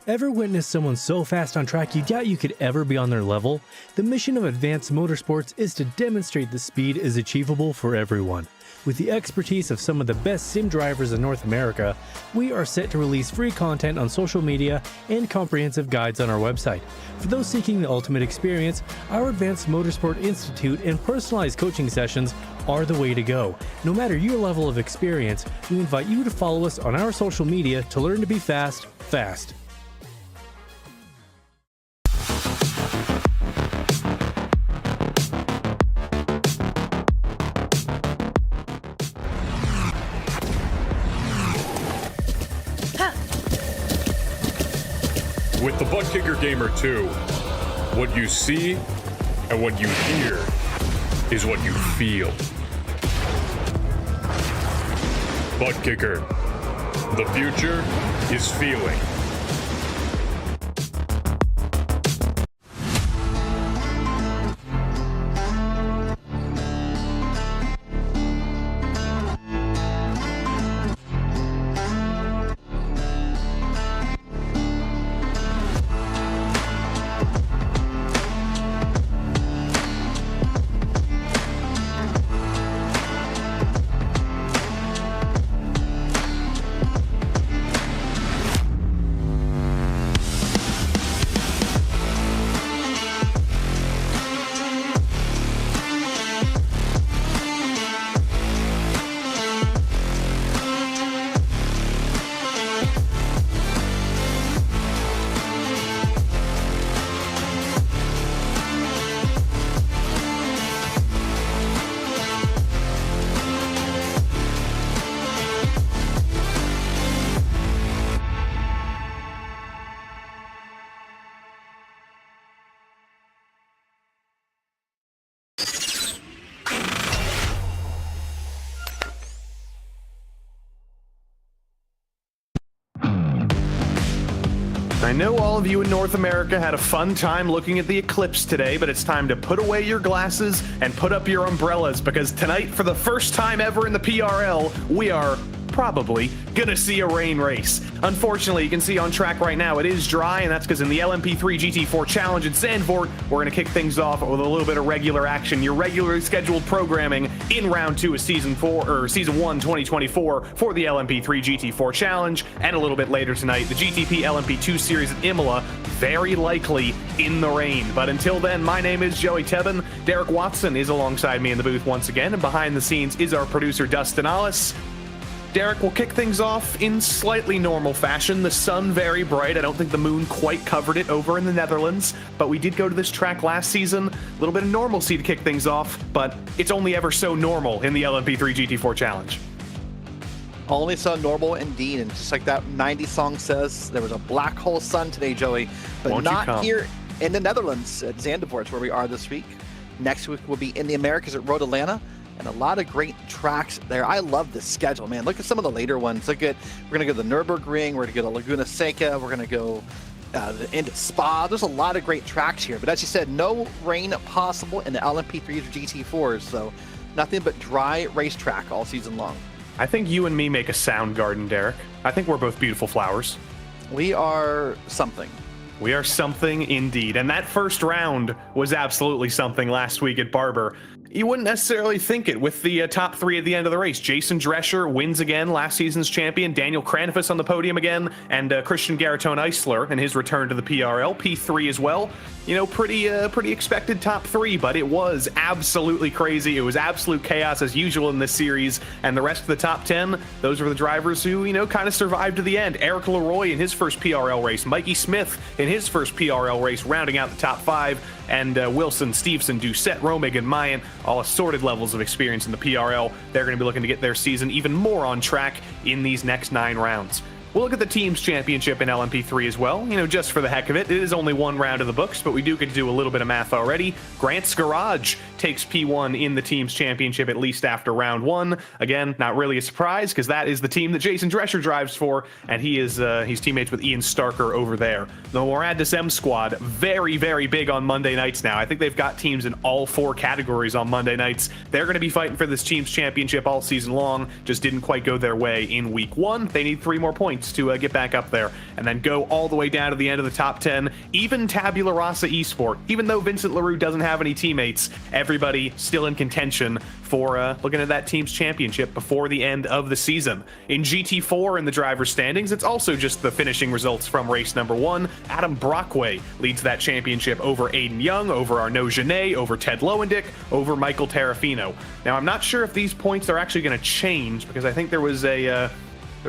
Ever witnessed someone so fast on track you doubt you could ever be on their level? The mission of Advanced Motorsports is to demonstrate the speed is achievable for everyone. With the expertise of some of the best sim drivers in North America, we are set to release free content on social media and comprehensive guides on our website. For those seeking the ultimate experience, our Advanced Motorsport Institute and personalized coaching sessions are the way to go. No matter your level of experience, we invite you to follow us on our social media to learn to be fast. With the Butt Kicker Gamer 2, what you see and what you hear is what you feel. Butt Kicker. The future is feeling. I know all of you in North America had a fun time looking at the eclipse today, but it's time to put away your glasses and put up your umbrellas, because tonight, for the first time ever in the PRL, we are probably gonna see a rain race. Unfortunately, you can see on track right now it is dry, and that's because in the LMP3-GT4 Challenge in Zandvoort, we're gonna kick things off with a little bit of regular action. Your regularly scheduled programming in round 2 of season 1 2024 for the LMP3-GT4 Challenge, and a little bit later tonight the GTP LMP2 series at Imola, very likely in the rain. But until then, my name is Joey Tebben. Derek Watson is alongside me in the booth once again, and behind the scenes is our producer Dustin Ollis. Derek, will kick things off in slightly normal fashion. The sun very bright. I don't think the moon quite covered it over in the Netherlands, but we did go to this track last season. A little bit of normalcy to kick things off, but it's only ever so normal in the LMP3-GT4 Challenge. Only so normal indeed, and just like that 90s song says, there was a black hole sun today, Joey, but Won't not here in the Netherlands at Zandvoort, where we are this week. Next week we'll be in the Americas at Road Atlanta, and a lot of great tracks there. I love this schedule, man. Look at some of the later ones. Look at, we're going to go to the Nürburgring, we're going to go to Laguna Seca, we're going to go into Spa. There's a lot of great tracks here, but as you said, no rain possible in the LMP3s or GT4s, so nothing but dry racetrack all season long. I think you and me make a sound garden, Derek. I think we're both beautiful flowers. We are something. We are something indeed. And that first round was absolutely something last week at Barber. You wouldn't necessarily think it with the top 3 at the end of the race. Jason Drescher wins again, last season's champion. Daniel Kranifus on the podium again, and Christian Garatone Eisler and his return to the PRL, P3 as well. You know, pretty expected top 3, but it was absolutely crazy. It was absolute chaos as usual in this series, and the rest of the top 10, those were the drivers who, you know, kind of survived to the end. Eric Leroy in his first PRL race, Mikey Smith in his first PRL race, rounding out the top 5, and Wilson, Stevenson, Doucette, Romig, and Mayan, all assorted levels of experience in the PRL. They're going to be looking to get their season even more on track in these next 9 rounds. We'll look at the Teams Championship in LMP3 as well, you know, just for the heck of it. It is only 1 round of the books, but we do get to do a little bit of math already. Grant's Garage takes P1 in the Teams Championship, at least after round 1. Again, not really a surprise, because that is the team that Jason Drescher drives for, and he's teammates with Ian Starker over there. The Morad Desem squad, very, very big on Monday nights now. I think they've got teams in all 4 categories on Monday nights. They're going to be fighting for this Teams Championship all season long, just didn't quite go their way in week 1. They need 3 more points points to get back up there, and then go all the way down to the end of the top 10. Even Tabula Rasa Esport, even though Vincent Leroux doesn't have any teammates, everybody still in contention for looking at that team's championship before the end of the season. In GT4 in the driver's standings, it's also just the finishing results from race number 1. Adam Brockway leads that championship over Aiden Young, over Arnaud Genet, over Ted Lowendick, over Michael Terrafino. Now, I'm not sure if these points are actually going to change, because I think there was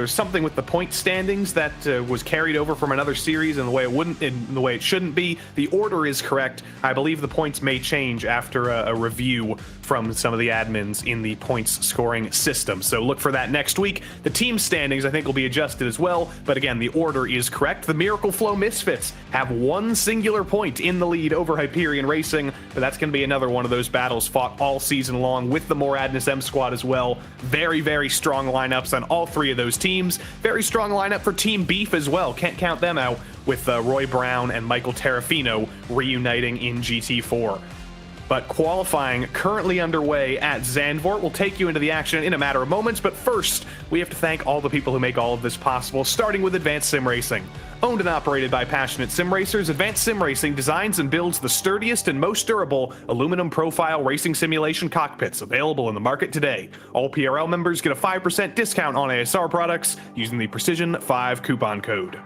something with the point standings that was carried over from another series in the way it shouldn't be. The order is correct. I believe the points may change after a review from some of the admins in the points scoring system. So look for that next week. The team standings, I think, will be adjusted as well. But again, the order is correct. The Miracle Flow Misfits have one singular point in the lead over Hyperion Racing, but that's going to be another one of those battles fought all season long with the More Adness M Squad as well. Very, very strong lineups on all three of those teams. Very strong lineup for Team Beef as well. Can't count them out with Roy Brown and Michael Terrafino reuniting in GT4. But qualifying currently underway at Zandvoort. We'll take you into the action in a matter of moments, but first, we have to thank all the people who make all of this possible, starting with Advanced Sim Racing. Owned and operated by passionate sim racers, Advanced Sim Racing designs and builds the sturdiest and most durable aluminum profile racing simulation cockpits available in the market today. All PRL members get a 5% discount on ASR products using the Precision 5 coupon code.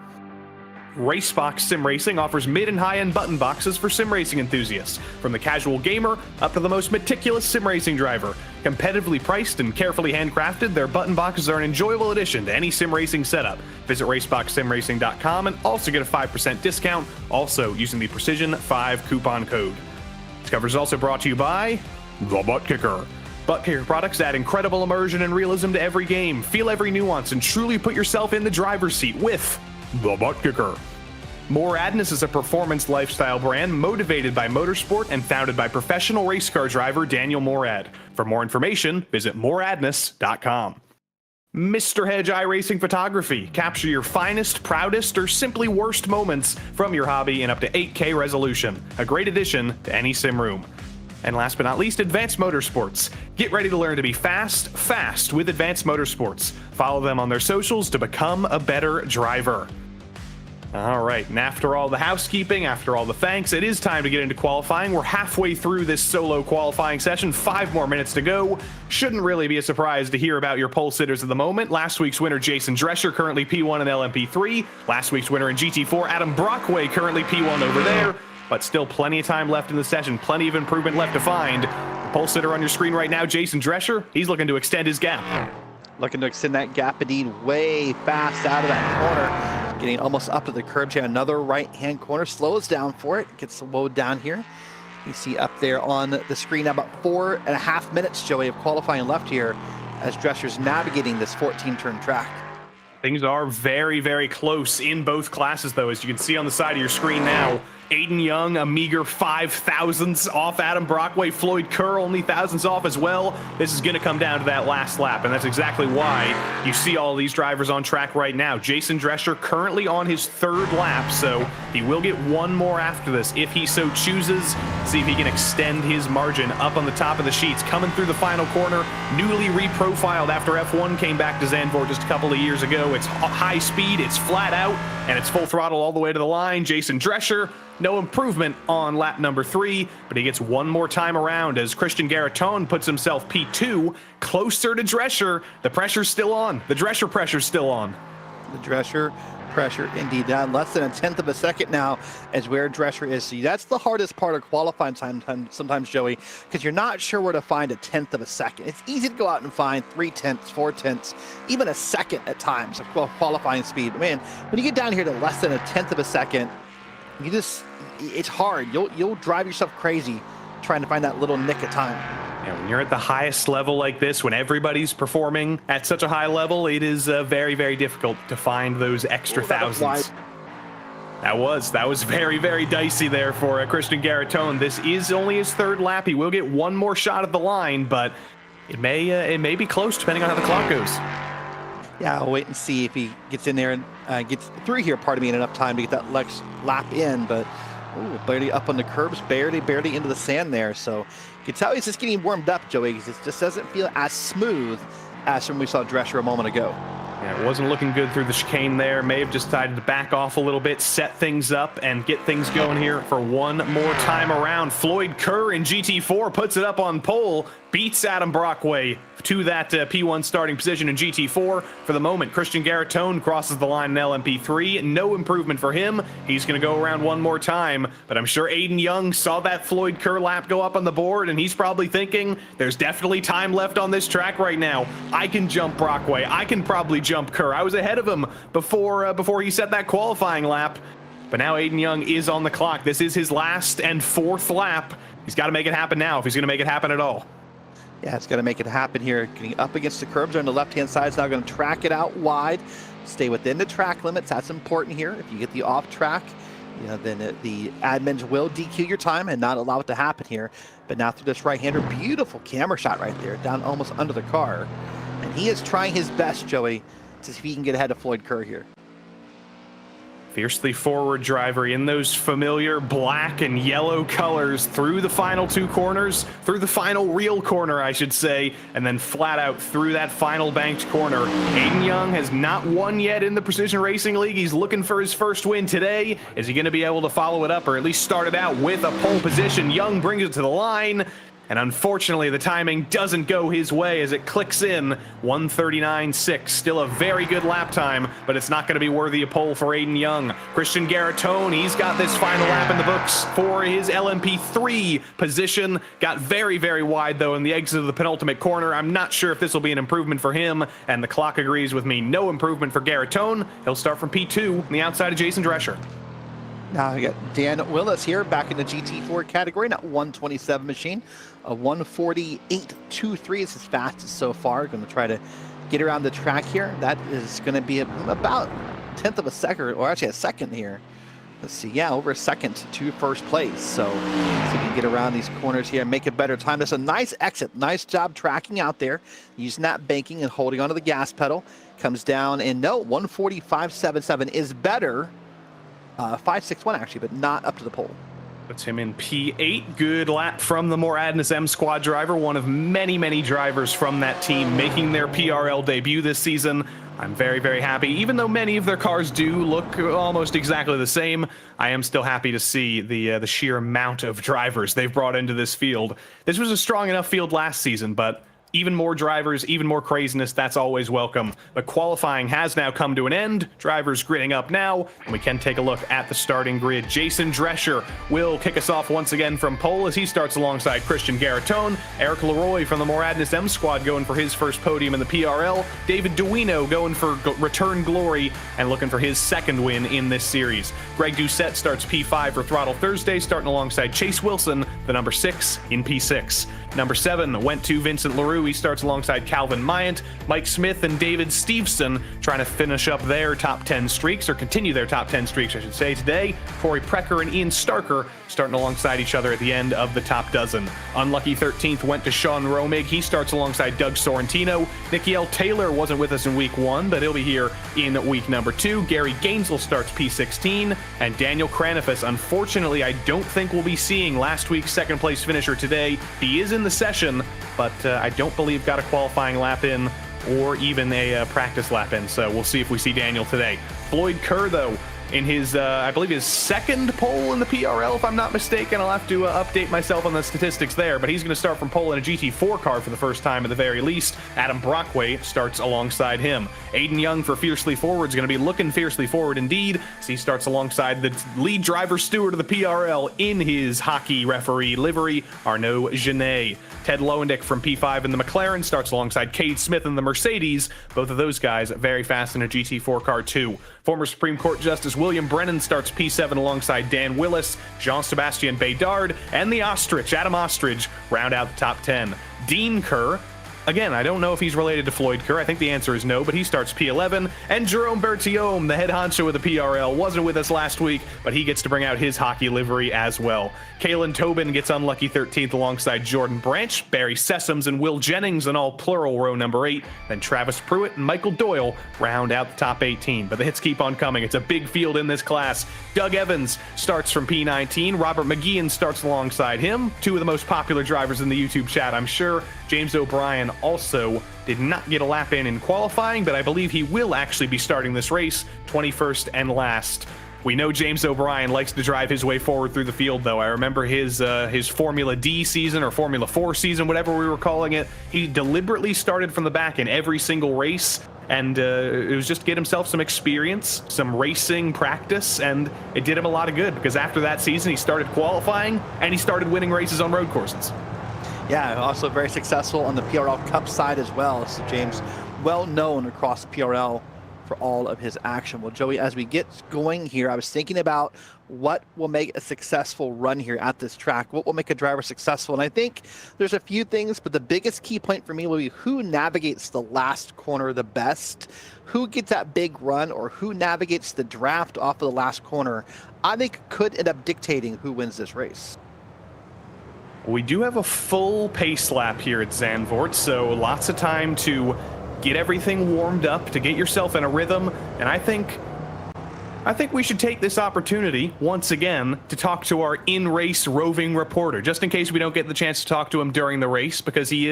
Racebox Sim Racing offers mid and high-end button boxes for sim racing enthusiasts, from the casual gamer up to the most meticulous sim racing driver. Competitively priced and carefully handcrafted, their button boxes are an enjoyable addition to any sim racing setup. Visit raceboxsimracing.com and also get a 5% discount, also using the Precision 5 coupon code. This cover is also brought to you by The Butt Kicker. Butt Kicker products add incredible immersion and realism to every game. Feel every nuance and truly put yourself in the driver's seat with The Butt Kicker. More Adness is a performance lifestyle brand motivated by motorsport and founded by professional race car driver Daniel Morad. For more information, visit moreadness.com. Mr. Hedge iRacing Photography. Capture your finest, proudest, or simply worst moments from your hobby in up to 8K resolution. A great addition to any sim room. And last but not least, Advanced Motorsports. Get ready to learn to be fast with Advanced Motorsports. Follow them on their socials to become a better driver. All right, and after all the housekeeping, after all the thanks, it is time to get into qualifying. We're halfway through this solo qualifying session, 5 more minutes to go. Shouldn't really be a surprise to hear about your pole sitters at the moment. Last week's winner, Jason Drescher, currently P1 in LMP3. Last week's winner in GT4, Adam Brockway, currently P1 over there. But still plenty of time left in the session, plenty of improvement left to find. The pole sitter on your screen right now, Jason Drescher, he's looking to extend his gap. Looking to extend that gap indeed way fast out of that corner. Getting almost up to the curb here. Another right-hand corner. Slows down for it. Gets slowed down here. You see up there on the screen now about 4.5 minutes, Joey, of qualifying left here as Drescher's navigating this 14-turn track. Things are very, very close in both classes, though, as you can see on the side of your screen now. Aiden Young, a meager 5 thousandths off Adam Brockway. Floyd Kerr, only thousandths off as well. This is going to come down to that last lap, and that's exactly why you see all these drivers on track right now. Jason Drescher currently on his 3rd lap, so he will get one more after this if he so chooses. See if he can extend his margin up on the top of the sheets. Coming through the final corner, newly reprofiled after F1 came back to Zandvoort just a couple of years ago. It's high speed, it's flat out, and it's full throttle all the way to the line. Jason Drescher, no improvement on lap number 3, but he gets one more time around as Christian Garaton puts himself P2, closer to Drescher. The pressure's still on. The Drescher pressure's still on. The Drescher pressure indeed down less than 1/10 of a second now as where Drescher is. See, that's the hardest part of qualifying sometimes, Joey, because you're not sure where to find 1/10 of a second. It's easy to go out and find 3/10, 4/10, even a second at times of qualifying speed. But man, when you get down here to less than 1/10 of a second, it's hard. You'll drive yourself crazy trying to find that little nick of time. Yeah, when you're at the highest level like this, when everybody's performing at such a high level, it is very, very difficult to find those extra thousands. That was very, very dicey there for Christian Garaton. This is only his 3rd lap. He will get one more shot at the line, but it may be close depending on how the clock goes. Yeah, I'll wait and see if he gets in there and gets through here, in enough time to get that next lap in. But barely up on the curbs, barely into the sand there. So you can tell he's just getting warmed up, Joey, because it just doesn't feel as smooth as when we saw Drescher a moment ago. Yeah, it wasn't looking good through the chicane there. May have decided to back off a little bit, set things up, and get things going here for one more time around. Floyd Kerr in GT4 puts it up on pole, beats Adam Brockway to that P1 starting position in GT4. For the moment, Christian Garatone crosses the line in LMP3. No improvement for him. He's going to go around one more time, but I'm sure Aiden Young saw that Floyd Kerr lap go up on the board, and he's probably thinking, there's definitely time left on this track right now. I can jump Brockway. I can probably jump Kerr. I was ahead of him before he set that qualifying lap, but now Aiden Young is on the clock. This is his last and 4th lap. He's got to make it happen now if he's going to make it happen at all. Yeah, it's going to make it happen here. Getting up against the curbs on the left-hand side is now going to track it out wide. Stay within the track limits. That's important here. If you get the off track, you know, then the admins will DQ your time and not allow it to happen here. But now through this right-hander, beautiful camera shot right there, down almost under the car. And he is trying his best, Joey, to see if he can get ahead of Floyd Kerr here. Fiercely forward driver in those familiar black and yellow colors through the final 2 corners, through the final real corner, I should say, and then flat out through that final banked corner. Aiden Young has not won yet in the Precision Racing League. He's looking for his first win today. Is he going to be able to follow it up, or at least start it out with a pole position? Young brings it to the line. And unfortunately, the timing doesn't go his way as it clicks in 1:39.6. Still a very good lap time, but it's not going to be worthy of pole for Aiden Young. Christian Garatone, he's got this final lap in the books for his LMP3 position. Got very, very wide, though, in the exit of the penultimate corner. I'm not sure if this will be an improvement for him, and the clock agrees with me. No improvement for Garatone. He'll start from P2 on the outside of Jason Drescher. Now we got Dan Willis here back in the GT4 category, not 127 machine. A 148.23 is his fastest so far. Going to try to get around the track here. That is going to be about 1/10 of a second, or actually a second here. Let's see, yeah, over a second to first place. So he can get around these corners here and make a better time. That's a nice exit. Nice job tracking out there, using that banking and holding onto the gas pedal. Comes down, and no, 145.77 is better. 5.61 actually, but not up to the pole. Puts him in P8. Good lap from the More Adness M Squad driver, one of many, many drivers from that team making their PRL debut this season. I'm very, very happy. Even though many of their cars do look almost exactly the same, I am still happy to see the sheer amount of drivers they've brought into this field. This was a strong enough field last season, but even more drivers, even more craziness, that's always welcome. But qualifying has now come to an end. Drivers gridding up now, and we can take a look at the starting grid. Jason Drescher will kick us off once again from pole as he starts alongside Christian Garatone. Eric Leroy from the More Adness M Squad going for his first podium in the PRL. David Duino going for return glory and looking for his second win in this series. Greg Doucette starts P5 for Throttle Thursday, starting alongside Chase Wilson, the number 6 in P6. Number 7 went to Vincent LaRue. He starts alongside Calvin Myant. Mike Smith and David Steveson trying to finish up their top 10 streaks, or continue their top 10 streaks, I should say, today. Corey Precker and Ian Starker starting alongside each other at the end of the top dozen. Unlucky 13th went to Sean Romig. He starts alongside Doug Sorrentino. Nicky L. Taylor wasn't with us in week 1, but he'll be here in week number 2. Gary Gainesville starts P16, and Daniel Cranifus, unfortunately, I don't think we'll be seeing last week's second place finisher today. He is in the session, but I don't believe got a qualifying lap in or even a practice lap in, so we'll see if we see Daniel today. Floyd Kerr, though, in his, I believe his second pole in the PRL, if I'm not mistaken. I'll have to update myself on the statistics there, but he's going to start from pole in a GT4 car for the first time at the very least. Adam Brockway starts alongside him. Aiden Young for Fiercely Forward is going to be looking fiercely forward indeed, as he starts alongside the lead driver steward of the PRL in his hockey referee livery, Arnaud Genet. Ted Lowendick from P5 in the McLaren starts alongside Cade Smith in the Mercedes. Both of those guys very fast in a GT4 car too. Former Supreme Court Justice William Brennan starts P7 alongside Dan Willis. Jean-Sebastien Bédard and the Ostrich, Adam Ostrich, round out the top 10. Dean Kerr, again, I don't know if he's related to Floyd Kerr. I think the answer is no, but he starts P11. And Jerome Bertiome, the head honcho of the PRL, wasn't with us last week, but he gets to bring out his hockey livery as well. Kalen Tobin gets unlucky 13th alongside Jordan Branch, Barry Sessoms, and Will Jennings in all plural row number 8. Then Travis Pruitt and Michael Doyle round out the top 18. But the hits keep on coming. It's a big field in this class. Doug Evans starts from P19. Robert McGeehan starts alongside him. Two of the most popular drivers in the YouTube chat, I'm sure. James O'Brien also did not get a lap in qualifying, but I believe he will actually be starting this race 21st and last. We know James O'Brien likes to drive his way forward through the field, though. I remember his Formula D season or Formula 4 season, whatever we were calling it. He deliberately started from the back in every single race, and it was just to get himself some experience, some racing practice, and it did him a lot of good, because after that season, he started qualifying, and he started winning races on road courses. Yeah, also very successful on the PRL Cup side as well. So James, well known across PRL for all of his action. Well, Joey, as we get going here, I was thinking about what will make a successful run here at this track. What will make a driver successful? And I think there's a few things, but the biggest key point for me will be who navigates the last corner the best, who gets that big run, or who navigates the draft off of the last corner. I think could end up dictating who wins this race. We do have a full pace lap here at Zandvoort, so lots of time to get everything warmed up, to get yourself in a rhythm, and I think we should take this opportunity once again to talk to our in-race roving reporter, just in case we don't get the chance to talk to him during the race, because he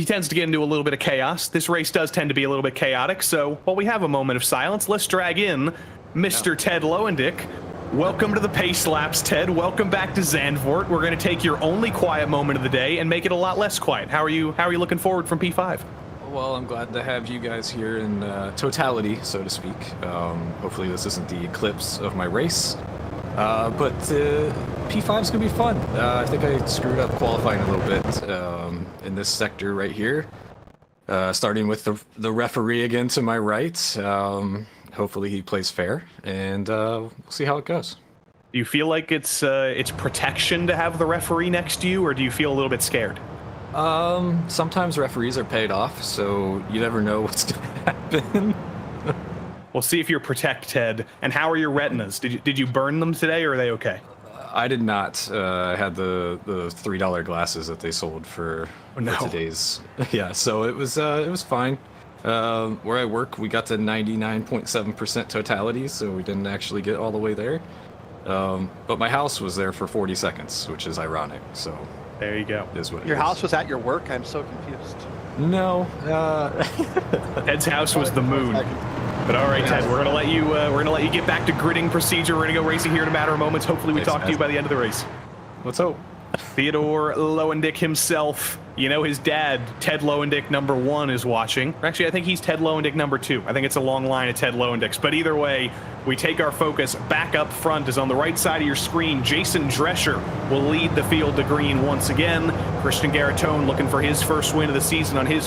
tends to get into a little bit of chaos. This race does tend to be a little bit chaotic, so while we have a moment of silence, let's drag in Mr. Ted Lowendick. Welcome to the Pace Laps, Ted. Welcome back to Zandvoort. We're going to take your only quiet moment of the day and make it a lot less quiet. How are you looking forward from P5? Well, I'm glad to have you guys here in totality, so to speak. Hopefully this isn't the eclipse of my race. But P5 is going to be fun. I think I screwed up qualifying a little bit in this sector right here. Starting with the referee again to my right. Hopefully he plays fair, and we'll see how it goes. Do you feel like it's protection to have the referee next to you, or do you feel a little bit scared? Sometimes referees are paid off, so you never know what's going to happen. We'll see if you're protected. And how are your retinas? Did you burn them today, or are they okay? I did not. I had the $3 glasses that they sold for today's. Yeah, so it was fine. Where I work, we got to 99.7% totality, so we didn't actually get all the way there. But my house was there for 40 seconds, which is ironic. So there you go. Is what your house was at your work? I'm so confused. No. Ted's house was the moon. But all right, Ted, we're gonna let you get back to gridding procedure. We're gonna go racing here in a matter of moments. Hopefully, we talk to you by the end of the race. Let's hope. Theodore Lowendick himself. You know, his dad, Ted Lowendick #1, is watching. Actually, I think he's Ted Lowendick #2. I think it's a long line of Ted Lowendicks. But either way, we take our focus back up front, as on the right side of your screen, Jason Drescher will lead the field to green once again. Christian Garatone looking for his first win of the season on his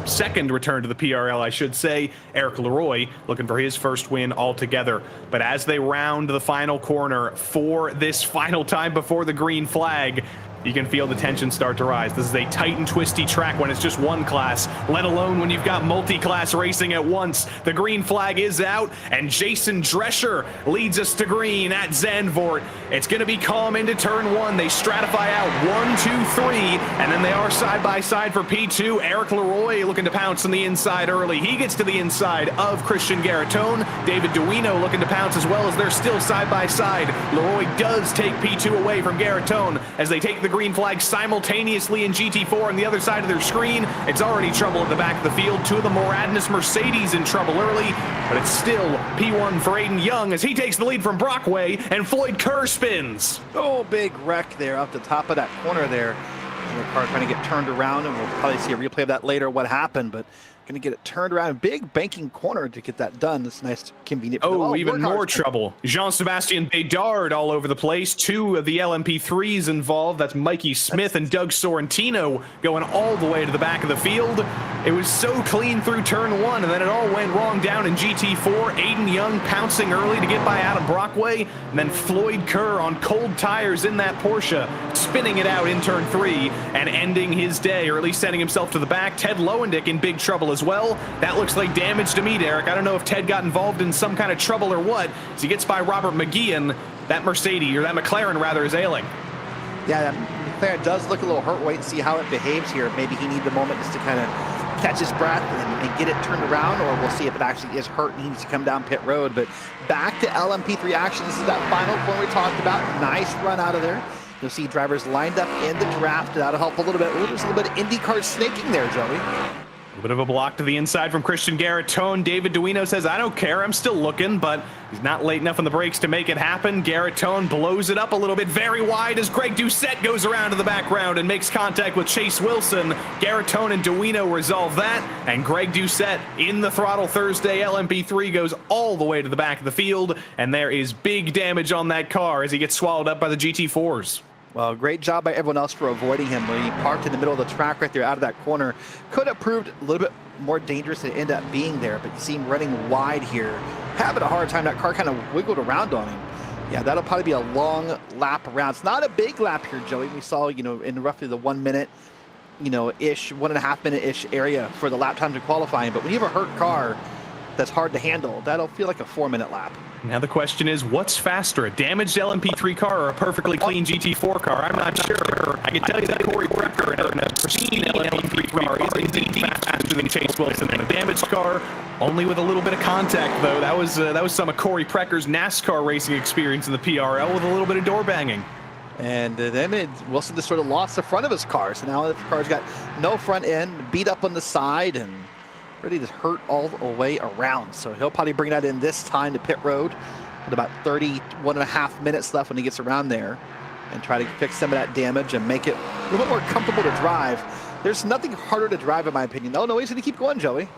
second return to the PRL, I should say. Eric Leroy looking for his first win altogether. But as they round the final corner for this final time before the green flag, you can feel the tension start to rise. This is a tight and twisty track when it's just one class, let alone when you've got multi-class racing at once. The green flag is out, and Jason Drescher leads us to green at Zandvoort. It's going to be calm into turn 1. They stratify out 1, 2, 3, and then they are side by side for P2. Eric Leroy looking to pounce on the inside early. He gets to the inside of Christian Garatone. David Duino looking to pounce as well, as they're still side by side. Leroy does take P2 away from Garatone as they take the green flag simultaneously in GT4 on the other side of their screen. It's already trouble at the back of the field. Two of the Moradness Mercedes in trouble early, but it's still P1 for Aiden Young as he takes the lead from Brockway, and Floyd Kerr spins. Oh, big wreck there up the top of that corner there. And the car trying to get turned around, and we'll probably see a replay of that later, what happened, but going to get it turned around. Big banking corner to get that done. That's nice, convenient. Oh, even more trouble. Jean-Sebastien Bédard all over the place. Two of the LMP3s involved. That's Mikey Smith and Doug Sorrentino going all the way to the back of the field. It was so clean through turn 1, and then it all went wrong down in GT4. Aiden Young pouncing early to get by Adam Brockway, and then Floyd Kerr on cold tires in that Porsche, spinning it out in turn 3 and ending his day, or at least sending himself to the back. Ted Lowendick in big trouble as well. That looks like damage to me, Derek. I don't know if Ted got involved in some kind of trouble or what, as he gets by Robert McGeehan. That Mercedes, or that McLaren rather, is ailing. Yeah, that McLaren does look a little hurt. Wait and see how it behaves here. Maybe he needs a moment just to kind of catch his breath and get it turned around, or we'll see if it actually is hurt and he needs to come down pit road. But back to LMP3 action. This is that final corner we talked about. Nice run out of there. You'll see drivers lined up in the draft. That'll help a little bit. There's a little bit of IndyCar snaking there, Joey. A bit of a block to the inside from Christian Garitone. David Duino says, I don't care, I'm still looking, but he's not late enough on the brakes to make it happen. Garitone blows it up a little bit, very wide, as Greg Doucette goes around to the background and makes contact with Chase Wilson. Garitone and Duino resolve that, and Greg Doucette in the throttle Thursday LMP3 goes all the way to the back of the field, and there is big damage on that car as he gets swallowed up by the GT4s. Well, great job by everyone else for avoiding him when he parked in the middle of the track right there out of that corner. Could have proved a little bit more dangerous than it ended up being there, but you see him running wide here. Having a hard time. That car kind of wiggled around on him. Yeah, that'll probably be a long lap around. It's not a big lap here, Joey. We saw, in roughly the 1 minute, ish, 1.5 minute-ish area for the lap times in qualifying. But when you have a hurt car that's hard to handle, that'll feel like a 4-minute lap. Now the question is, what's faster, a damaged LMP3 car or a perfectly clean GT4 car? I'm not sure. I can tell you that Corey Brecker in a pristine LMP3 car is indeed faster than Chase Wilson in a damaged car, only with a little bit of contact, though. That was some of Corey Brecker's NASCAR racing experience in the PRL with a little bit of door banging. And then Wilson just sort of lost the front of his car. So now the car's got no front end, beat up on the side, and really just hurt all the way around. So he'll probably bring that in this time to pit road with about 31.5 minutes left when he gets around there and try to fix some of that damage and make it a little bit more comfortable to drive. There's nothing harder to drive, in my opinion. No, he's going to keep going, Joey.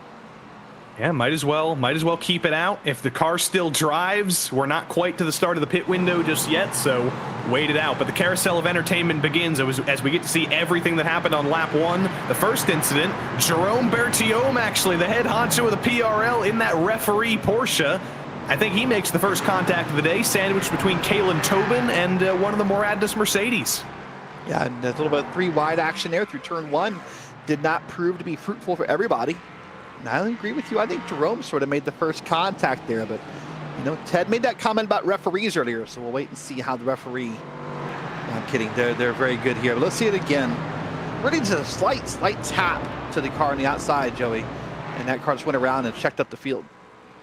Yeah, might as well keep it out. If the car still drives, we're not quite to the start of the pit window just yet, so wait it out. But the carousel of entertainment begins as we get to see everything that happened on lap 1. The first incident, Jerome Bertiome, actually, the head honcho of the PRL in that referee Porsche. I think he makes the first contact of the day, sandwiched between Kalen Tobin and one of the Moradnis Mercedes. Yeah, and a little bit of 3 wide action there through turn 1 did not prove to be fruitful for everybody. And I agree with you. I think Jerome sort of made the first contact there, but Ted made that comment about referees earlier, so we'll wait and see how the referee. No, I'm kidding. They're very good here. But let's see it again. Really just a slight tap to the car on the outside, Joey, and that car just went around and checked up the field.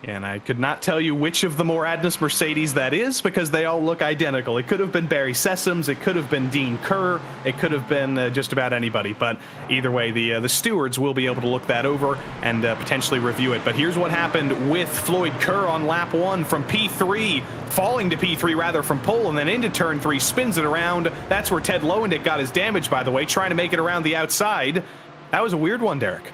And I could not tell you which of the Moradnis Mercedes that is because they all look identical. It could have been Barry Sessoms, it could have been Dean Kerr, it could have been just about anybody. But either way, the stewards will be able to look that over and potentially review it. But here's what happened with Floyd Kerr on lap 1 from P3, falling to P3 rather from pole and then into turn 3, spins it around. That's where Ted Lowendick got his damage, by the way, trying to make it around the outside. That was a weird one, Derek.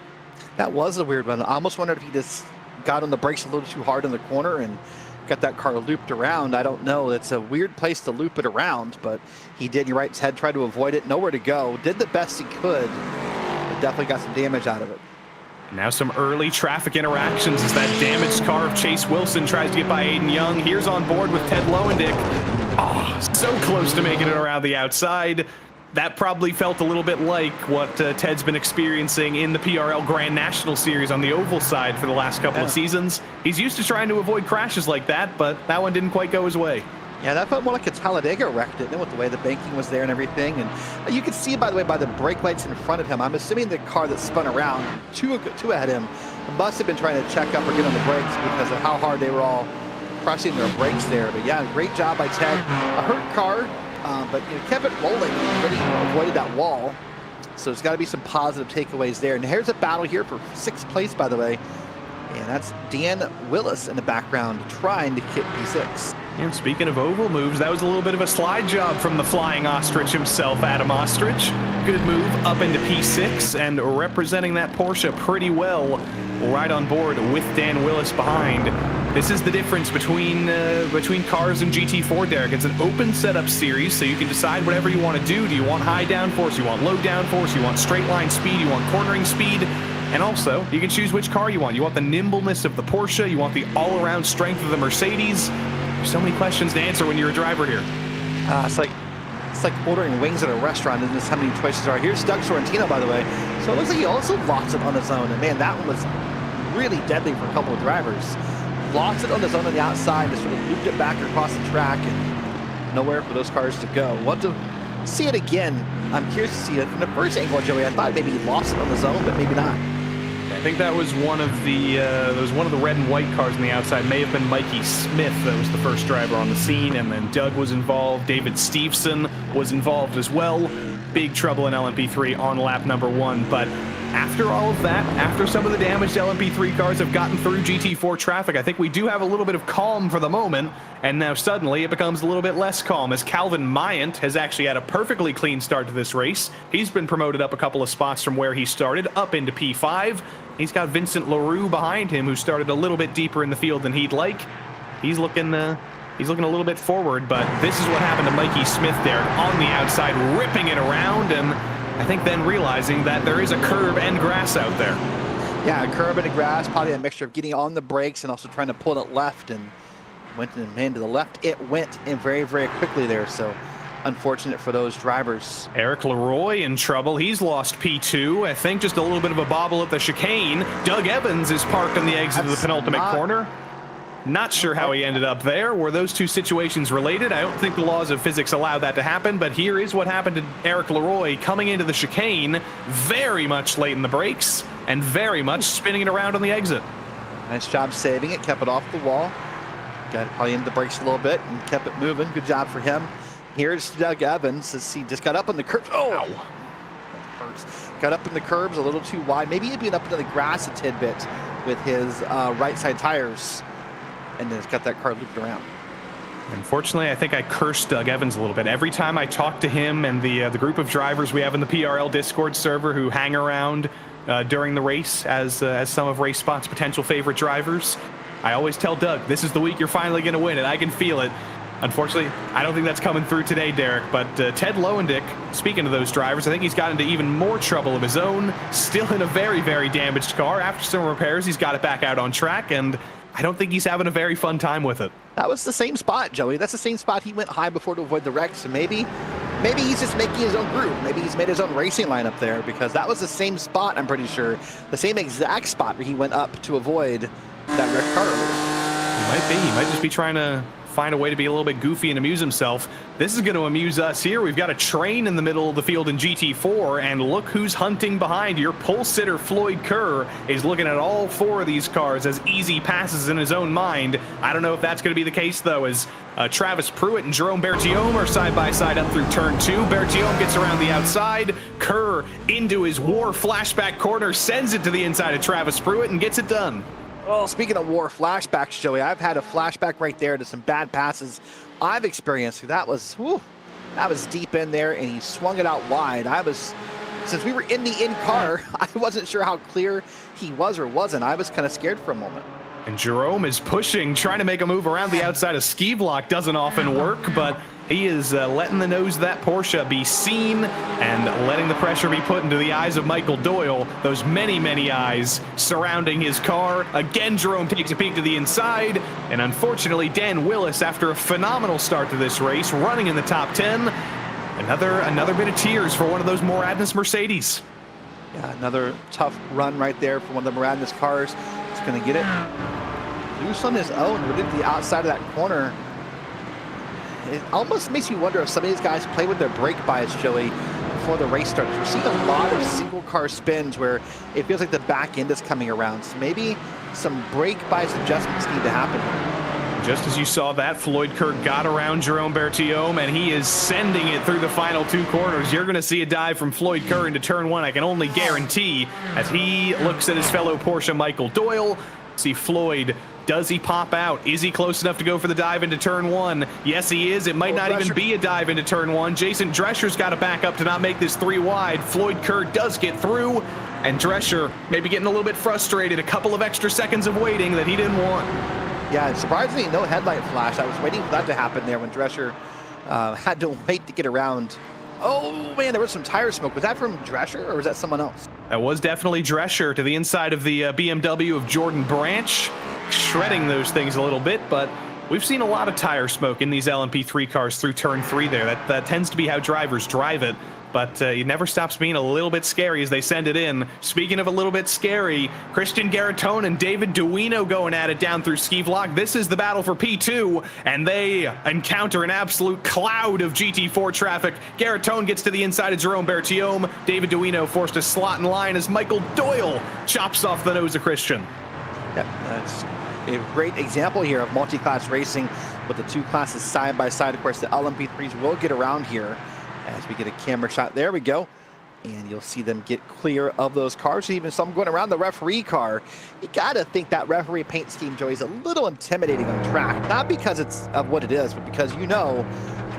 That was a weird one. I almost wondered if he just got on the brakes a little too hard in the corner and got that car looped around. I don't know. It's a weird place to loop it around, but he did. You're right. Ted tried to avoid it. Nowhere to go. Did the best he could, but definitely got some damage out of it. Now some early traffic interactions as that damaged car of Chase Wilson tries to get by Aiden Young. Here's on board with Ted Lowendick. Oh, so close to making it around the outside. That probably felt a little bit like what Ted's been experiencing in the PRL Grand National Series on the oval side for the last couple of seasons. He's used to trying to avoid crashes like that, but that one didn't quite go his way. Yeah, that felt more like a Talladega wreck, didn't it, with the way the banking was there and everything. And you could see, by the way, by the brake lights in front of him, I'm assuming the car that spun around two ahead of him must have been trying to check up or get on the brakes because of how hard they were all pressing their brakes there. But yeah, great job by Ted. A hurt car. But kept it rolling and really avoided that wall. So there's got to be some positive takeaways there. And here's a battle here for 6th place, by the way. And that's Dan Willis in the background trying to hit P6. And speaking of oval moves, that was a little bit of a slide job from the flying ostrich himself, Adam Ostrich. Good move up into P6 and representing that Porsche pretty well. Right on board with Dan Willis behind. This is the difference between cars and GT4, Derek. It's an open setup series, so you can decide whatever you want to do. Do you want high downforce? You want low downforce? You want straight line speed? You want cornering speed? And also, you can choose which car you want. You want the nimbleness of the Porsche? You want the all-around strength of the Mercedes? There's so many questions to answer when you're a driver here. It's like ordering wings at a restaurant, and just how many choices there are. Here's Doug Sorrentino, by the way. So it looks like he also lost it on his own. And man, that one was really deadly for a couple of drivers. Lost it on his own on the outside, just sort of looped it back across the track, and nowhere for those cars to go. Want to see it again. I'm curious to see it from the first angle, Joey. I thought maybe he lost it on his own, but maybe not. I think that was one of the red and white cars on the outside. May have been Mikey Smith that was the first driver on the scene, and then Doug was involved. David Steveson was involved as well. Big trouble in LMP3 on lap number 1. But after all of that, after some of the damaged LMP3 cars have gotten through GT4 traffic, I think we do have a little bit of calm for the moment. And now suddenly it becomes a little bit less calm as Calvin Myant has actually had a perfectly clean start to this race. He's been promoted up a couple of spots from where he started, up into P5. He's got Vincent LaRue behind him, who started a little bit deeper in the field than he'd like. He's looking a little bit forward, but this is what happened to Mikey Smith there on the outside, ripping it around, and I think then realizing that there is a curb and grass out there. Yeah, a curb and a grass, probably a mixture of getting on the brakes and also trying to pull it left, and went into the left. It went in very, very quickly there, so unfortunate for those drivers. Eric Leroy in trouble. He's lost P2. I think just a little bit of a bobble at the chicane. Doug Evans is parked on the exit of the penultimate corner. Not sure how he ended up there. Were those two situations related? I don't think the laws of physics allow that to happen, but here is what happened to Eric Leroy coming into the chicane, very much late in the brakes, and very much spinning it around on the exit. Nice job saving it, kept it off the wall. Got it probably into the brakes a little bit and kept it moving. Good job for him. Here's Doug Evans as he just got up on the curb. Oh! That hurts. Got up in the curbs a little too wide. Maybe he'd been up into the grass a tidbit with his right side tires, and then it's got that car looped around. Unfortunately, I think I cursed Doug Evans a little bit. Every time I talk to him and the group of drivers we have in the PRL Discord server who hang around during the race as some of RaceSpot's potential favorite drivers, I always tell Doug, this is the week you're finally going to win it. I can feel it. Unfortunately, I don't think that's coming through today, Derek, but Ted Lowendick, speaking to those drivers, I think he's got into even more trouble of his own, still in a very, very damaged car. After some repairs, he's got it back out on track, and I don't think he's having a very fun time with it. That was the same spot, Joey. That's the same spot he went high before to avoid the wreck, so maybe he's just making his own groove. Maybe he's made his own racing lineup there, because that was the same spot, I'm pretty sure. The same exact spot where he went up to avoid that wrecked car. He might be. He might just be trying to find a way to be a little bit goofy and amuse himself. This is going to amuse us here. We've got a train in the middle of the field in GT4, and look who's hunting behind. Your pole sitter, Floyd Kerr, is looking at all 4 of these cars as easy passes in his own mind. I don't know if that's going to be the case, though, as Travis Pruitt and Jerome Bertiome are side-by-side up through turn 2. Bertiome gets around the outside. Kerr into his war flashback corner, sends it to the inside of Travis Pruitt, and gets it done. Well, speaking of war flashbacks, Joey, I've had a flashback right there to some bad passes I've experienced. That was deep in there, and he swung it out wide. Since we were in the in-car, I wasn't sure how clear he was or wasn't. I was kind of scared for a moment. And Jerome is pushing, trying to make a move around the outside of ski block. Doesn't often work, but he is letting the nose of that Porsche be seen and letting the pressure be put into the eyes of Michael Doyle. Those many, many eyes surrounding his car. Again, Jerome takes a peek to the inside. And unfortunately, Dan Willis, after a phenomenal start to this race, running in the top 10. Another bit of tears for one of those Moradnis Mercedes. Yeah, another tough run right there for one of the Moradnis cars. It's going to get it loose on his own. We're into the outside of that corner. It almost makes you wonder if some of these guys play with their brake bias, Joey, before the race starts. We're seeing a lot of single car spins where it feels like the back end is coming around. So maybe some brake bias adjustments need to happen here. Just as you saw that, Floyd Kerr got around Jerome Bertiome, and he is sending it through the final 2 corners. You're going to see a dive from Floyd Kerr into turn 1, I can only guarantee, as he looks at his fellow Porsche Michael Doyle. See Floyd, does he pop out? Is he close enough to go for the dive into turn 1? Yes, he is. It might not even be a dive into turn 1. Jason Drescher's got to back up to not make this 3 wide. Floyd Kerr does get through, and Drescher maybe getting a little bit frustrated. A couple of extra seconds of waiting that he didn't want. Yeah, surprisingly, no headlight flash. I was waiting for that to happen there when Drescher had to wait to get around. Oh, man, there was some tire smoke. Was that from Drescher, or was that someone else? That was definitely Drescher to the inside of the BMW of Jordan Branch, shredding those things a little bit, but We've seen a lot of tire smoke in these LMP3 cars through turn 3 there. That tends to be how drivers drive it. But it never stops being a little bit scary as they send it in. Speaking of a little bit scary, Christian Garitone and David Duino going at it down through ski block. This is the battle for P2, and they encounter an absolute cloud of GT4 traffic. Garitone gets to the inside of Jerome Bertiome. David Duino forced to slot in line as Michael Doyle chops off the nose of Christian. Yep, that's a great example here of multi-class racing with the two classes side by side. Of course, the LMP3s will get around here as we get a camera shot. There we go. And you'll see them get clear of those cars. Even some going around the referee car. You got to think that referee paint scheme, Joey, is a little intimidating on track. Not because it's of what it is, but because you know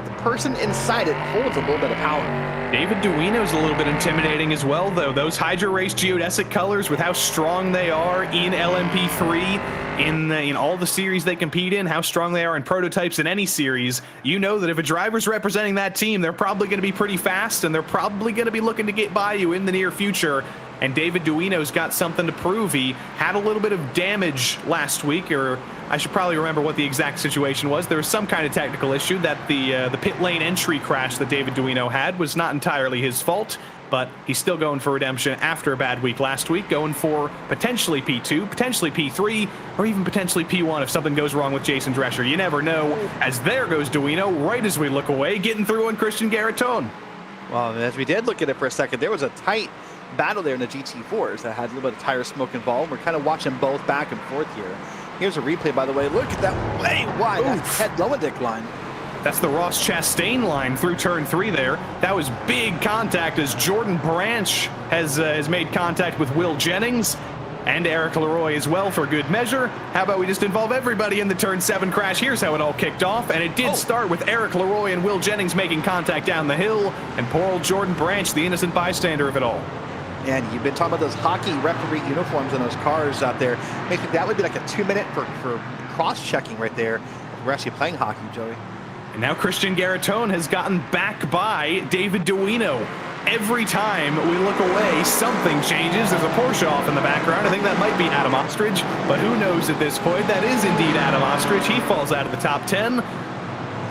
the person inside it holds a little bit of power. David Duino's a little bit intimidating as well, though. Those Hydra Race geodesic colors, with how strong they are in LMP3, in all the series they compete in, how strong they are in prototypes in any series, you know that if a driver's representing that team, they're probably going to be pretty fast, and they're probably going to be looking to get by you in the near future. And David Duino's got something to prove. He had a little bit of damage last week, or I should probably remember what the exact situation was. There was some kind of technical issue that the pit lane entry crash that David Duino had was not entirely his fault, but he's still going for redemption after a bad week last week, going for potentially P2, potentially P3, or even potentially P1 if something goes wrong with Jason Drescher. You never know. As there goes Duino, right as we look away, getting through on Christian Garitone. Well, as we did look at it for a second, there was a tight battle there in the GT4s that had a little bit of tire smoke involved. We're kind of watching both back and forth here. Here's a replay, by the way. Look at that way wide. That's Ted Lowendick line. That's the Ross Chastain line through turn 3 there. That was big contact as Jordan Branch has made contact with Will Jennings and Eric Leroy as well for good measure. How about we just involve everybody in the turn 7 crash? Here's how it all kicked off, and it did start with Eric Leroy and Will Jennings making contact down the hill, and poor old Jordan Branch, the innocent bystander of it all. And you've been talking about those hockey referee uniforms on those cars out there. I think that would be like a 2-minute for cross-checking right there. We're actually playing hockey, Joey. And now Christian Garitone has gotten back by David Duino. Every time we look away, something changes. There's a Porsche off in the background. I think that might be Adam Ostrich, but who knows at this point? That is indeed Adam Ostrich. He falls out of the top 10.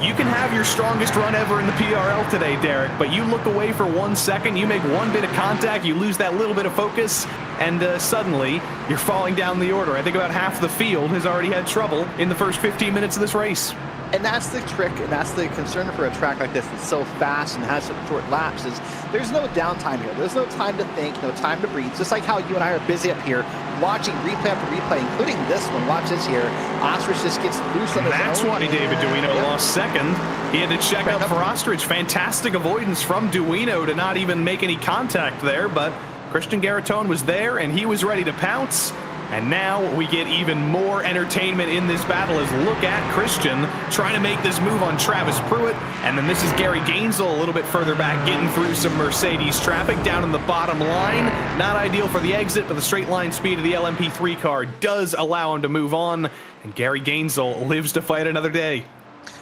You can have your strongest run ever in the PRL today, Derek, but you look away for 1 second, you make one bit of contact, you lose that little bit of focus, and suddenly you're falling down the order. I think about half the field has already had trouble in the first 15 minutes of this race. And that's the trick, and that's the concern for a track like this that's so fast and has such short laps is there's no downtime here. There's no time to think, no time to breathe. Just like how you and I are busy up here watching replay after replay, including this one. Watch this here. Ostrich just gets loose on his own. That's why David Duino lost second. He had to check out for Ostrich. Fantastic avoidance from Duino to not even make any contact there, but Christian Garitone was there, and he was ready to pounce. And now we get even more entertainment in this battle as look at Christian trying to make this move on Travis Pruitt. And then this is Gary Gainsel a little bit further back, getting through some Mercedes traffic down in the bottom line. Not ideal for the exit, but the straight line speed of the LMP3 car does allow him to move on. And Gary Gainsel lives to fight another day.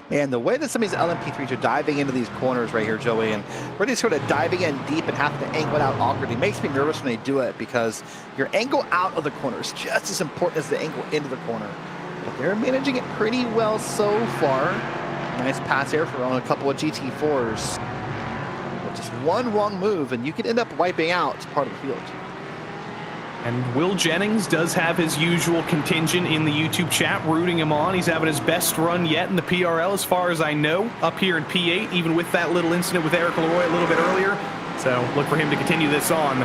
And the way that some of these LMP3s are diving into these corners right here, Joey, and really sort of diving in deep and having to angle it out awkwardly, makes me nervous when they do it because your angle out of the corner is just as important as the angle into the corner. But they're managing it pretty well so far. Nice pass there for on a couple of GT4s. But just one wrong move, and you could end up wiping out part of the field. And Will Jennings does have his usual contingent in the YouTube chat rooting him on. He's having his best run yet in the PRL as far as I know, up here in P8, even with that little incident with Eric Leroy a little bit earlier. So look for him to continue this on.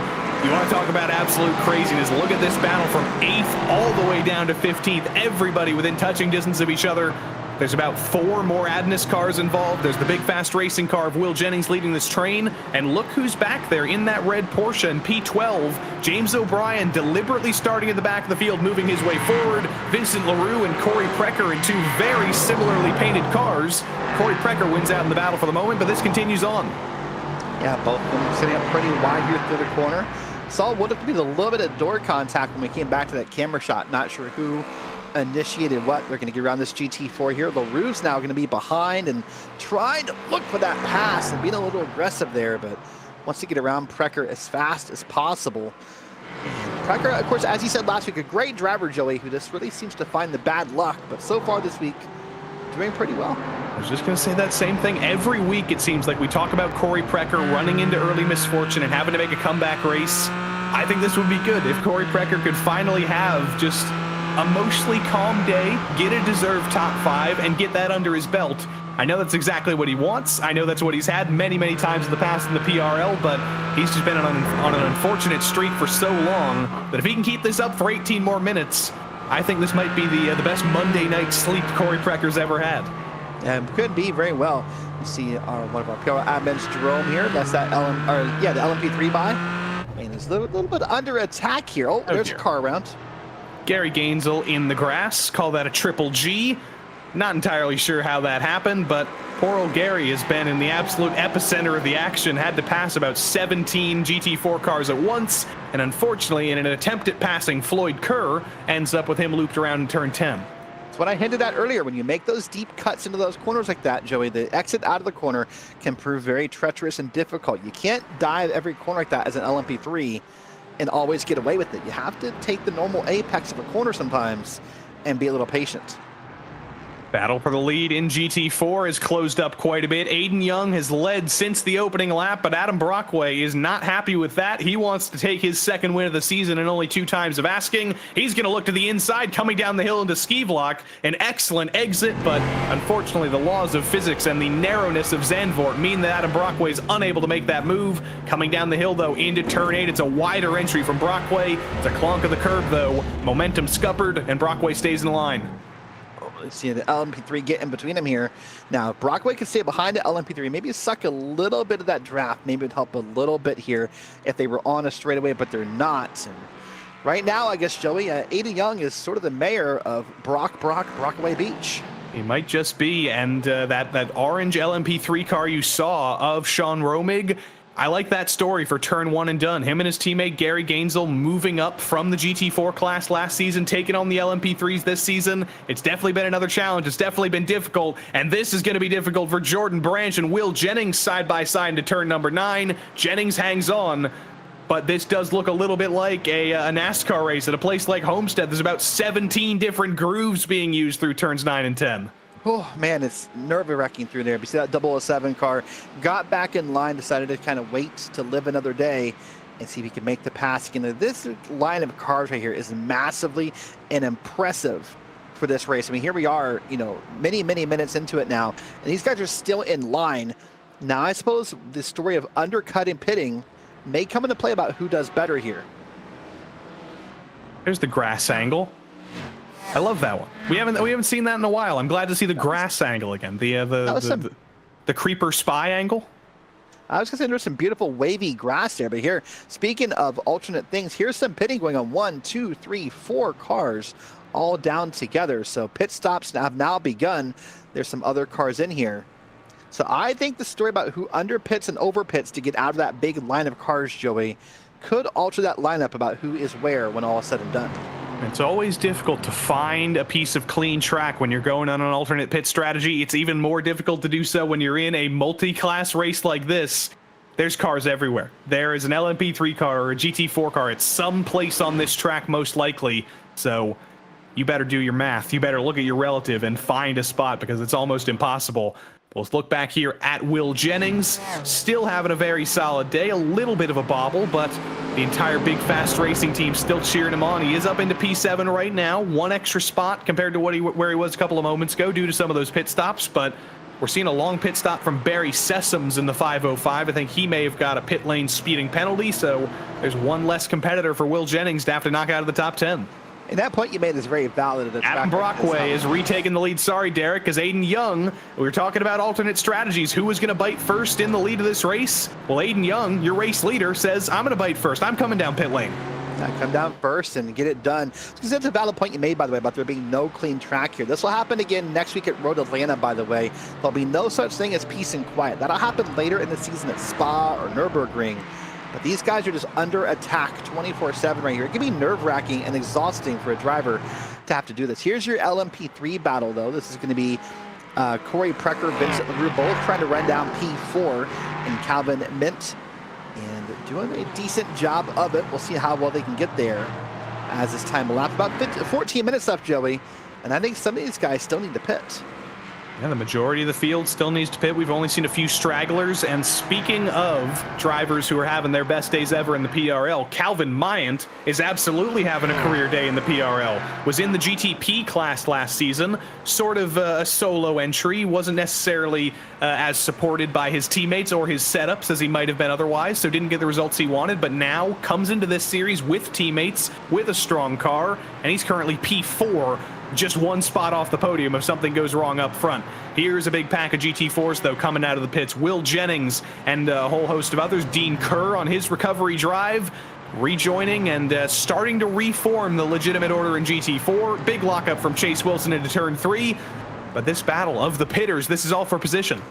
You want to talk about absolute craziness. Look at this battle from 8th all the way down to 15th. Everybody within touching distance of each other. There's about 4 more Adness cars involved. There's the big fast racing car of Will Jennings leading this train. And look who's back there in that red Porsche in P12. James O'Brien deliberately starting at the back of the field, moving his way forward. Vincent LaRue and Corey Precker in 2 very similarly painted cars. Corey Precker wins out in the battle for the moment, but this continues on. Yeah, both of them sitting up pretty wide here through the corner. Saw what looked to be a little bit of door contact when we came back to that camera shot. Not sure who initiated what. They're going to get around this GT4 here. LaRue's now going to be behind and trying to look for that pass and being a little aggressive there, but wants to get around Precker as fast as possible. And Precker, of course, as he said last week, a great driver, Joey, who just really seems to find the bad luck, but so far this week, doing pretty well. I was just going to say that same thing. Every week it seems like we talk about Corey Precker running into early misfortune and having to make a comeback race. I think this would be good if Corey Precker could finally have just a mostly calm day, get a deserved top 5, and get that under his belt. I know that's exactly what he wants. I know that's what he's had many, many times in the past in the PRL, but he's just been on an unfortunate streak for so long that if he can keep this up for 18 more minutes, I think this might be the best Monday night sleep Corey Precker's ever had. Could be very well. You see one of our PRL admins, Jerome here. That's that the LMP3 buy. And it's a little bit under attack here. Oh, there's a car around. Gary Gainsel in the grass. Call that a triple G. Not entirely sure how that happened, but poor old Gary has been in the absolute epicenter of the action, had to pass about 17 GT4 cars at once, and unfortunately, in an attempt at passing Floyd Kerr, ends up with him looped around in turn 10. That's what I hinted at earlier. When you make those deep cuts into those corners like that, Joey, the exit out of the corner can prove very treacherous and difficult. You can't dive every corner like that as an LMP3 and always get away with it. You have to take the normal apex of a corner sometimes and be a little patient. Battle for the lead in GT4 has closed up quite a bit. Aiden Young has led since the opening lap, but Adam Brockway is not happy with that. He wants to take his second win of the season and only 2 times of asking. He's going to look to the inside, coming down the hill into ski block. An excellent exit, but unfortunately the laws of physics and the narrowness of Zandvoort mean that Adam Brockway is unable to make that move. Coming down the hill, though, into turn 8. It's a wider entry from Brockway. It's a clonk of the curb, though. Momentum scuppered, and Brockway stays in line. Let's see the LMP3 get in between them here. Now, Brockway can stay behind the LMP3, maybe suck a little bit of that draft. Maybe it'd help a little bit here if they were on a straightaway, but they're not. And right now, I guess, Joey, Aiden Young is sort of the mayor of Brockway Beach. He might just be, and that orange LMP3 car you saw of Sean Romig, I like that story for turn 1 and done. Him and his teammate Gary Gainsel moving up from the GT4 class last season, taking on the LMP3s this season. It's definitely been another challenge. It's definitely been difficult, and this is going to be difficult for Jordan Branch and Will Jennings side by side into turn number 9. Jennings hangs on, but this does look a little bit like a NASCAR race at a place like Homestead. There's about 17 different grooves being used through turns 9 and 10. Oh, man, it's nerve-wracking through there. You see that 007 car, got back in line, decided to kind of wait to live another day and see if he can make the pass. You know, this line of cars right here is massively and impressive for this race. I mean, here we are, you know, many minutes into it now, and these guys are still in line. Now, I suppose the story of undercutting pitting may come into play about who does better here. There's the grass angle. I love that one. We haven't seen that in a while. I'm glad to see the grass angle again. The creeper spy angle. I was gonna say there's some beautiful wavy grass there, but here, speaking of alternate things, here's some pitting going on. 1, 2, 3, 4 cars all down together. So pit stops have now begun. There's some other cars in here. So I think the story about who underpits and overpits to get out of that big line of cars, Joey, could alter that lineup about who is where when all is said and done. It's always difficult to find a piece of clean track when you're going on an alternate pit strategy. It's even more difficult to do so when you're in a multi-class race like this. There's cars everywhere. There is an LMP3 car or a GT4 car at some place on this track most likely. So you better do your math. You better look at your relative and find a spot because it's almost impossible. Let's look back here at Will Jennings, still having a very solid day, a little bit of a bobble, but the entire Big Fast Racing team still cheering him on. He is up into P7 right now, 1 extra spot compared to where he was a couple of moments ago due to some of those pit stops, but we're seeing a long pit stop from Barry Sessoms in the 505. I think he may have got a pit lane speeding penalty, so there's 1 less competitor for Will Jennings to have to knock out of the top 10. And that point you made is very valid. Adam Brockway is retaking the lead. Sorry, Derek, because Aiden Young, we were talking about alternate strategies. Who was going to bite first in the lead of this race? Well, Aiden Young, your race leader, says, I'm going to bite first. I'm coming down pit lane. Come down first and get it done. Because that's a valid point you made, by the way, about there being no clean track here. This will happen again next week at Road Atlanta, by the way. There'll be no such thing as peace and quiet. That'll happen later in the season at Spa or Nürburgring. But these guys are just under attack 24/7 right here. It can be nerve-wracking and exhausting for a driver to have to do this. Here's your LMP3 battle, though. This is going to be Corey Precker, Vincent LaRue, both trying to run down P4 and Calvin Mint. And doing a decent job of it. We'll see how well they can get there as this time elapses. About 14 minutes left, Joey. And I think some of these guys still need to pit. Yeah, the majority of the field still needs to pit. We've only seen a few stragglers. And speaking of drivers who are having their best days ever in the PRL, Calvin Mayant is absolutely having a career day in the PRL. Was in the GTP class last season, sort of a solo entry. Wasn't necessarily as supported by his teammates or his setups as he might have been otherwise, so didn't get the results he wanted, but now comes into this series with teammates, with a strong car, and he's currently P4, just one spot off the podium if something goes wrong up front. Here's a big pack of GT4s, though, coming out of the pits. Will Jennings and a whole host of others. Dean Kerr on his recovery drive, rejoining and starting to reform the legitimate order in GT4. Big lockup from Chase Wilson into turn 3. But this battle of the pitters, this is all for position.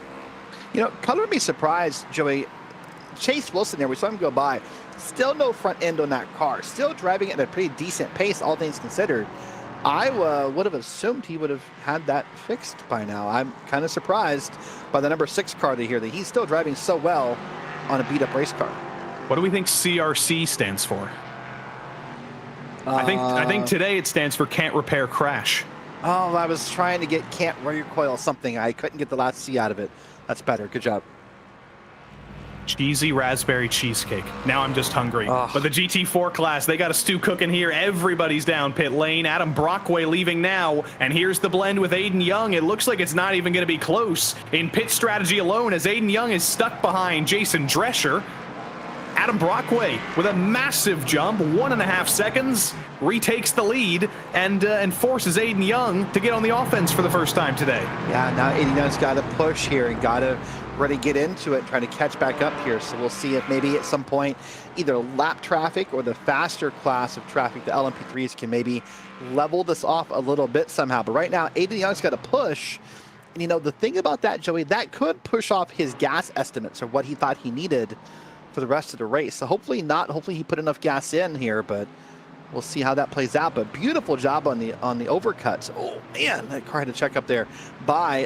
You know, color would be surprised, Joey. Chase Wilson there, we saw him go by. Still no front end on that car. Still driving at a pretty decent pace, all things considered. I would have assumed he would have had that fixed by now. I'm kind of surprised by the number 6 car to hear that he's still driving so well on a beat-up race car. What do we think CRC stands for? I think today it stands for can't repair crash. Oh, I was trying to get can't recoil something. I couldn't get the last C out of it. That's better. Good job. Cheesy raspberry cheesecake. Now I'm just hungry. Oh. But the GT4 class, they got a stew cooking here. Everybody's down pit lane. Adam Brockway leaving now. And here's the blend with Aiden Young. It looks like it's not even going to be close in pit strategy alone, as Aiden Young is stuck behind Jason Drescher. Adam Brockway with a massive jump, 1.5 seconds, retakes the lead and forces Aiden Young to get on the offense for the first time today. Yeah, now Aiden Young's got to push here and got to really get into it, trying to catch back up here. So we'll see if maybe at some point either lap traffic or the faster class of traffic, the LMP3s, can maybe level this off a little bit somehow. But right now, Aiden Young's got to push. And you know, the thing about that, Joey, that could push off his gas estimates or what he thought he needed for the rest of the race. So hopefully not. Hopefully he put enough gas in here, but we'll see how that plays out. But beautiful job on the overcuts. Oh man, that car had to check up there by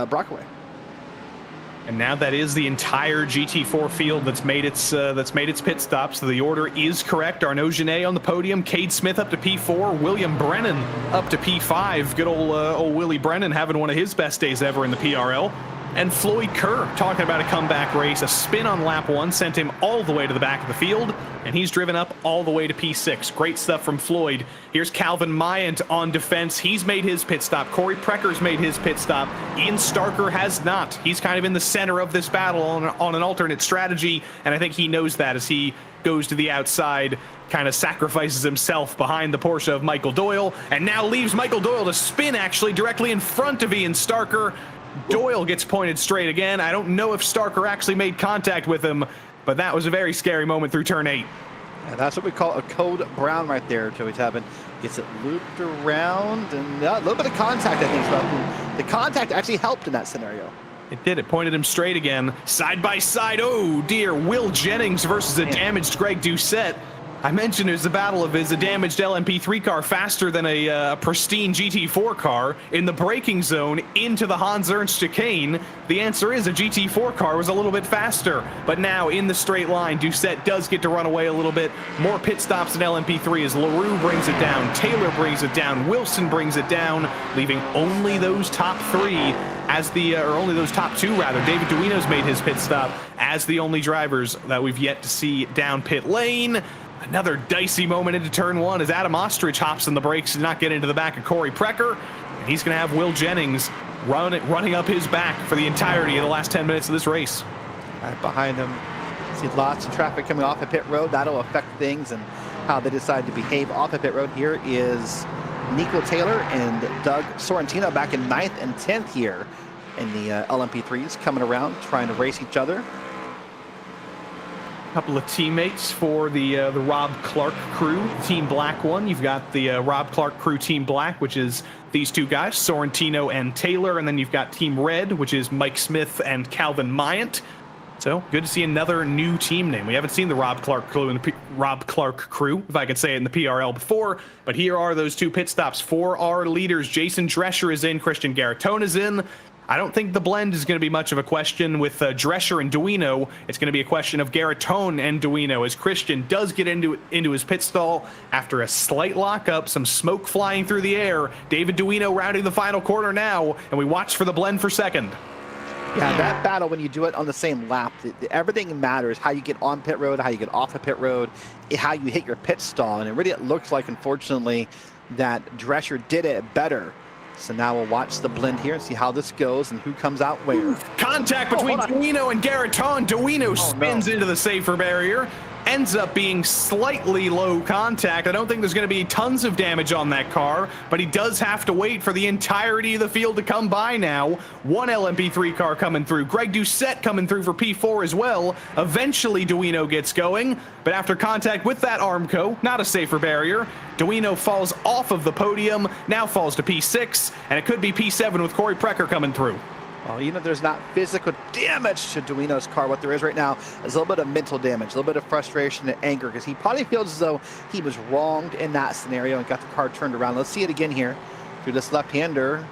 Brockway. And now that is the entire GT4 field that's made its pit stop. So the order is correct. Arnaud Genet on the podium, Cade Smith up to P4, William Brennan up to P5. Good old Willie Brennan having one of his best days ever in the PRL. And Floyd Kerr talking about a comeback race. A spin on lap 1 sent him all the way to the back of the field, and he's driven up all the way to P6. Great stuff from Floyd. Here's Calvin Mayant on defense. He's made his pit stop. Corey Precker's made his pit stop. Ian Starker has not. He's kind of in the center of this battle on an alternate strategy, and I think he knows that as he goes to the outside, kind of sacrifices himself behind the Porsche of Michael Doyle, and now leaves Michael Doyle to spin actually directly in front of Ian Starker. Doyle gets pointed straight again. I don't know if Starker actually made contact with him, but that was a very scary moment through turn 8. And that's what we call a code brown right there, Joey Tabin. Gets it looped around, and a little bit of contact, I think. So the contact actually helped in that scenario. It did. It pointed him straight again. Side by side. Oh, dear. Will Jennings versus a damaged Greg Doucette. I mentioned it was the battle of, is a damaged LMP3 car faster than a pristine GT4 car in the braking zone into the Hans Ernst chicane? The answer is a GT4 car was a little bit faster, but now in the straight line, Doucette does get to run away a little bit. More pit stops than LMP3 as LaRue brings it down, Taylor brings it down, Wilson brings it down, leaving only those top 3 as the, or only those top 2 rather. David Duino's made his pit stop as the only drivers that we've yet to see down pit lane. Another dicey moment into turn 1 as Adam Ostrich hops in the brakes to not get into the back of Corey Precker. And he's going to have Will Jennings running up his back for the entirety of the last 10 minutes of this race. Right behind him, see lots of traffic coming off of pit road. That'll affect things and how they decide to behave off of pit road. Here is Nico Taylor and Doug Sorrentino back in 9th and 10th here in the LMP3s, coming around, trying to race each other. Couple of teammates for the Rob Clark crew, Team Black one. You've got the Rob Clark crew, Team Black, which is these 2 guys, Sorrentino and Taylor, and then you've got Team Red, which is Mike Smith and Calvin Mayant. So good to see another new team name. We haven't seen the Rob Clark crew in the Rob Clark crew, if I could say it, in the PRL before, but here are those 2 pit stops for our leaders. Jason Drescher is in, Christian Garatone is in. I don't think the blend is going to be much of a question with Drescher and Duino. It's going to be a question of Garitone and Duino as Christian does get into his pit stall after a slight lockup, some smoke flying through the air. David Duino rounding the final corner now, and we watch for the blend for second. Yeah, that battle, when you do it on the same lap, everything matters. How you get on pit road, how you get off the pit road, how you hit your pit stall. And it looks like, unfortunately, that Drescher did it better. So now we'll watch the blend here and see how this goes and who comes out where. Contact between Duino and Garitone. Duino spins into the safer barrier. Ends up being slightly low contact. I don't think there's going to be tons of damage on that car, but he does have to wait for the entirety of the field to come by now. One LMP3 car coming through. Greg Doucette coming through for P4 as well. Eventually, Duino gets going, but after contact with that Armco, not a safer barrier, Duino falls off of the podium, now falls to P6, and it could be P7 with Corey Precker coming through. Well, even if there's not physical damage to Duino's car, what there is right now is a little bit of mental damage, a little bit of frustration and anger, because he probably feels as though he was wronged in that scenario and got the car turned around. Let's see it again here through this left-hander.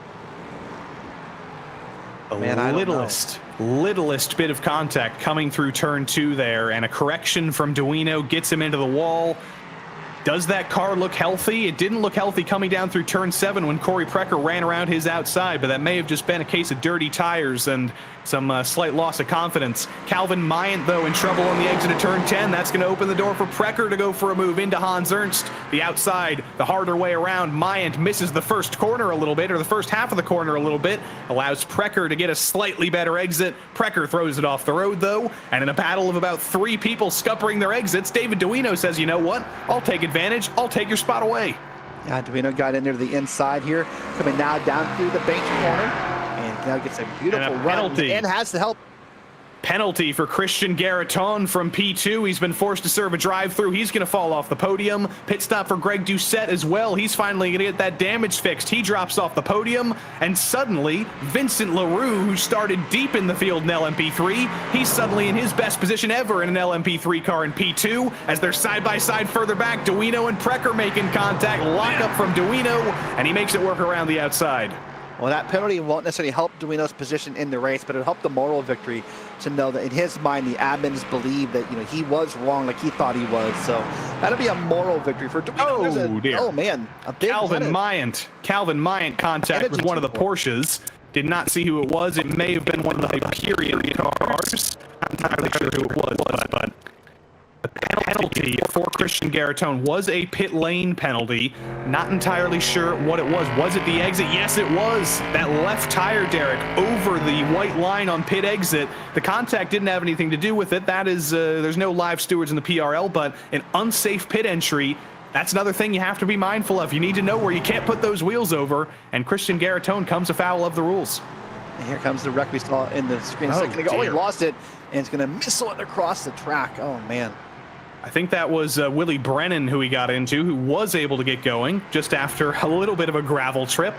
Littlest bit of contact coming through turn 2 there, and a correction from Duino gets him into the wall. Does that car look healthy? It didn't look healthy coming down through turn 7 when Corey Precker ran around his outside, but that may have just been a case of dirty tires and some slight loss of confidence. Calvin Mayant, though, in trouble on the exit of turn 10. That's going to open the door for Precker to go for a move into Hans Ernst. The outside, the harder way around. Mayant misses the first corner a little bit, or the first half of the corner a little bit. Allows Precker to get a slightly better exit. Precker throws it off the road, though. And in a battle of about 3 people scuppering their exits, David Duino says, you know what? I'll take advantage. I'll take your spot away. Yeah, Duino got in there to the inside here, coming now down through the bench corner. And now gets a beautiful run and has the help. Penalty for Christian Garitone from P2. He's been forced to serve a drive-through. He's going to fall off the podium. Pit stop for Greg Doucette as well. He's finally going to get that damage fixed. He drops off the podium, and suddenly Vincent LaRue, who started deep in the field in LMP3, he's suddenly in his best position ever in an LMP3 car in P2 as they're side-by-side further back. Duino and Precker making contact. Lock up from Duino, and he makes it work around the outside. Well, that penalty won't necessarily help Duino's position in the race, but it'll help the moral victory to know that in his mind, the admins believe that, he was wrong like he thought he was. So that'll be a moral victory for Duino. Oh, dear. Oh, man. A big Calvin Mayant contact with one of the Porsches. Did not see who it was. It may have been one of the Hyperion cars. Not entirely sure who it was, but the penalty for Christian Garitone was a pit lane penalty. Not entirely sure what it was. Was it the exit? Yes, it was. That left tire, Derek, over the white line on pit exit. The contact didn't have anything to do with it. That is, there's no live stewards in the PRL, but an unsafe pit entry, that's another thing you have to be mindful of. You need to know where you can't put those wheels over, and Christian Garitone comes afoul of the rules. And here comes the wreck we saw in the screen a second ago. Oh, he lost it, and it's going to missile it across the track. Oh, man. I think that was Willie Brennan who he got into, who was able to get going just after a little bit of a gravel trip.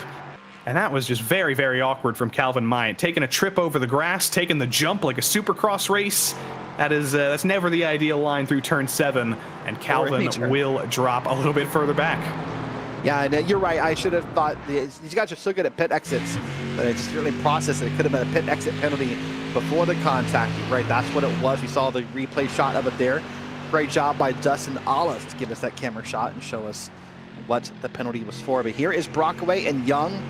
And that was just very, very awkward from Calvin Mayant. Taking a trip over the grass, taking the jump like a supercross race. That's never the ideal line through turn 7. And Calvin will drop a little bit further back. Yeah, and you're right. I should have thought these guys are so good at pit exits, but I just really processed it. It could have been a pit exit penalty before the contact. You're right, that's what it was. We saw the replay shot of it there. Great job by Dustin Olive to give us that camera shot and show us what the penalty was for. But here is Brockway and Young.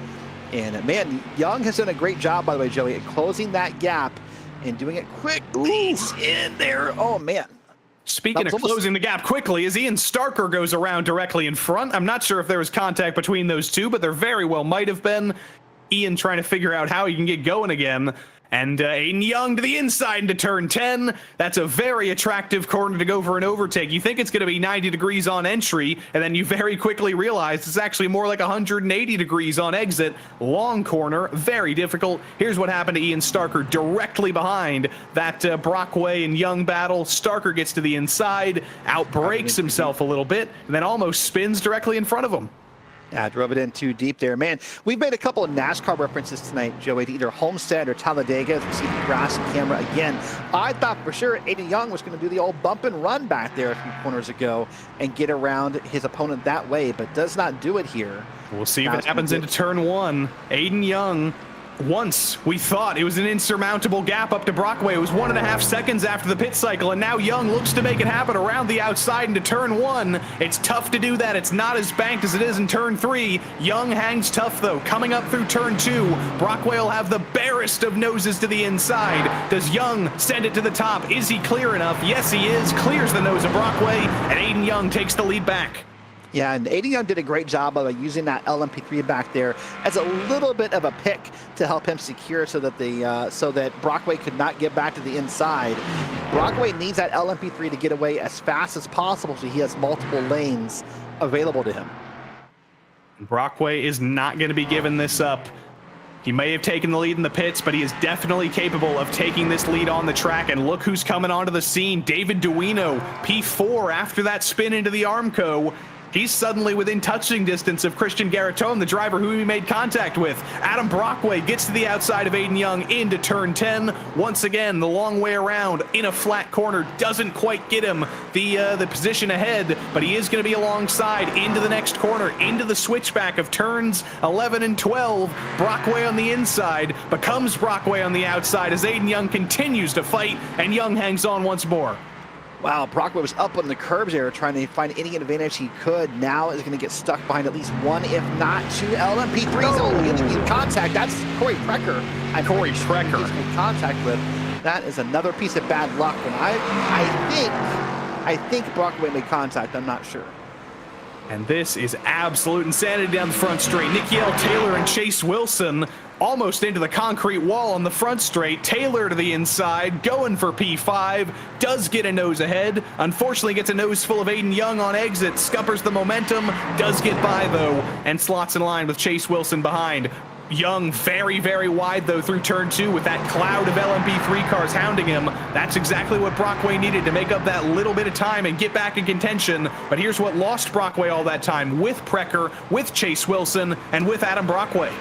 And man, Young has done a great job, by the way, Joey, at closing that gap and doing it quickly. He's in there. Oh, man. Speaking of closing the gap quickly, as Ian Starker goes around directly in front. I'm not sure if there was contact between those two, but there very well might have been. Ian trying to figure out how he can get going again. And Aiden Young to the inside into turn 10. That's a very attractive corner to go for an overtake. You think it's going to be 90 degrees on entry, and then you very quickly realize it's actually more like 180 degrees on exit. Long corner, very difficult. Here's what happened to Ian Starker directly behind that Brockway and Young battle. Starker gets to the inside, outbrakes himself a little bit, and then almost spins directly in front of him. Yeah, drove it in too deep there. Man, we've made a couple of NASCAR references tonight, Joey, to either Homestead or Talladega, as we see the grass and camera again. I thought for sure Aiden Young was going to do the old bump and run back there a few corners ago and get around his opponent that way, but does not do it here. We'll see if it happens into turn 1. Aiden Young Once we thought it was an insurmountable gap up to Brockway. It was 1.5 seconds after the pit cycle, and now Young looks to make it happen around the outside into turn 1. It's tough to do that. It's not as banked as it is in turn 3. Young hangs tough though. Coming up through turn 2, Brockway will have the barest of noses to the inside. Does Young send it to the top? Is he clear enough? Yes, he is. Clears the nose of Brockway, and Aiden Young takes the lead back. Yeah, and Aiden Young did a great job of using that LMP3 back there as a little bit of a pick to help him secure so that Brockway could not get back to the inside. Brockway needs that LMP3 to get away as fast as possible so he has multiple lanes available to him. Brockway is not going to be giving this up. He may have taken the lead in the pits, but he is definitely capable of taking this lead on the track. And look who's coming onto the scene. David Duino, P4 after that spin into the Armco. He's suddenly within touching distance of Christian Garatone, the driver who he made contact with. Adam Brockway gets to the outside of Aiden Young into turn 10. Once again, the long way around in a flat corner doesn't quite get him the position ahead, but he is going to be alongside into the next corner, into the switchback of turns 11 and 12. Brockway on the inside becomes Brockway on the outside as Aiden Young continues to fight, and Young hangs on once more. Wow, Brockway was up on the curbs there trying to find any advantage he could. Now is going to get stuck behind at least one, if not two LMP3s. Oh, in contact. That's Corey Precker. Corey Precker. He's made contact with. That is another piece of bad luck. And I think Brockway made contact. I'm not sure. And this is absolute insanity down the front straight. Nikiel Taylor and Chase Wilson almost into the concrete wall on the front straight. Taylor to the inside, going for P5, does get a nose ahead. Unfortunately gets a nose full of Aiden Young on exit, scuppers the momentum, does get by though, and slots in line with Chase Wilson behind. Young very, very wide though through turn 2 with that cloud of LMP3 cars hounding him. That's exactly what Brockway needed to make up that little bit of time and get back in contention. But here's what lost Brockway all that time: with Precker, with Chase Wilson, and with Adam Brockway.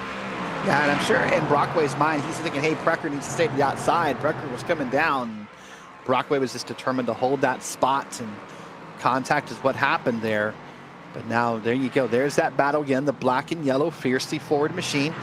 Yeah, and I'm sure in Brockway's mind, he's thinking, hey, Precker needs to stay to the outside. Precker was coming down. Brockway was just determined to hold that spot, and contact is what happened there. But now, there you go. There's that battle again, the black and yellow, fiercely forward machine.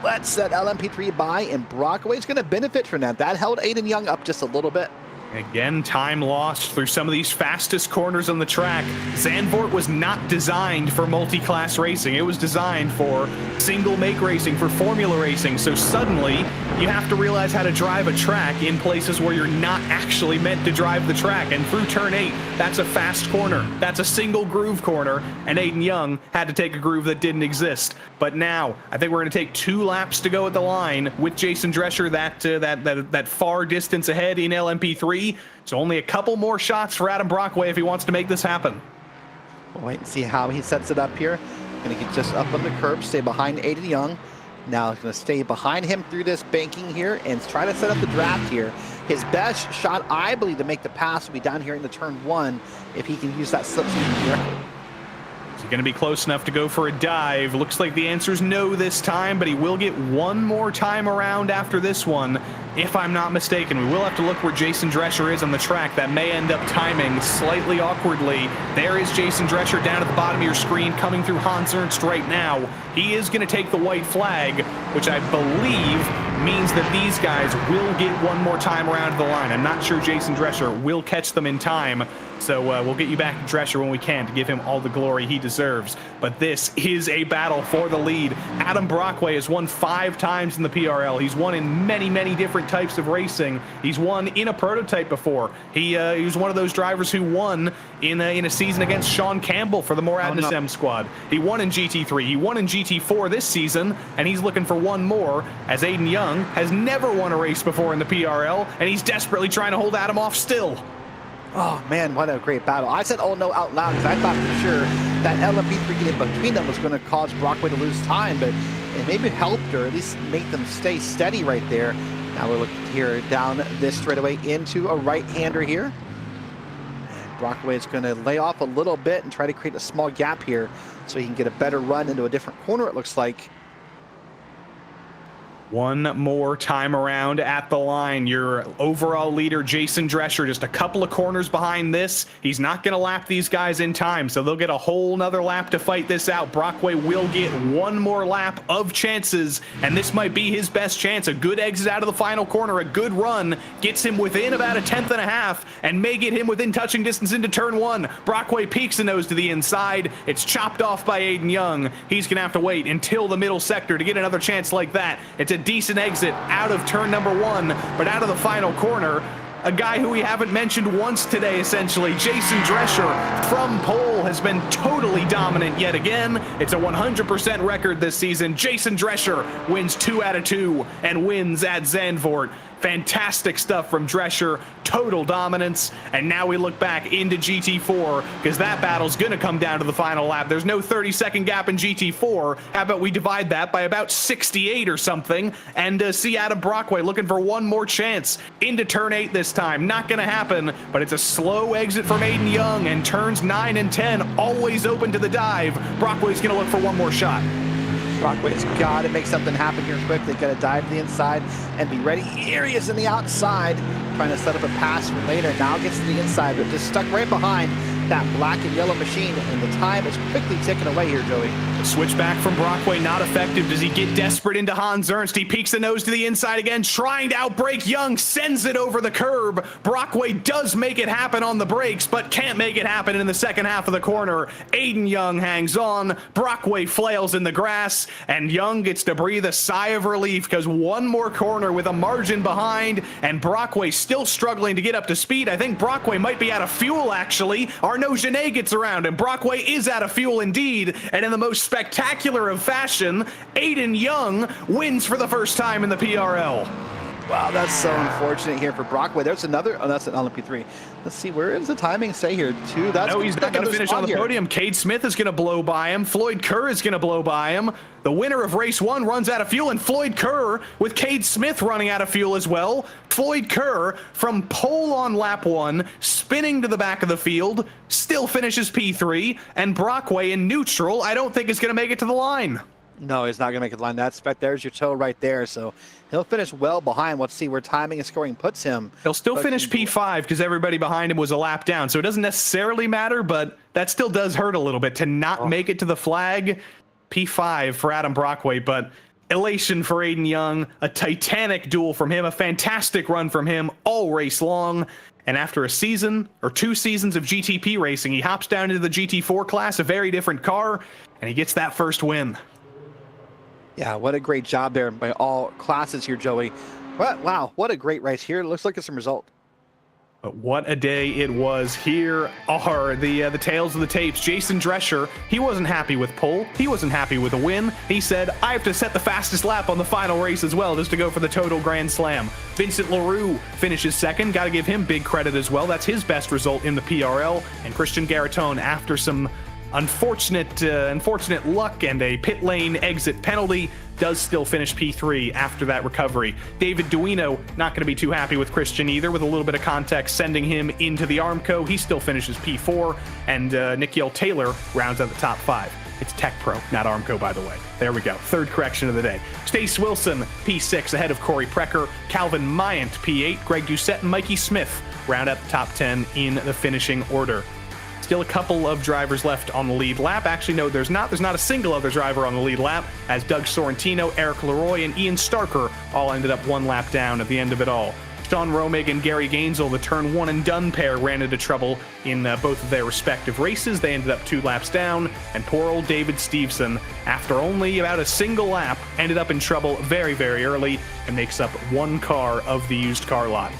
Lets that LMP3 by, and Brockway's going to benefit from that. That held Aiden Young up just a little bit. Again, time lost through some of these fastest corners on the track. Zandvoort was not designed for multi-class racing. It was designed for single make racing, for formula racing. So suddenly, you have to realize how to drive a track in places where you're not actually meant to drive the track. And through turn 8, that's a fast corner. That's a single groove corner. And Aiden Young had to take a groove that didn't exist. But now, I think we're going to take 2 laps to go at the line with Jason Drescher that far distance ahead in LMP3. So only a couple more shots for Adam Brockway if he wants to make this happen. We'll wait and see how he sets it up here. Going to get just up on the curb, stay behind Aiden Young. Now he's going to stay behind him through this banking here and try to set up the draft here. His best shot, I believe, to make the pass will be down here in the turn 1 if he can use that slipstream correctly. Is he going to be close enough to go for a dive? Looks like the answer is no this time, but he will get one more time around after this one, if I'm not mistaken. We will have to look where Jason Drescher is on the track. That may end up timing slightly awkwardly. There is Jason Drescher down at the bottom of your screen, coming through Hans Ernst right now. He is going to take the white flag, which I believe means that these guys will get one more time around to the line. I'm not sure Jason Drescher will catch them in time. So we'll get you back to Drescher when we can to give him all the glory he deserves. But this is a battle for the lead. Adam Brockway has won 5 times in the PRL. He's won in many, many different types of racing. He's won in a prototype before. He was one of those drivers who won in a season against Sean Campbell for the Moradness M squad. He won in GT3. He won in GT4 this season, and he's looking for one more, as Aiden Young has never won a race before in the PRL, and he's desperately trying to hold Adam off still. Oh, man, what a great battle. I said, oh, no, out loud, because I thought for sure that LMP3 getting between them was going to cause Brockway to lose time, but it maybe helped, or at least make them stay steady right there. Now we're looking here down this straightaway into a right-hander here. And Brockway is going to lay off a little bit and try to create a small gap here so he can get a better run into a different corner, it looks like. One more time around at the line. Your overall leader, Jason Drescher, just a couple of corners behind this. He's not going to lap these guys in time, so they'll get a whole nother lap to fight this out. Brockway will get one more lap of chances, and this might be his best chance. A good exit out of the final corner, a good run, gets him within about a 10th and a half, and may get him within touching distance into turn one. Brockway peeks a nose to the inside. It's chopped off by Aiden Young. He's going to have to wait until the middle sector to get another chance like that. It's a decent exit out of turn number one, but out of the final corner, a guy who we haven't mentioned once today, essentially, Jason Drescher from pole has been totally dominant yet again. It's a 100% record this season. Jason Drescher wins 2 out of 2 and wins at Zandvoort. Fantastic stuff from Drescher, total dominance, and now we look back into GT4 because that battle's going to come down to the final lap. There's no 30-second gap in GT4. How about we divide that by about 68 or something and see Adam Brockway looking for one more chance into turn 8 this time. Not going to happen, but it's a slow exit from Aiden Young, and turns 9 and 10 always open to the dive. Brockway's going to look for one more shot. Brockway's got to make something happen here quickly. Got to dive to the inside and be ready. Here he is in the outside, trying to set up a pass for later. Now gets to the inside, but just stuck right behind that black and yellow machine, and the time is quickly ticking away here, Joey. Switch back from Brockway, not effective. Does he get desperate into Hans Ernst? He peeks the nose to the inside again, trying to outbrake Young, sends it over the curb. Brockway does make it happen on the brakes, but can't make it happen in the second half of the corner. Aiden Young hangs on, Brockway flails in the grass, and Young gets to breathe a sigh of relief because one more corner with a margin behind, and Brockway still struggling to get up to speed. I think Brockway might be out of fuel, actually. Arnaud Genet gets around, and Brockway is out of fuel indeed, and in the most spectacular of fashion, Aiden Young wins for the first time in the PRL. Wow, that's so unfortunate here for Brockway. There's another, oh, that's an LMP3. Let's see, where does the timing say here? Two, that's no, he's not going to finish on the podium. Cade Smith is going to blow by him. Floyd Kerr is going to blow by him. The winner of race 1 runs out of fuel, and Floyd Kerr with Cade Smith running out of fuel as well. Floyd Kerr from pole on lap 1, spinning to the back of the field, still finishes P3, and Brockway in neutral, I don't think is going to make it to the line. No, he's not going to make it line. That spec, there's your toe right there. So he'll finish well behind. Let's see where timing and scoring puts him. He'll still finish P5 because everybody behind him was a lap down. So it doesn't necessarily matter, but that still does hurt a little bit to not make it to the flag. P5 for Adam Brockway, but elation for Aiden Young. A titanic duel from him. A fantastic run from him all race long. And after a season or 2 seasons of GTP racing, he hops down into the GT4 class, a very different car, and he gets that first win. Yeah, what a great job there by all classes here, Joey. Wow, what a great race here. It looks like it's some result. But what a day it was. Here are the tales of the tapes. Jason Drescher, he wasn't happy with pole. He wasn't happy with a win. He said, I have to set the fastest lap on the final race as well, just to go for the total Grand Slam. Vincent Leroux finishes second. Got to give him big credit as well. That's his best result in the PRL. And Christian Garatone, after some unfortunate luck and a pit lane exit penalty, does still finish P3 after that recovery. David Duino not going to be too happy with Christian either, with a little bit of context sending him into the Armco. He still finishes P4, and Nikhil Taylor rounds out the top 5. It's Tech Pro, not Armco, by the way. There we go. Third correction of the day. Stace Wilson, P6, ahead of Corey Precker. Calvin Mayant, P8. Greg Doucette and Mikey Smith round out the top 10 in the finishing order. Still a couple of drivers left on the lead lap. Actually, no, there's not. There's not a single other driver on the lead lap, as Doug Sorrentino, Eric Leroy, and Ian Starker all ended up 1 lap down at the end of it all. Sean Romig and Gary Gainsel, the turn 1 and done pair, ran into trouble in both of their respective races. They ended up 2 laps down, and poor old David Stevenson, after only about a single lap, ended up in trouble very, very early and makes up 1 car of the used car lot.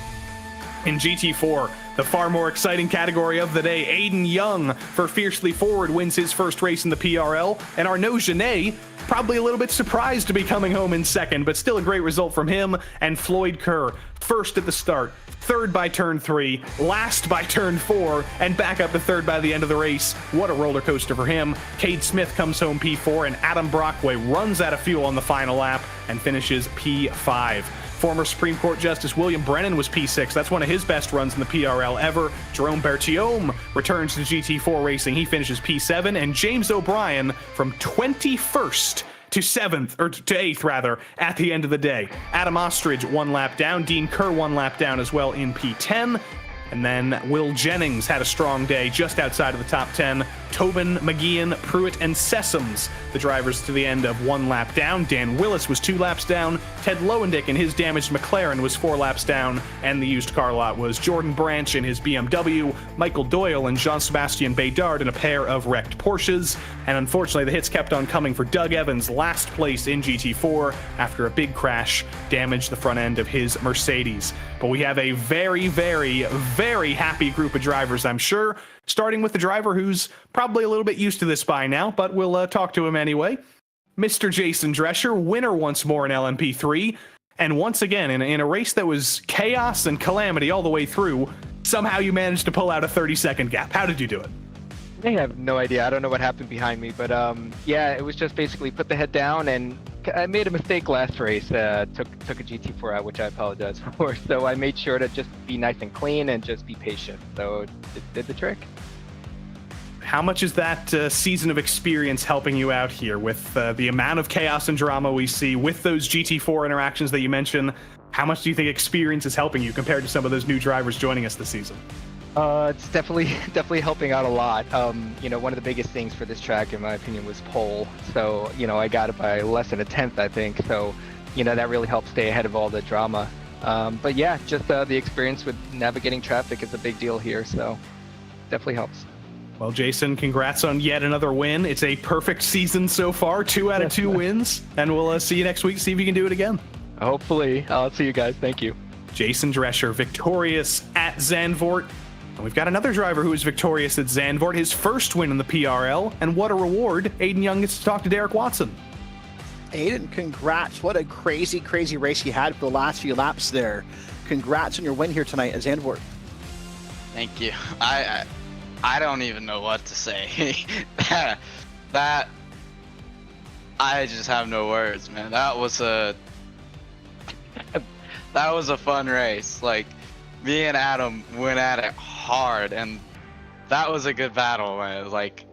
In GT4, the far more exciting category of the day, Aiden Young for Fiercely Forward wins his first race in the PRL, and Arnaud Genet, probably a little bit surprised to be coming home in second, but still a great result from him. And Floyd Kerr, first at the start, third by turn 3, last by turn 4, and back up to third by the end of the race. What a roller coaster for him. Cade Smith comes home P4, and Adam Brockway runs out of fuel on the final lap and finishes P5. Former Supreme Court Justice William Brennan was P6. That's one of his best runs in the PRL ever. Jerome Bertiome returns to GT4 racing. He finishes P7. And James O'Brien from 21st to 7th, or to 8th rather, at the end of the day. Adam Ostrich 1 lap down, Dean Kerr 1 lap down as well in P10. And then Will Jennings had a strong day just outside of the top 10. Tobin, McGeehan, Pruitt, and Sessoms, the drivers to the end of 1 lap down. Dan Willis was 2 laps down. Ted Lowendick in his damaged McLaren was 4 laps down. And the used car lot was Jordan Branch in his BMW, Michael Doyle and Jean-Sebastien Bédard in a pair of wrecked Porsches. And unfortunately, the hits kept on coming for Doug Evans, last place in GT4 after a big crash damaged the front end of his Mercedes. But we have a very, very, very happy group of drivers, I'm sure, starting with the driver who's probably a little bit used to this by now, but we'll talk to him anyway. Mr. Jason Drescher, winner once more in LMP3, and once again, in a race that was chaos and calamity all the way through, somehow you managed to pull out a 30-second gap. How did you do it? I have no idea. I don't know what happened behind me, but yeah, it was just basically put the head down, and I made a mistake last race. Took a GT4 out, which I apologize for. So I made sure to just be nice and clean and just be patient. So it did the trick. How much is that season of experience helping you out here with the amount of chaos and drama we see with those GT4 interactions that you mentioned? How much do you think experience is helping you compared to some of those new drivers joining us this season? It's definitely helping out a lot. You know, one of the biggest things for this track, in my opinion, was pole. So, you know, I got it by less than a tenth, I think. So, you know, that really helped stay ahead of all the drama. But yeah, just the experience with navigating traffic is a big deal here. So, definitely helps. Well, Jason, congrats on yet another win. It's a perfect season so far, 2 out of 2 wins. And we'll see you next week, see if you can do it again. Hopefully. I'll see you guys. Thank you. Jason Drescher, victorious at Zandvoort. And we've got another driver who is victorious at Zandvoort, his first win in the PRL, and what a reward. Aiden Young gets to talk to Derek Watson. Aiden, congrats. What a crazy, crazy race you had for the last few laps there. Congrats on your win here tonight at Zandvoort. Thank you. I don't even know what to say. that I just have no words, man. That was a fun race. Like, me and Adam went at it hard, and that was a good battle, man. Like,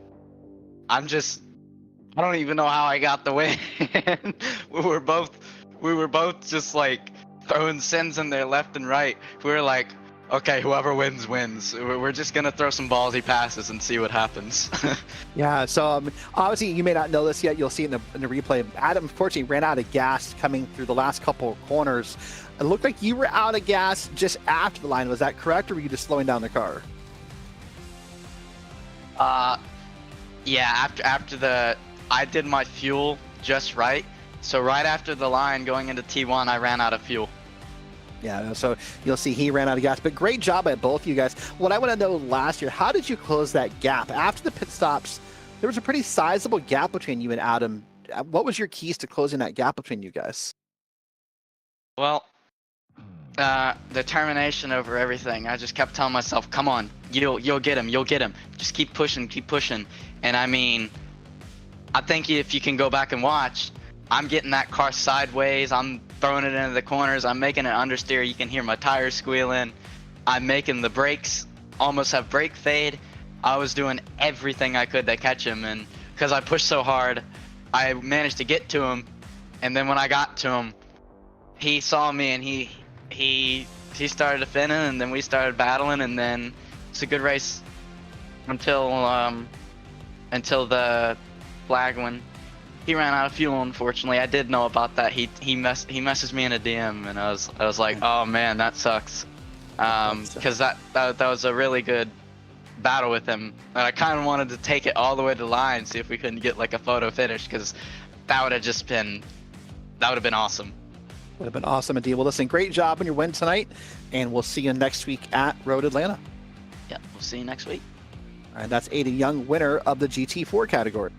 I don't even know how I got the win. we were both just like throwing sends in there left and right. We were like, okay, whoever wins wins. We're just gonna throw some ballsy passes and see what happens. Yeah, so obviously you may not know this yet. You'll see it in the replay. Adam, unfortunately, ran out of gas coming through the last couple of corners. It looked like you were out of gas just after the line. Was that correct, or were you just slowing down the car? Yeah, after I did my fuel just right. So right after the line going into T1, I ran out of fuel. Yeah, so you'll see he ran out of gas, but great job by both of you guys. What I want to know last year, how did you close that gap? After the pit stops, there was a pretty sizable gap between you and Adam. What was your keys to closing that gap between you guys? Well, determination over everything. I just kept telling myself, come on, you'll get him, you'll get him. Just keep pushing, keep pushing. And I mean, I think if you can go back and watch, I'm getting that car sideways, I'm throwing it into the corners, I'm making it understeer, you can hear my tires squealing, I'm making the brakes almost have brake fade. I was doing everything I could to catch him, and because I pushed so hard, I managed to get to him. And then when I got to him, he saw me and he started defending, and then we started battling, and then it's a good race until the flag when he ran out of fuel. Unfortunately, I did know about that. He messaged me in a DM, and I was like, oh man, that sucks, because that was a really good battle with him, and I kind of wanted to take it all the way to the line, see if we couldn't get like a photo finish, because that would have been awesome. Would have been awesome indeed. Well, listen, great job on your win tonight, and we'll see you next week at Road Atlanta. Yeah, we'll see you next week. All right, that's Aiden Young, winner of the GT4 category.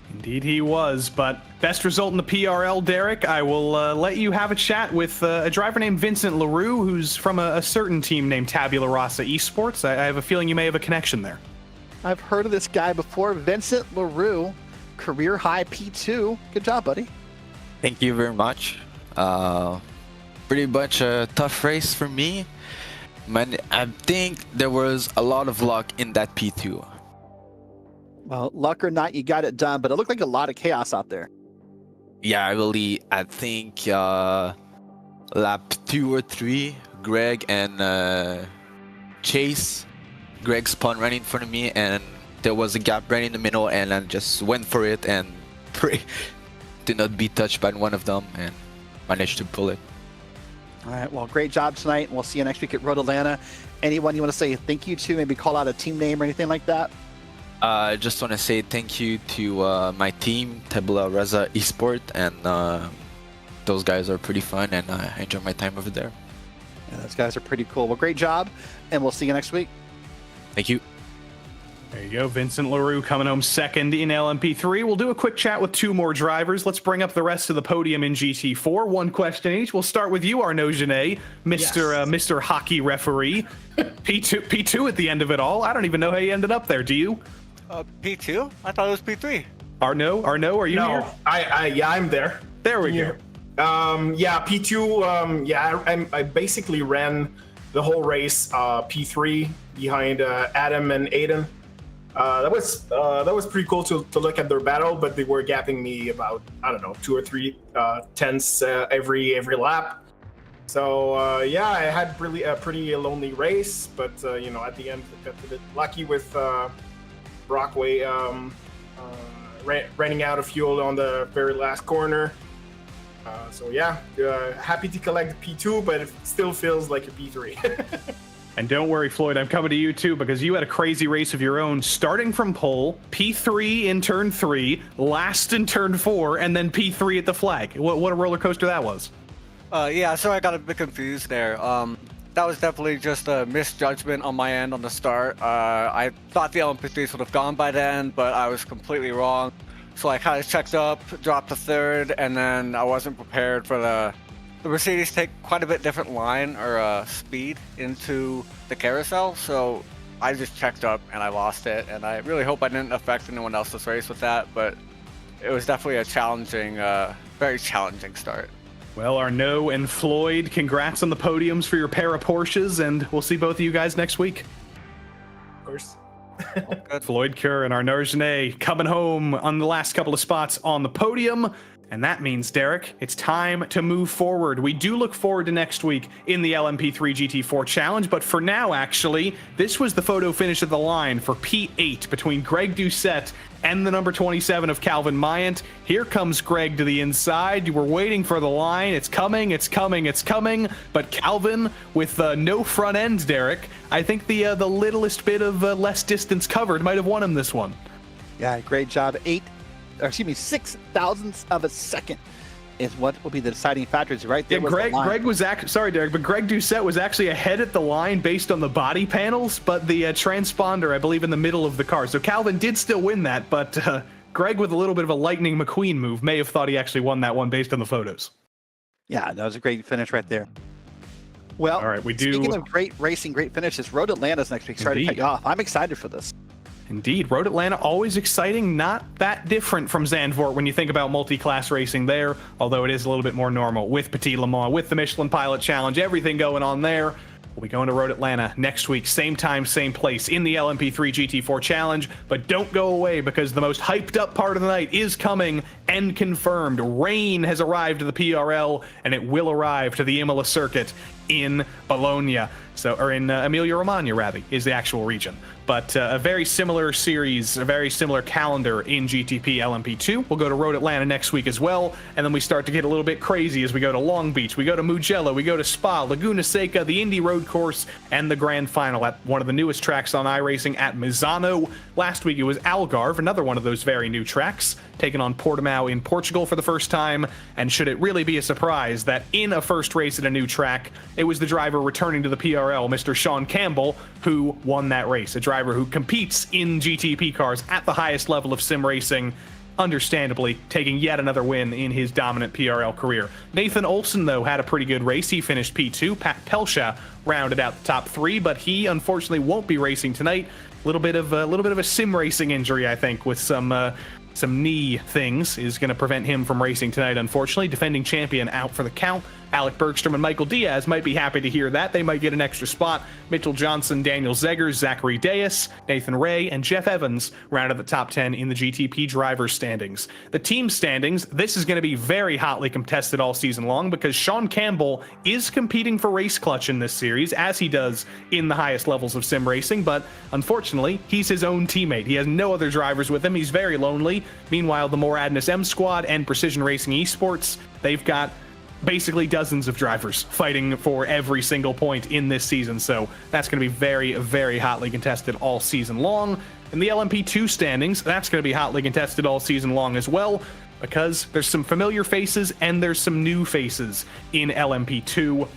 Indeed he was, but best result in the PRL, Derek. I will let you have a chat with a driver named Vincent LaRue, who's from a certain team named Tabula Rasa Esports. I have a feeling you may have a connection there. I've heard of this guy before, Vincent LaRue, career high P2. Good job, buddy. Thank you very much. Pretty much a tough race for me. Man, I think there was a lot of luck in that P2. Well, luck or not, you got it done, but it looked like a lot of chaos out there. yeah, I think lap 2 or 3, Greg and Chase. Greg spun right in front of me, and there was a gap right in the middle, and I just went for it and pray to not be touched by one of them, and managed to pull it. All right, well, great job tonight, and we'll see you next week at Road Atlanta. Anyone you want to say thank you to, maybe call out a team name or anything like that? I just want to say thank you to my team, Tabula Rasa Esport, and those guys are pretty fun, and I enjoy my time over there. Yeah, those guys are pretty cool. Well, great job, and we'll see you next week. Thank you. There you go. Vincent LaRue coming home second in LMP3. We'll do a quick chat with 2 more drivers. Let's bring up the rest of the podium in GT4. 1 question each. We'll start with you, Arnaud Genet, Mr. Hockey referee. P2 at the end of it all. I don't even know how you ended up there. Do you? P2? I thought it was P3. Arnaud, are you here? Yeah, I'm there. There we go. Yeah, P2. I basically ran the whole race P3 behind Adam and Aiden. That was pretty cool to look at their battle, but they were gapping me about, I don't know, 2 or 3 tenths every lap. So yeah, I had really a pretty lonely race, but you know, at the end I got a bit lucky with Brockway running out of fuel on the very last corner. So yeah, happy to collect the P2, but it still feels like a P3. And don't worry, Floyd, I'm coming to you too, because you had a crazy race of your own, starting from pole, P3 in turn 3, last in turn 4, and then P3 at the flag. What a roller coaster that was. Yeah, so I got a bit confused there. That was definitely just a misjudgment on my end on the start. I thought the LMP3s would have gone by then, but I was completely wrong. So I kind of checked up, dropped to 3rd, and then I wasn't prepared for the Mercedes take quite a bit different line or speed into the carousel. So I just checked up and I lost it. And I really hope I didn't affect anyone else's race with that, but it was definitely a challenging, very challenging start. Well, Arnaud and Floyd, congrats on the podiums for your pair of Porsches, and we'll see both of you guys next week. Of course. Floyd Kerr and Arnaud Genet coming home on the last couple of spots on the podium. And that means, Derek, it's time to move forward. We do look forward to next week in the LMP3-GT4 Challenge, but for now, actually, this was the photo finish of the line for P8 between Greg Doucette and the number 27 of Calvin Mayant. Here comes Greg to the inside. We're waiting for the line. It's coming, it's coming, it's coming. But Calvin, with no front end, Derek, I think the littlest bit of less distance covered might have won him this one. Yeah, great job. 6 thousandths of a second is what will be the deciding factors right there. Yeah, Greg was sorry, Derek, but Greg Doucette was actually ahead at the line based on the body panels, but the transponder, I believe, in the middle of the car. So Calvin did still win that, but Greg, with a little bit of a Lightning McQueen move, may have thought he actually won that one based on the photos. Yeah, that was a great finish right there. Well, all right, speaking of great racing, great finishes, Road Atlanta's next week. Sorry to cut you off. I'm excited for this. Indeed. Road Atlanta, always exciting, not that different from Zandvoort when you think about multi-class racing there, although it is a little bit more normal with Petit Le Mans, with the Michelin Pilot Challenge, everything going on there. We'll be going to Road Atlanta next week, same time, same place, in the LMP3-GT4 Challenge. But don't go away, because the most hyped up part of the night is coming and confirmed. Rain has arrived to the PRL, and it will arrive to the Imola circuit in Bologna. Or in Emilia-Romagna, rather, is the actual region. But a very similar series, a very similar calendar in GTP LMP2. We'll go to Road Atlanta next week as well, and then we start to get a little bit crazy as we go to Long Beach, we go to Mugello, we go to Spa, Laguna Seca, the Indy Road Course, and the Grand Final at one of the newest tracks on iRacing at Misano. Last week it was Algarve, another one of those very new tracks, taking on Portimao in Portugal for the first time. And should it really be a surprise that in a first race at a new track, it was the driver returning to the PRL, Mr. Sean Campbell, who won that race. A driver who competes in GTP cars at the highest level of sim racing, understandably taking yet another win in his dominant PRL career. Nathan Olson, though, had a pretty good race. He finished P2. Pat Pelsha rounded out the top 3, but he unfortunately won't be racing tonight. A little bit of a sim racing injury, I think, with some knee things is going to prevent him from racing tonight, unfortunately. Defending champion out for the count. Alec Bergstrom and Michael Diaz might be happy to hear that. They might get an extra spot. Mitchell Johnson, Daniel Zeggers, Zachary Deas, Nathan Ray, and Jeff Evans rounded the top 10 in the GTP drivers standings. The team standings, this is going to be very hotly contested all season long because Sean Campbell is competing for Race Clutch in this series, as he does in the highest levels of sim racing, but unfortunately, he's his own teammate. He has no other drivers with him. He's very lonely. Meanwhile, the More Adness M Squad and Precision Racing Esports, they've got basically dozens of drivers fighting for every single point in this season, so that's going to be very, very hotly contested all season long. In the LMP2 standings, that's going to be hotly contested all season long as well, because there's some familiar faces and there's some new faces in LMP2.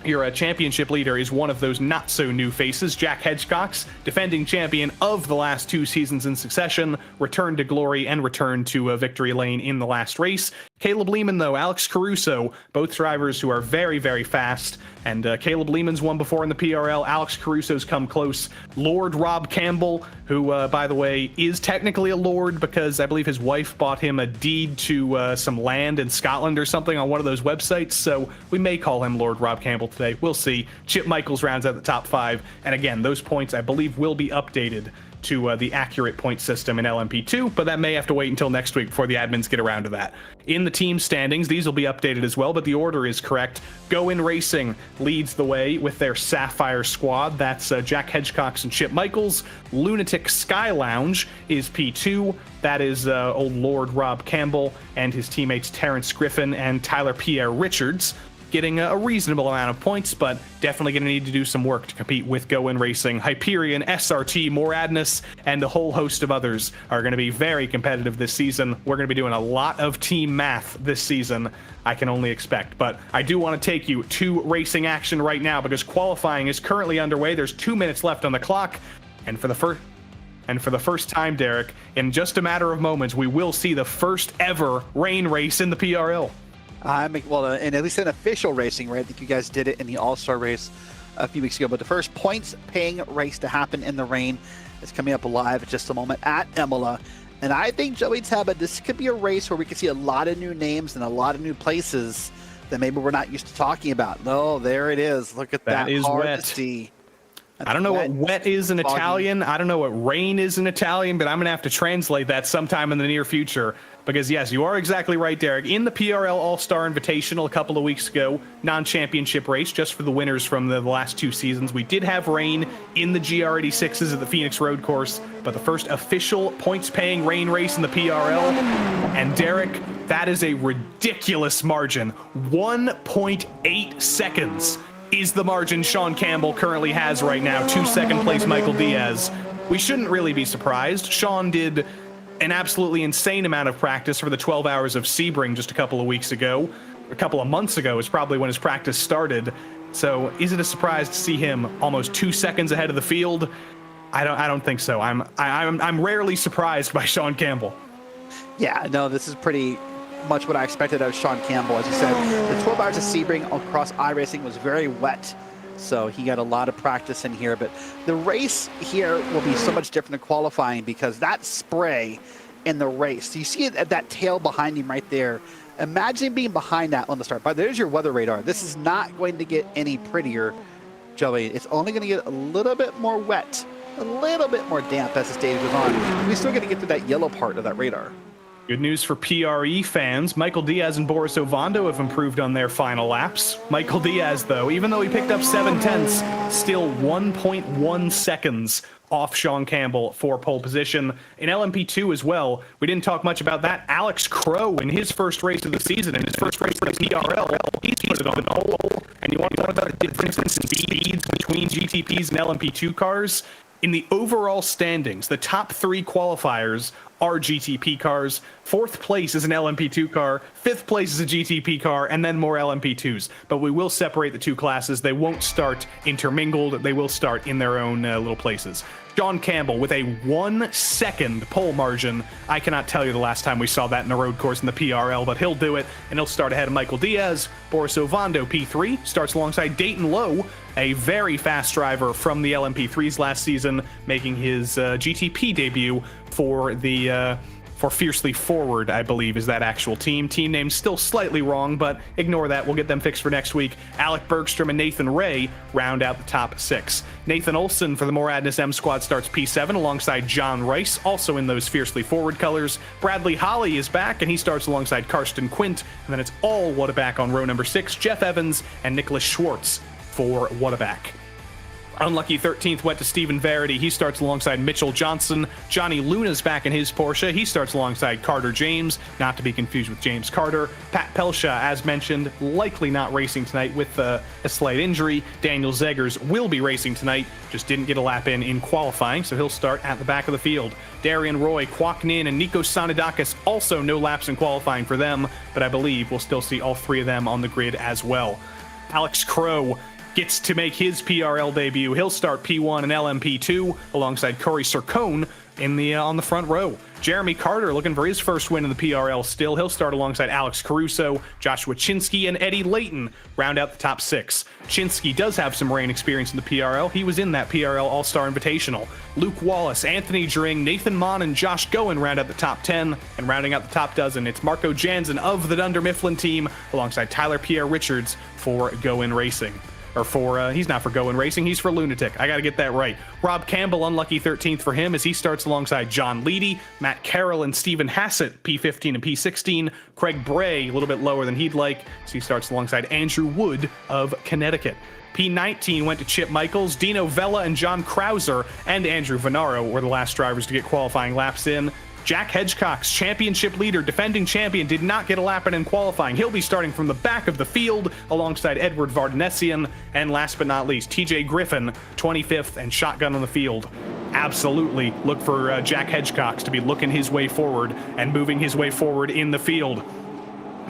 Your championship leader is one of those not-so-new faces. Jack Hedgecox, defending champion of the last 2 seasons in succession, returned to glory and returned to victory lane in the last race. Caleb Lehman, though, Alex Caruso, both drivers who are very, very fast. And Caleb Lehman's won before in the PRL. Alex Caruso's come close. Lord Rob Campbell, who, by the way, is technically a lord because I believe his wife bought him a deed to some land in Scotland or something on one of those websites. So we may call him Lord Rob Campbell today. We'll see. Chip Michaels rounds out the top 5. And again, those points, I believe, will be updated to the accurate point system in LMP2, but that may have to wait until next week before the admins get around to that. In the team standings, these will be updated as well, but the order is correct. Go In Racing leads the way with their Sapphire squad. That's Jack Hedgecox and Chip Michaels. Lunatic Sky Lounge is P2. That is old Lord Rob Campbell and his teammates Terrence Griffin and Tyler Pierre Richards, getting a reasonable amount of points, but definitely going to need to do some work to compete with Go In Racing. Hyperion, SRT, More Adness, and a whole host of others are going to be very competitive this season. We're going to be doing a lot of team math this season, I can only expect. But I do want to take you to racing action right now because qualifying is currently underway. There's 2 minutes left on the clock, and for the first time, Derek, in just a matter of moments, we will see the first ever rain race in the PRL. Well, and at least an official racing, right? I think you guys did it in the All-Star race a few weeks ago. But the first points-paying race to happen in the rain is coming up live in just a moment at Imola. And I think, Joey Taba, this could be a race where we could see a lot of new names and a lot of new places that maybe we're not used to talking about. No, there it is. Look at that. That is hard wet. to see. I don't know what wet is in Italian. I don't know what rain is in Italian, but I'm going to have to translate that sometime in the near future. Because, yes, you are exactly right, Derek. In the PRL All-Star Invitational a couple of weeks ago, non-championship race, just for the winners from the last 2 seasons, we did have rain in the GR86s at the Phoenix Road Course, but the first official points-paying rain race in the PRL. And, Derek, that is a ridiculous margin. 1.8 seconds is the margin Sean Campbell currently has right now to second-place Michael Diaz. We shouldn't really be surprised. Sean did an absolutely insane amount of practice for the 12 hours of Sebring just a couple of weeks ago. A couple of months ago is probably when his practice started. So is it a surprise to see him almost 2 seconds ahead of the field? I don't think so. I'm rarely surprised by Sean Campbell. Yeah, no, this is pretty much what I expected of Sean Campbell. As you said, the 12 hours of Sebring across iRacing was very wet, so he got a lot of practice in here. But the race here will be so much different than qualifying because that spray in the race, you see it at that tail behind him right there. Imagine being behind that on the start. But there's your weather radar. This is not going to get any prettier, Joey. It's only going to get a little bit more wet, a little bit more damp as the stage goes on. We're still going to get to that yellow part of that radar. Good news for PRE fans. Michael Diaz and Boris Ovando have improved on their final laps. Michael Diaz, though, even though he picked up 7/10, still 1.1 seconds off Sean Campbell for pole position. In LMP2 as well, we didn't talk much about that. Alex Crow, in his first race of the season, in his first race for the PRL, he's put it on the pole. And you want to know about the difference in speeds between GTPs and LMP2 cars? In the overall standings, the top 3 qualifiers are GTP cars. 4th place is an LMP2 car. 5th place is a GTP car, and then more LMP2s. But we will separate the 2 classes. They won't start intermingled. They will start in their own little places. Sean Campbell with a 1 second pole margin. I cannot tell you the last time we saw that in a road course in the PRL, but he'll do it, and he'll start ahead of Michael Diaz. Boris Ovando, P3, starts alongside Dayton Lowe, a very fast driver from the LMP3s last season, making his GTP debut for the for Fiercely Forward, I believe, is that actual team. Team name's still slightly wrong, but ignore that. We'll get them fixed for next week. Alec Bergstrom and Nathan Ray round out the top 6. Nathan Olson for the More Adness M Squad starts P7 alongside John Rice, also in those Fiercely Forward colors. Bradley Holly is back, and he starts alongside Karsten Quint. And then it's all Whataback on row number 6, Jeff Evans and Nicholas Schwartz for Whataback. Unlucky 13th went to Stephen Verity. He starts alongside Mitchell Johnson. Johnny Luna's back in his Porsche. He starts alongside Carter James, not to be confused with James Carter. Pat Pelsha, as mentioned, likely not racing tonight with a slight injury. Daniel Zeggers will be racing tonight, just didn't get a lap in qualifying, so he'll start at the back of the field. Darian Roy, Kwok Nin, and Nikos Sanidakis, also no laps in qualifying for them, but I believe we'll still see all 3 of them on the grid as well. Alex Crow gets to make his PRL debut. He'll start P1 and LMP2 alongside Corey Sircone on the front row. Jeremy Carter looking for his first win in the PRL still. He'll start alongside Alex Caruso, Joshua Chinsky, and Eddie Layton round out the top 6. Chinsky does have some rain experience in the PRL. He was in that PRL All-Star Invitational. Luke Wallace, Anthony Dring, Nathan Mon, and Josh Goen round out the top 10. And rounding out the top dozen, it's Marco Jansen of the Dunder Mifflin team alongside Tyler Pierre Richards for Goen Racing. He's not for Goen Racing, he's for Lunatic. I gotta get that right. Rob Campbell, unlucky 13th for him as he starts alongside John Leedy, Matt Carroll, and Stephen Hassett, P15 and P16. Craig Bray, a little bit lower than he'd like, so he starts alongside Andrew Wood of Connecticut. P19 went to Chip Michaels, Dino Vella, and John Krauser, and Andrew Venaro were the last drivers to get qualifying laps in. Jack Hedgecock's championship leader, defending champion, did not get a lap in qualifying. He'll be starting from the back of the field alongside Edward Vardanesian. And last but not least, TJ Griffin, 25th and shotgun on the field. Absolutely look for Jack Hedgecock to be looking his way forward and moving his way forward in the field.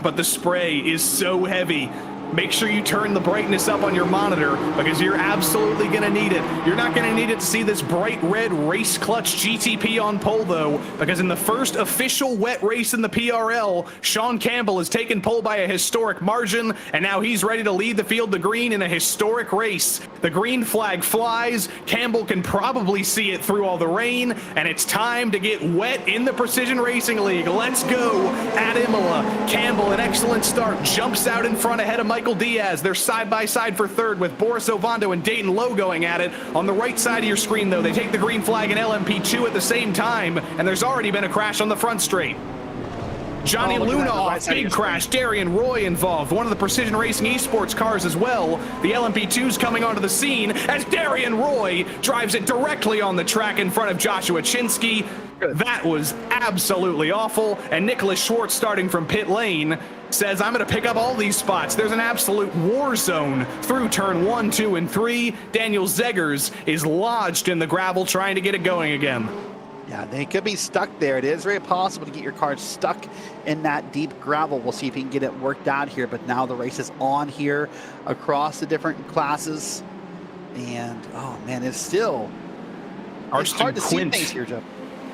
But the spray is so heavy. Make sure you turn the brightness up on your monitor because you're absolutely going to need it. You're not going to need it to see this bright red race clutch GTP on pole, though, because in the first official wet race in the PRL, Sean Campbell has taken pole by a historic margin, and now he's ready to lead the field to green in a historic race. The green flag flies. Campbell can probably see it through all the rain, and it's time to get wet in the Precision Racing League. Let's go at Imola. Campbell, an excellent start, jumps out in front ahead of Michael Diaz. They're side by side for third with Boris Ovando and Dayton Lowe going at it. On the right side of your screen, though, they take the green flag in LMP2 at the same time, and there's already been a crash on the front straight. Johnny Luna off, big crash. Darian Roy involved, one of the Precision Racing Esports cars as well. The LMP2's coming onto the scene as Darian Roy drives it directly on the track in front of Joshua Chinsky. That was absolutely awful. And Nicholas Schwartz, starting from pit lane, says, I'm going to pick up all these spots. There's an absolute war zone through turn 1, 2, and 3. Daniel Zeggers is lodged in the gravel trying to get it going again. Yeah, they could be stuck there. It is very possible to get your car stuck in that deep gravel. We'll see if he can get it worked out here, but now the race is on here across the different classes. And, oh man, it's still it's hard to see things here, Joe.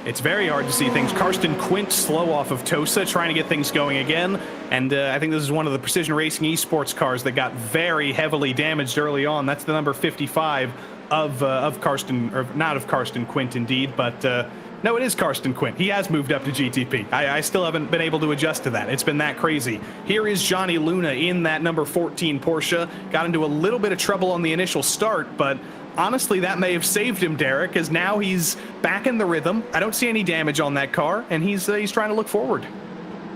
It's very hard to see things. Karsten Quint slow off of Tosa, trying to get things going again. And I think this is one of the Precision Racing Esports cars that got very heavily damaged early on. That's the number 55 of Karsten, or not of Karsten Quint indeed, but no, it is Karsten Quint. He has moved up to GTP. I still haven't been able to adjust to that. It's been that crazy. Here is Johnny Luna in that number 14 Porsche. Got into a little bit of trouble on the initial start, but honestly, that may have saved him, Derek, as now he's back in the rhythm. I don't see any damage on that car, and he's trying to look forward.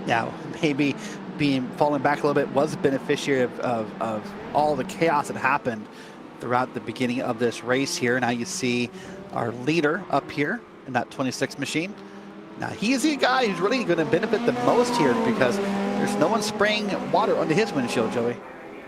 Yeah, maybe falling back a little bit was a beneficiary of all the chaos that happened throughout the beginning of this race here. Now you see our leader up here in that 26 machine. Now he is the guy who's really going to benefit the most here because there's no one spraying water onto his windshield, Joey.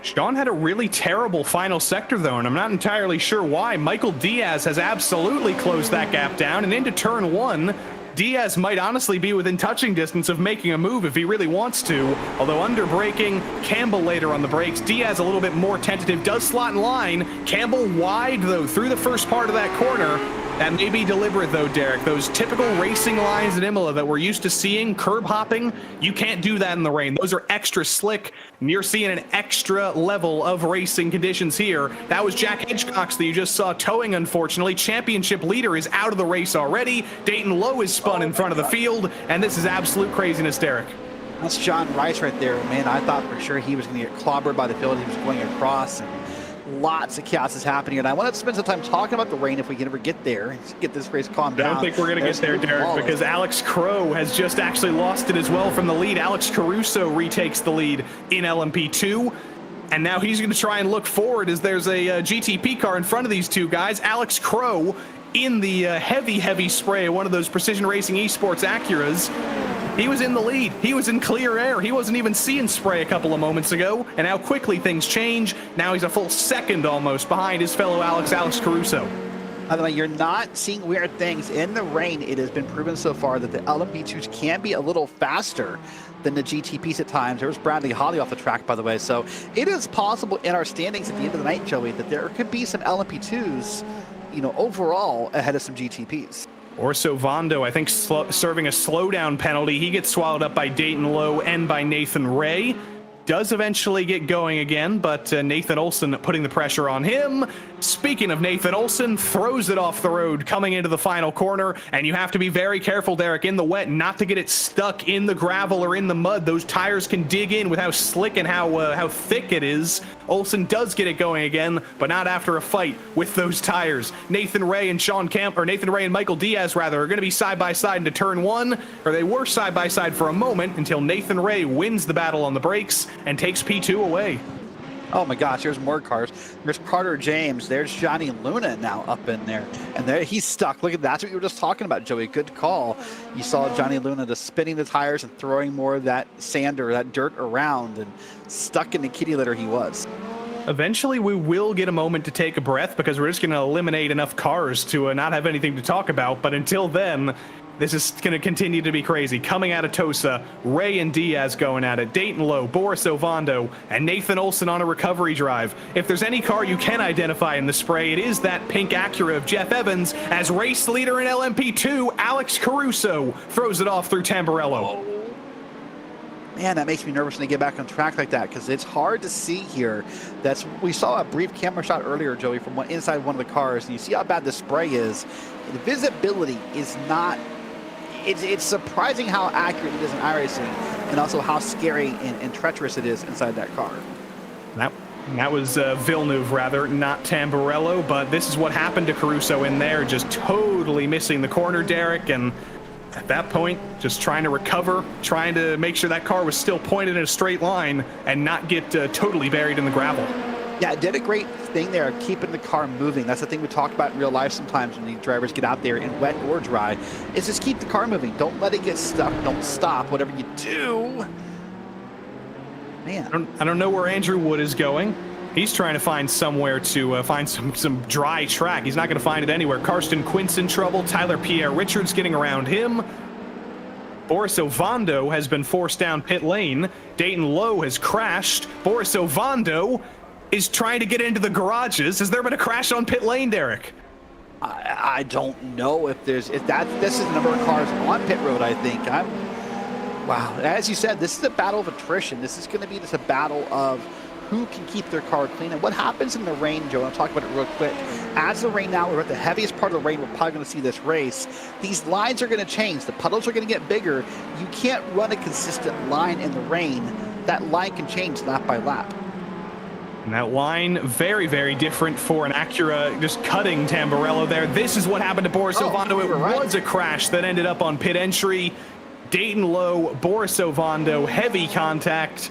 Sean had a really terrible final sector, though, and I'm not entirely sure why. Michael Diaz has absolutely closed that gap down, and into turn 1, Diaz might honestly be within touching distance of making a move if he really wants to, although under braking, Campbell later on the brakes. Diaz a little bit more tentative, does slot in line. Campbell wide, though, through the first part of that corner. That may be deliberate though, Derek. Those typical racing lines at Imola that we're used to seeing, curb hopping, you can't do that in the rain. Those are extra slick, and you're seeing an extra level of racing conditions here. That was Jack Hedgecox that you just saw towing, unfortunately. Championship leader is out of the race already. Dayton Lowe is spun in front of the field, and this is absolute craziness, Derek. That's John Rice right there. Man, I thought for sure he was going to get clobbered by the field. He was going across, and lots of chaos is happening. And I want to spend some time talking about the rain if we can ever get there and get this race calmed down. I don't think we're going to get there, Derek, because Alex Crow has just actually lost it as well from the lead. Alex Caruso retakes the lead in LMP2. And now he's going to try and look forward as there's a GTP car in front of these two guys. Alex Crow in the heavy spray, one of those Precision Racing Esports Acuras. He was in the lead. He was in clear air. He wasn't even seeing spray a couple of moments ago. And how quickly things change. Now he's a full second almost behind his fellow Alex Caruso. By the way, you're not seeing weird things in the rain. It has been proven so far that the LMP2s can be a little faster than the GTPs at times. There was Bradley Holly off the track, by the way. So it is possible in our standings at the end of the night, Joey, that there could be some LMP2s, you know, overall ahead of some GTPs. Orso Vondo, I think, serving a slowdown penalty. He gets swallowed up by Dayton Lowe and by Nathan Ray. Does eventually get going again, but Nathan Olson putting the pressure on him. Speaking of Nathan Olson, throws it off the road coming into the final corner, and you have to be very careful, Derek, in the wet not to get it stuck in the gravel or in the mud. Those tires can dig in with how slick and how thick it is. Olson does get it going again, but not after a fight with those tires. Nathan Ray and Nathan Ray and Michael Diaz are going to be side by side into turn one, or they were side by side for a moment until Nathan Ray wins the battle on the brakes and takes P2 away. Oh my gosh, there's more cars. There's Carter James. There's Johnny Luna now up in there. And there he's stuck. Look at that's what you were just talking about, Joey. Good call. You saw Johnny Luna just spinning the tires and throwing more of that sand or that dirt around, and stuck in the kitty litter he was. Eventually, we will get a moment to take a breath because we're just going to eliminate enough cars to not have anything to talk about. But until then, this is going to continue to be crazy. Coming out of Tosa, Ray and Diaz going at it. Dayton Lowe, Boris Ovando, and Nathan Olson on a recovery drive. If there's any car you can identify in the spray, it is that pink Acura of Jeff Evans, as race leader in LMP2, Alex Caruso, throws it off through Tamburello. Man, that makes me nervous when they get back on track like that, because it's hard to see here. We saw a brief camera shot earlier, Joey, from inside one of the cars, and you see how bad the spray is. The visibility is not... It's surprising how accurate it is in iRacing, and also how scary and treacherous it is inside that car. That was Villeneuve, rather, not Tamburello, but this is what happened to Caruso in there, just totally missing the corner, Derek, and at that point, just trying to recover, trying to make sure that car was still pointed in a straight line and not get totally buried in the gravel. Yeah, it did a great thing there of keeping the car moving. That's the thing we talk about in real life sometimes when these drivers get out there in wet or dry, is just keep the car moving. Don't let it get stuck. Don't stop. Whatever you do. Man. I don't know where Andrew Wood is going. He's trying to find somewhere to find some dry track. He's not going to find it anywhere. Karsten Quint's in trouble. Tyler Pierre Richards getting around him. Boris Ovando has been forced down pit lane. Dayton Lowe has crashed. Boris Ovando is trying to get into the garages. Has there been a crash on pit lane, Derek? I don't know if this is the number of cars on pit road, I think. Wow, as you said, this is a battle of attrition. This is going to be just a battle of who can keep their car clean. And what happens in the rain, Joe, I'll talk about it real quick. As the rain now, we're at the heaviest part of the rain we're probably going to see this race. These lines are going to change. The puddles are going to get bigger. You can't run a consistent line in the rain. That line can change lap by lap. And that line, very, very different for an Acura just cutting Tamburello there. This is what happened to Boris Ovando. It was a crash that ended up on pit entry. Dayton Lowe, Boris Ovando, heavy contact.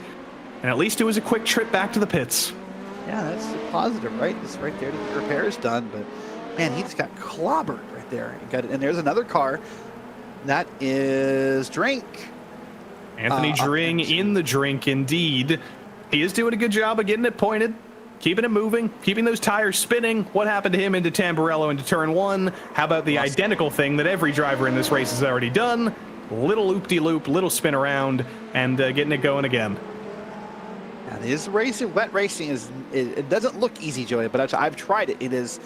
And at least it was a quick trip back to the pits. Yeah, that's a positive, right? It's right there. The repair is done, but man, he just got clobbered right there. And there's another car. That is Drink. Anthony Dring in the drink, indeed. He is doing a good job of getting it pointed, keeping it moving, keeping those tires spinning. What happened to him into Tamburello into turn one? How about the identical thing that every driver in this race has already done? Little loop-de-loop, little spin around, and getting it going again. Yeah, this racing, wet racing, it doesn't look easy, Joey, but I've tried it. It is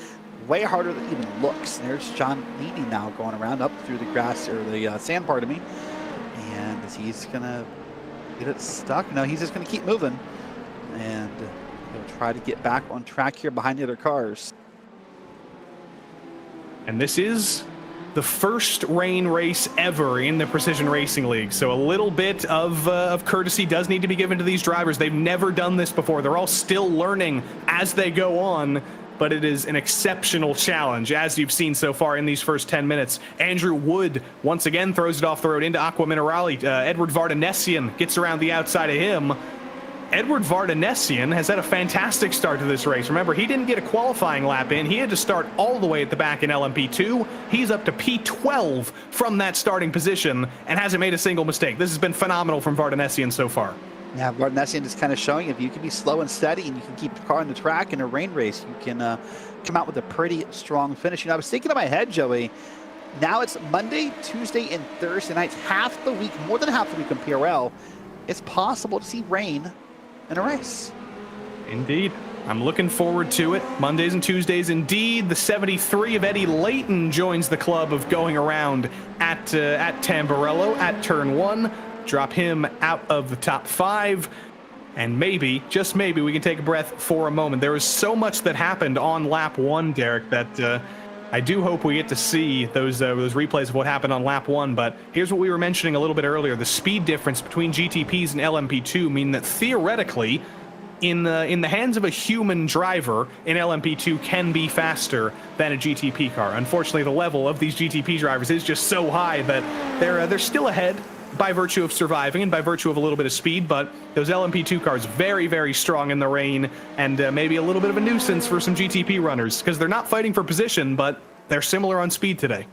way harder than it even looks. And there's John leading now, going around up through the grass, or the sand, pardon me. And he's gonna get it stuck. No, he's just gonna keep moving. And he'll try to get back on track here behind the other cars. And this is the first rain race ever in the Precision Racing League. So a little bit of courtesy does need to be given to these drivers. They've never done this before. They're all still learning as they go on, but it is an exceptional challenge, as you've seen so far in these first 10 minutes. Andrew Wood once again throws it off the road into Aqua Minerale. Edward Vardanesian gets around the outside of him. Edward Vardanesian has had a fantastic start to this race. Remember, he didn't get a qualifying lap in. He had to start all the way at the back in LMP2. He's up to P12 from that starting position and hasn't made a single mistake. This has been phenomenal from Vardanesian so far. Yeah, Vardanesian is kind of showing if you can be slow and steady and you can keep the car on the track in a rain race, you can come out with a pretty strong finish. You know, I was thinking in my head, Joey, now it's Monday, Tuesday, and Thursday nights, half the week, more than half the week in PRL. It's possible to see rain in a race. Indeed. I'm looking forward to it. Mondays and Tuesdays, indeed. The 73 of Eddie Layton joins the club of going around at Tamburello at turn 1. Drop him out of the top 5. And maybe, just maybe, we can take a breath for a moment. There was so much that happened on lap 1, Derek, that I do hope we get to see those replays of what happened on lap 1, but here's what we were mentioning a little bit earlier. The speed difference between GTPs and LMP2 mean that theoretically, in the hands of a human driver, an LMP2 can be faster than a GTP car. Unfortunately, the level of these GTP drivers is just so high that they're still ahead by virtue of surviving and by virtue of a little bit of speed, but those LMP2 cars very, very strong in the rain, and maybe a little bit of a nuisance for some GTP runners because they're not fighting for position, but they're similar on speed today.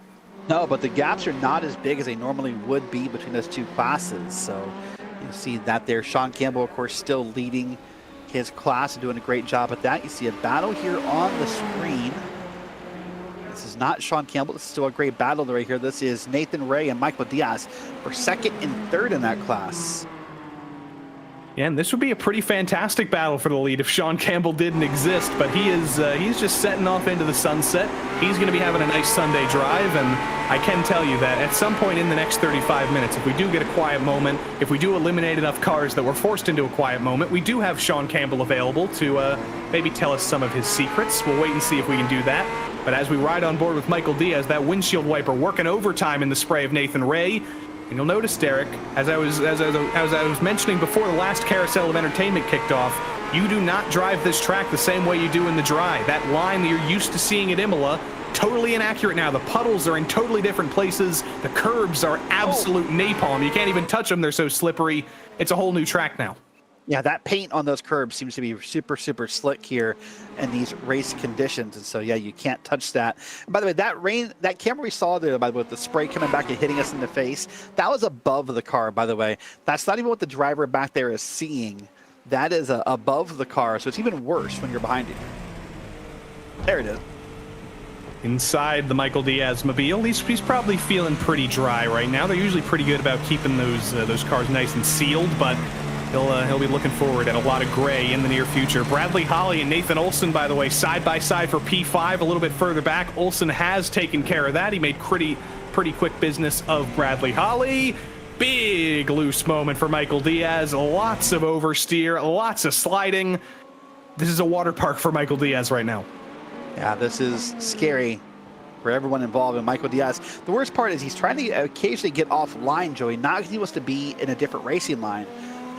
No, but the gaps are not as big as they normally would be between those two classes. So you see that there. Sean Campbell, of course, still leading his class and doing a great job at that. You see a battle here on the screen. This is not Sean Campbell. This is still a great battle right here. This is Nathan Ray and Michael Diaz for second and third in that class. Yeah, and this would be a pretty fantastic battle for the lead if Sean Campbell didn't exist, but he's just setting off into the sunset. He's going to be having a nice Sunday drive, and I can tell you that at some point in the next 35 minutes, if we do get a quiet moment, if we do eliminate enough cars that we're forced into a quiet moment, we do have Sean Campbell available to maybe tell us some of his secrets. We'll wait and see if we can do that. But as we ride on board with Michael Diaz, that windshield wiper working overtime in the spray of Nathan Ray. And you'll notice, Derek, as I was mentioning before the last Carousel of Entertainment kicked off, you do not drive this track the same way you do in the dry. That line that you're used to seeing at Imola, totally inaccurate now. The puddles are in totally different places. The curbs are absolute napalm. You can't even touch them. They're so slippery. It's a whole new track now. Yeah, that paint on those curbs seems to be super, super slick here in these race conditions. And so, yeah, you can't touch that. And by the way, that camera we saw there, by the way, with the spray coming back and hitting us in the face, that was above the car, by the way. That's not even what the driver back there is seeing. That is above the car, so it's even worse when you're behind it. There it is. Inside the Michael Diaz mobile, he's probably feeling pretty dry right now. They're usually pretty good about keeping those cars nice and sealed, but he'll be looking forward at a lot of gray in the near future. Bradley Holly and Nathan Olson, by the way, side by side for P5 a little bit further back. Olson has taken care of that. He made pretty quick business of Bradley Holly. Big loose moment for Michael Diaz. Lots of oversteer, lots of sliding. This is a water park for Michael Diaz right now. Yeah, this is scary for everyone involved in Michael Diaz. The worst part is he's trying to occasionally get offline, Joey, not because he wants to be in a different racing line.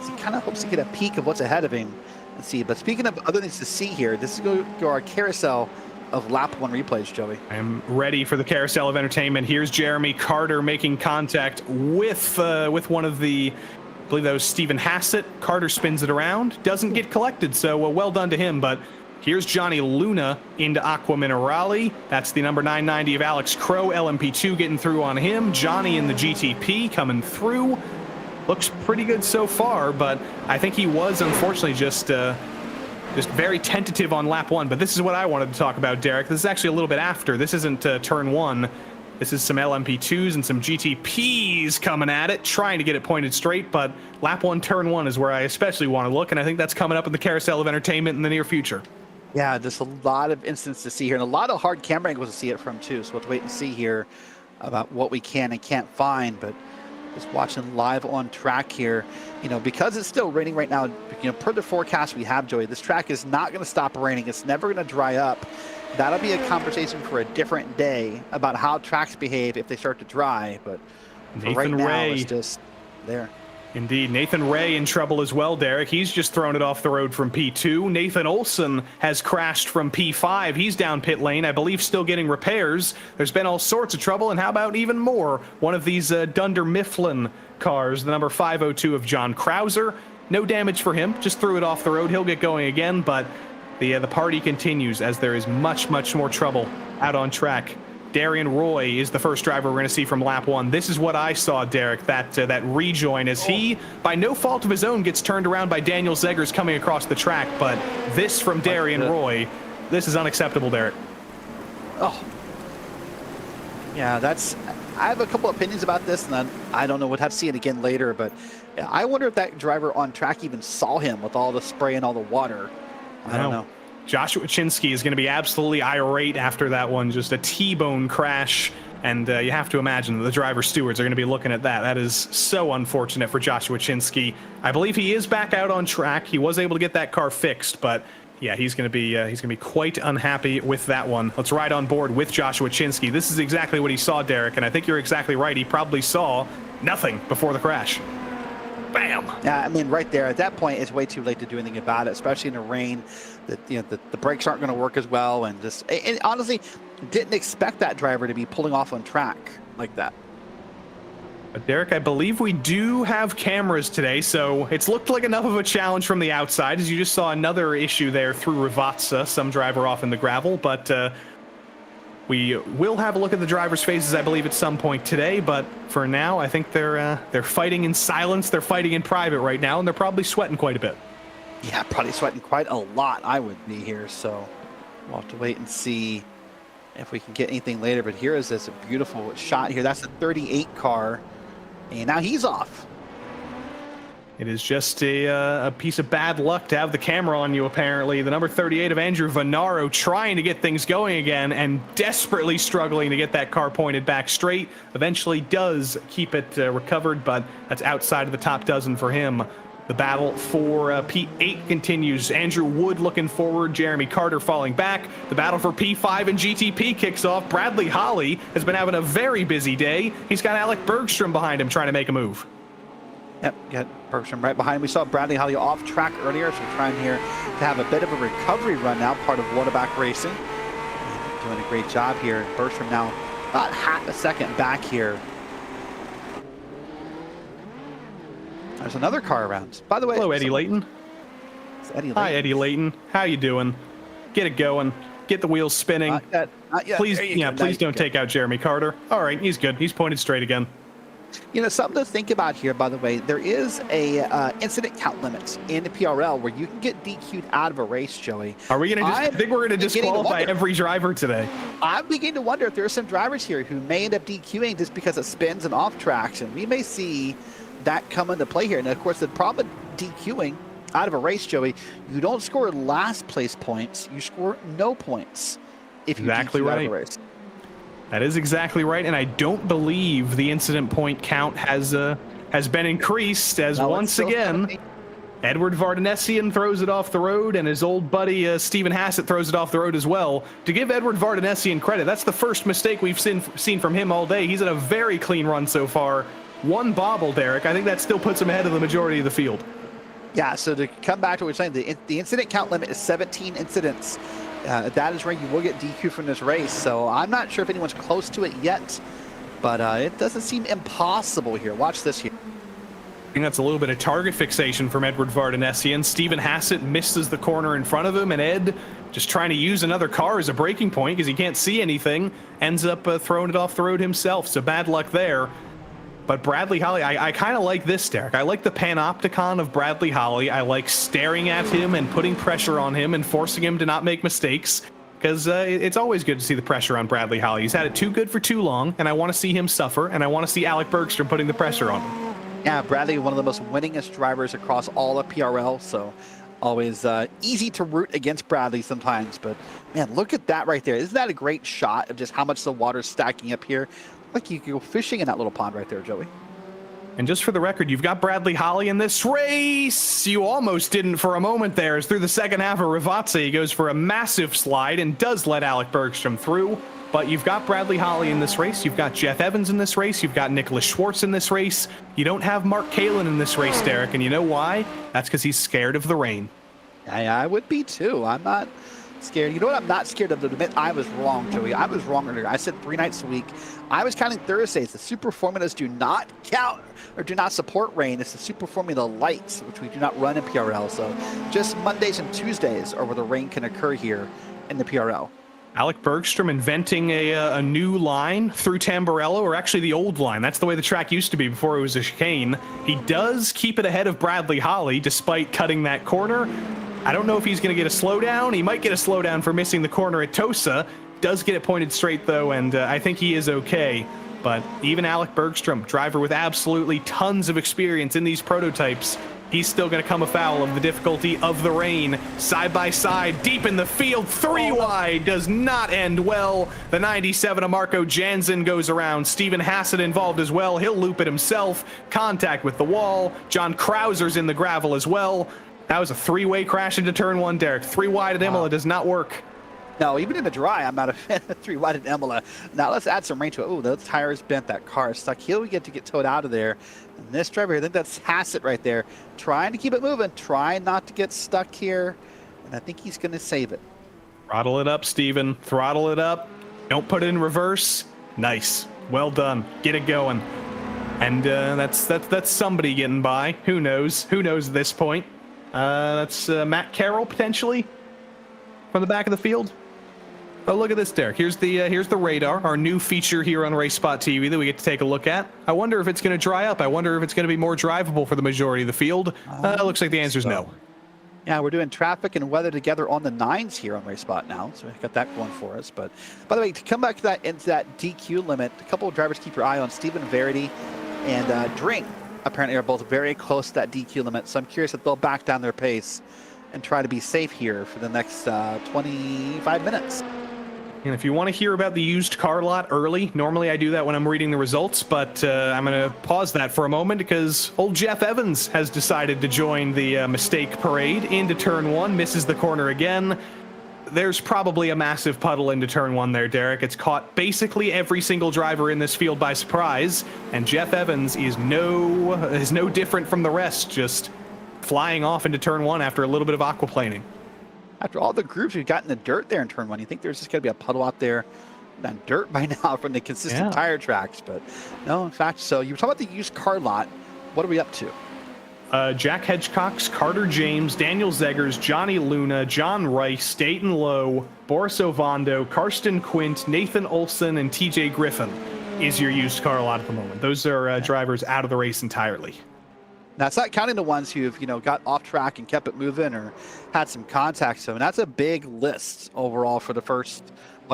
He kind of hopes to get a peek of what's ahead of him and see. But speaking of other things to see here, this is going to go our carousel of lap 1 replays, Joey. I am ready for the Carousel of Entertainment. Here's Jeremy Carter making contact with one of the, I believe that was Stephen Hassett. Carter spins it around, doesn't get collected, so well done to him. But here's Johnny Luna into Aqua Minerale. That's the number 990 of Alex Crow. LMP2 getting through on him. Johnny in the GTP coming through. Looks pretty good so far, but I think he was unfortunately just very tentative on lap 1. But this is what I wanted to talk about, Derek. This is actually a little bit after. This isn't turn 1. This is some LMP2s and some GTPs coming at it, trying to get it pointed straight. But lap 1, turn 1 is where I especially want to look, and I think that's coming up in the Carousel of Entertainment in the near future. Yeah, just a lot of instances to see here, and a lot of hard camera angles to see it from too. So we'll have to wait and see here about what we can and can't find. But just watching live on track here, you know, because it's still raining right now, you know, per the forecast we have, Joey, this track is not going to stop raining. It's never going to dry up. That'll be a conversation for a different day about how tracks behave if they start to dry. But for right now, it's just there. Indeed, Nathan Ray in trouble as well, Derek. He's just thrown it off the road from P2. Nathan Olson has crashed from P5. He's down pit lane, I believe still getting repairs. There's been all sorts of trouble, and how about even more? One of these Dunder Mifflin cars, the number 502 of John Krauser. No damage for him, just threw it off the road. He'll get going again, but the party continues as there is much, much more trouble out on track. Darian Roy is the first driver we're going to see from lap 1. This is what I saw, Derek, that rejoin as he, by no fault of his own, gets turned around by Daniel Zeggers coming across the track. But this from Darian Roy, this is unacceptable, Derek. Oh. Yeah, I have a couple opinions about this, and I don't know, we'll have to see it again later, but I wonder if that driver on track even saw him with all the spray and all the water. I don't know. Joshua Chinsky is going to be absolutely irate after that one, just a T-bone crash, and you have to imagine the driver stewards are going to be looking at that. That is so unfortunate for Joshua Chinsky. I believe he is back out on track. He was able to get that car fixed, but yeah, he's going to be quite unhappy with that one. Let's ride on board with Joshua Chinsky. This is exactly what he saw, Derek, and I think you're exactly right. He probably saw nothing before the crash. Bam! Yeah, I mean, right there, at that point, it's way too late to do anything about it, especially in the rain. The brakes aren't going to work as well, and honestly, didn't expect that driver to be pulling off on track like that. But Derek, I believe we do have cameras today, so it's looked like enough of a challenge from the outside, as you just saw another issue there through Rivatsa, some driver off in the gravel, but we will have a look at the drivers' faces, I believe, at some point today, but for now, I think they're fighting in silence, they're fighting in private right now, and they're probably sweating quite a bit. Yeah, probably sweating quite a lot, I would be here, so we'll have to wait and see if we can get anything later, but here is this beautiful shot here. That's the 38 car, and now he's off. It is just a piece of bad luck to have the camera on you, apparently. The number 38 of Andrew Vanaro trying to get things going again and desperately struggling to get that car pointed back straight. Eventually does keep it recovered, but that's outside of the top dozen for him. The battle for P8 continues. Andrew Wood looking forward, Jeremy Carter falling back. The battle for P5 and GTP kicks off. Bradley Holly has been having a very busy day. He's got Alec Bergstrom behind him trying to make a move. Yep, got Bergstrom right behind him. We saw Bradley Holly off track earlier, so we're trying here to have a bit of a recovery run now, part of Waterback Racing. Doing a great job here. Bergstrom now about half a second back here. There's another car around. By the way, hello, Eddie Layton. It's Eddie Layton. Hi, Eddie Layton. How you doing? Get it going. Get the wheels spinning. Not yet. Please, please don't take out Jeremy Carter. All right, he's good. He's pointed straight again. You know, something to think about here, by the way, there is a incident count limit in the PRL where you can get DQ'd out of a race, Joey. Are we going to I think we're going to disqualify every driver today. I'm beginning to wonder if there are some drivers here who may end up DQing just because it spins and off tracks, and we may see that come into play here. And of course, the problem with DQing out of a race, Joey, you don't score last place points, you score no points if you DQ out of a race. That is exactly right, and I don't believe the incident point count has been increased, as once again, Edward Vardanesian throws it off the road, and his old buddy Stephen Hassett throws it off the road as well. To give Edward Vardanesian credit, that's the first mistake we've seen from him all day. He's had a very clean run so far. One bobble, Derek. I think that still puts him ahead of the majority of the field. Yeah, so to come back to what we're saying, the incident count limit is 17 incidents. That is where you will get DQ from this race, so I'm not sure if anyone's close to it yet, but it doesn't seem impossible here. Watch this here. I think that's a little bit of target fixation from Edward Vardanesian. Stephen Hassett misses the corner in front of him, and Ed, just trying to use another car as a braking point because he can't see anything, ends up throwing it off the road himself, so bad luck there. But Bradley Holly, I kind of like this, Derek. I like the panopticon of Bradley Holly. I like staring at him and putting pressure on him and forcing him to not make mistakes, because it's always good to see the pressure on Bradley Holly. He's had it too good for too long, and I want to see him suffer, and I want to see Alec Bergstrom putting the pressure on him. Yeah, Bradley, one of the most winningest drivers across all of PRL, so Always easy to root against Bradley sometimes, but man, look at that right there. Isn't that a great shot of just how much the water's stacking up here? Like you could go fishing in that little pond right there, Joey. And just for the record, you've got Bradley Holly in this race. You almost didn't for a moment there. As through the second half of Rivazza, he goes for a massive slide and does let Alec Bergstrom through. But you've got Bradley Holly in this race. You've got Jeff Evans in this race. You've got Nicholas Schwartz in this race. You don't have Mark Kalin in this race, Derek. And you know why? That's because he's scared of the rain. I would be too. I'm not scared. You know what I'm not scared of? To admit I was wrong, Joey. I was wrong earlier. I said 3 nights a week. I was counting Thursdays. The super formulas do not count or do not support rain. It's the super formula lights, which we do not run in PRL. So just Mondays and Tuesdays are where the rain can occur here in the PRL. Alec Bergstrom inventing a new line through Tamburello, or actually the old line. That's the way the track used to be before it was a chicane. He does keep it ahead of Bradley Holly despite cutting that corner. I don't know if he's going to get a slowdown. He might get a slowdown for missing the corner at Tosa. Does get it pointed straight, though, and I think he is okay. But even Alec Bergstrom, driver with absolutely tons of experience in these prototypes, he's still going to come afoul of the difficulty of the rain. Side by side, deep in the field, 3 wide, does not end well. The 97 of Marco Jansen goes around. Steven Hassett involved as well. He'll loop it himself. Contact with the wall. John Krauser's in the gravel as well. That was a 3-way crash into turn 1, Derek. 3 wide at Imola does not work. No, even in the dry, I'm not a fan of 3 wide at Imola. Now let's add some rain to it. Oh, those tires bent. That car is stuck. He'll get to get towed out of there. And this driver here, I think that's Hassett right there, trying to keep it moving, trying not to get stuck here. And I think he's going to save it. Throttle it up, Steven. Throttle it up. Don't put it in reverse. Nice. Well done. Get it going. And that's somebody getting by. Who knows? Who knows at this point? That's Matt Carroll, potentially, from the back of the field. Oh, look at this, Derek. Here's the radar, our new feature here on RaceSpotTV that we get to take a look at. I wonder if it's going to dry up. I wonder if it's going to be more drivable for the majority of the field. It looks like the answer is no. Yeah, we're doing traffic and weather together on the 9s here on RaceSpot now, so we've got that going for us. But by the way, to come back to that into that DQ limit, a couple of drivers keep your eye on. Stephen Verity and Drink apparently are both very close to that DQ limit, so I'm curious if they'll back down their pace and try to be safe here for the next 25 minutes. And if you want to hear about the used car lot early, normally I do that when I'm reading the results, but I'm going to pause that for a moment because old Jeff Evans has decided to join the mistake parade into turn 1, misses the corner again. There's probably a massive puddle into turn 1 there, Derek. It's caught basically every single driver in this field by surprise, and Jeff Evans is no different from the rest, just flying off into turn 1 after a little bit of aquaplaning. After all the groups we've got in the dirt there in turn 1, you think there's just going to be a puddle out there on dirt by now from the consistent tire tracks, but no, in fact, so you were talking about the used car lot. What are we up to? Jack Hedgecox, Carter James, Daniel Zeggers, Johnny Luna, John Rice, Dayton Lowe, Boris Ovando, Karsten Quint, Nathan Olson, and TJ Griffin is your used car lot at the moment. Those are drivers out of the race entirely. That's not counting the ones who've, got off track and kept it moving or had some contact. So that's a big list overall for the first,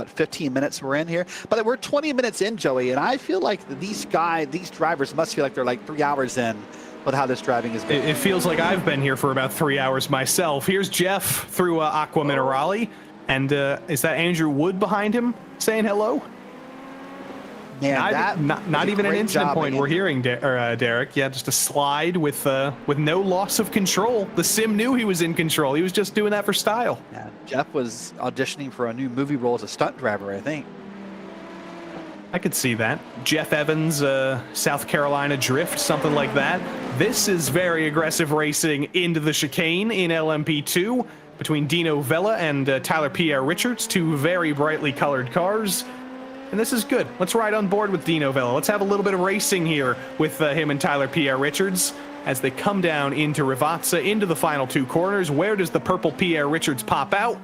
15 minutes we're in here. But we're 20 minutes in, Joey, and I feel like these drivers must feel like they're like 3 hours in with how this driving has been. It feels like I've been here for about 3 hours myself. Here's Jeff through Aqua Minerale, and is that Andrew Wood behind him saying hello? Yeah, not even an incident point we're hearing, Derek. Yeah, just a slide with no loss of control. The sim knew he was in control. He was just doing that for style. Yeah, Jeff was auditioning for a new movie role as a stunt driver, I think. I could see that. Jeff Evans, South Carolina Drift, something like that. This is very aggressive racing into the chicane in LMP2 between Dino Vella and Tyler Pierre Richards, 2 very brightly colored cars. And this is good. Let's ride on board with Dino Vella. Let's have a little bit of racing here with him and Tyler Pierre Richards as they come down into Rivazza, into the final 2 corners. Where does the purple Pierre Richards pop out?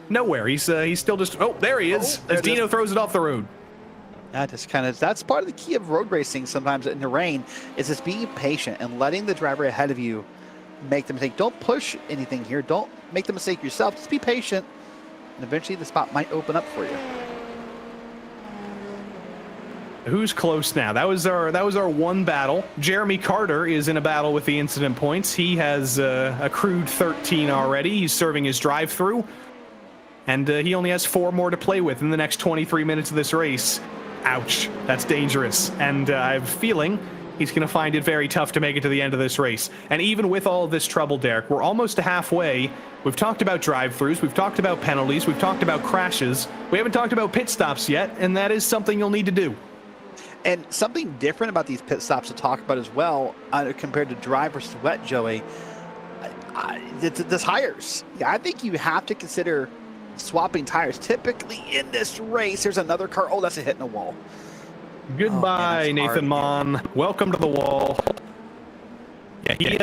Nowhere. He's still just... Oh, there he is, as Dino throws it off the road. That's part of the key of road racing sometimes in the rain, is just being patient and letting the driver ahead of you make the mistake. Don't push anything here. Don't make the mistake yourself. Just be patient, and eventually the spot might open up for you. Who's close now? That was our one battle. Jeremy Carter is in a battle with the incident points. He has accrued 13 already. He's serving his drive-through, and he only has 4 more to play with in the next 23 minutes of this race. Ouch, that's dangerous. And I have a feeling he's going to find it very tough to make it to the end of this race. And even with all of this trouble, Derek, we're almost to halfway. We've talked about drive-thrus, we've talked about penalties, we've talked about crashes. We haven't talked about pit stops yet, and that is something you'll need to do. And something different about these pit stops to talk about as well, compared to dry versus wet, Joey, the tires. Yeah, I think you have to consider swapping tires. Typically in this race, there's another car. Oh, that's a hit in a wall. Goodbye, man, Nathan Mon. Welcome to the wall. Yeah, he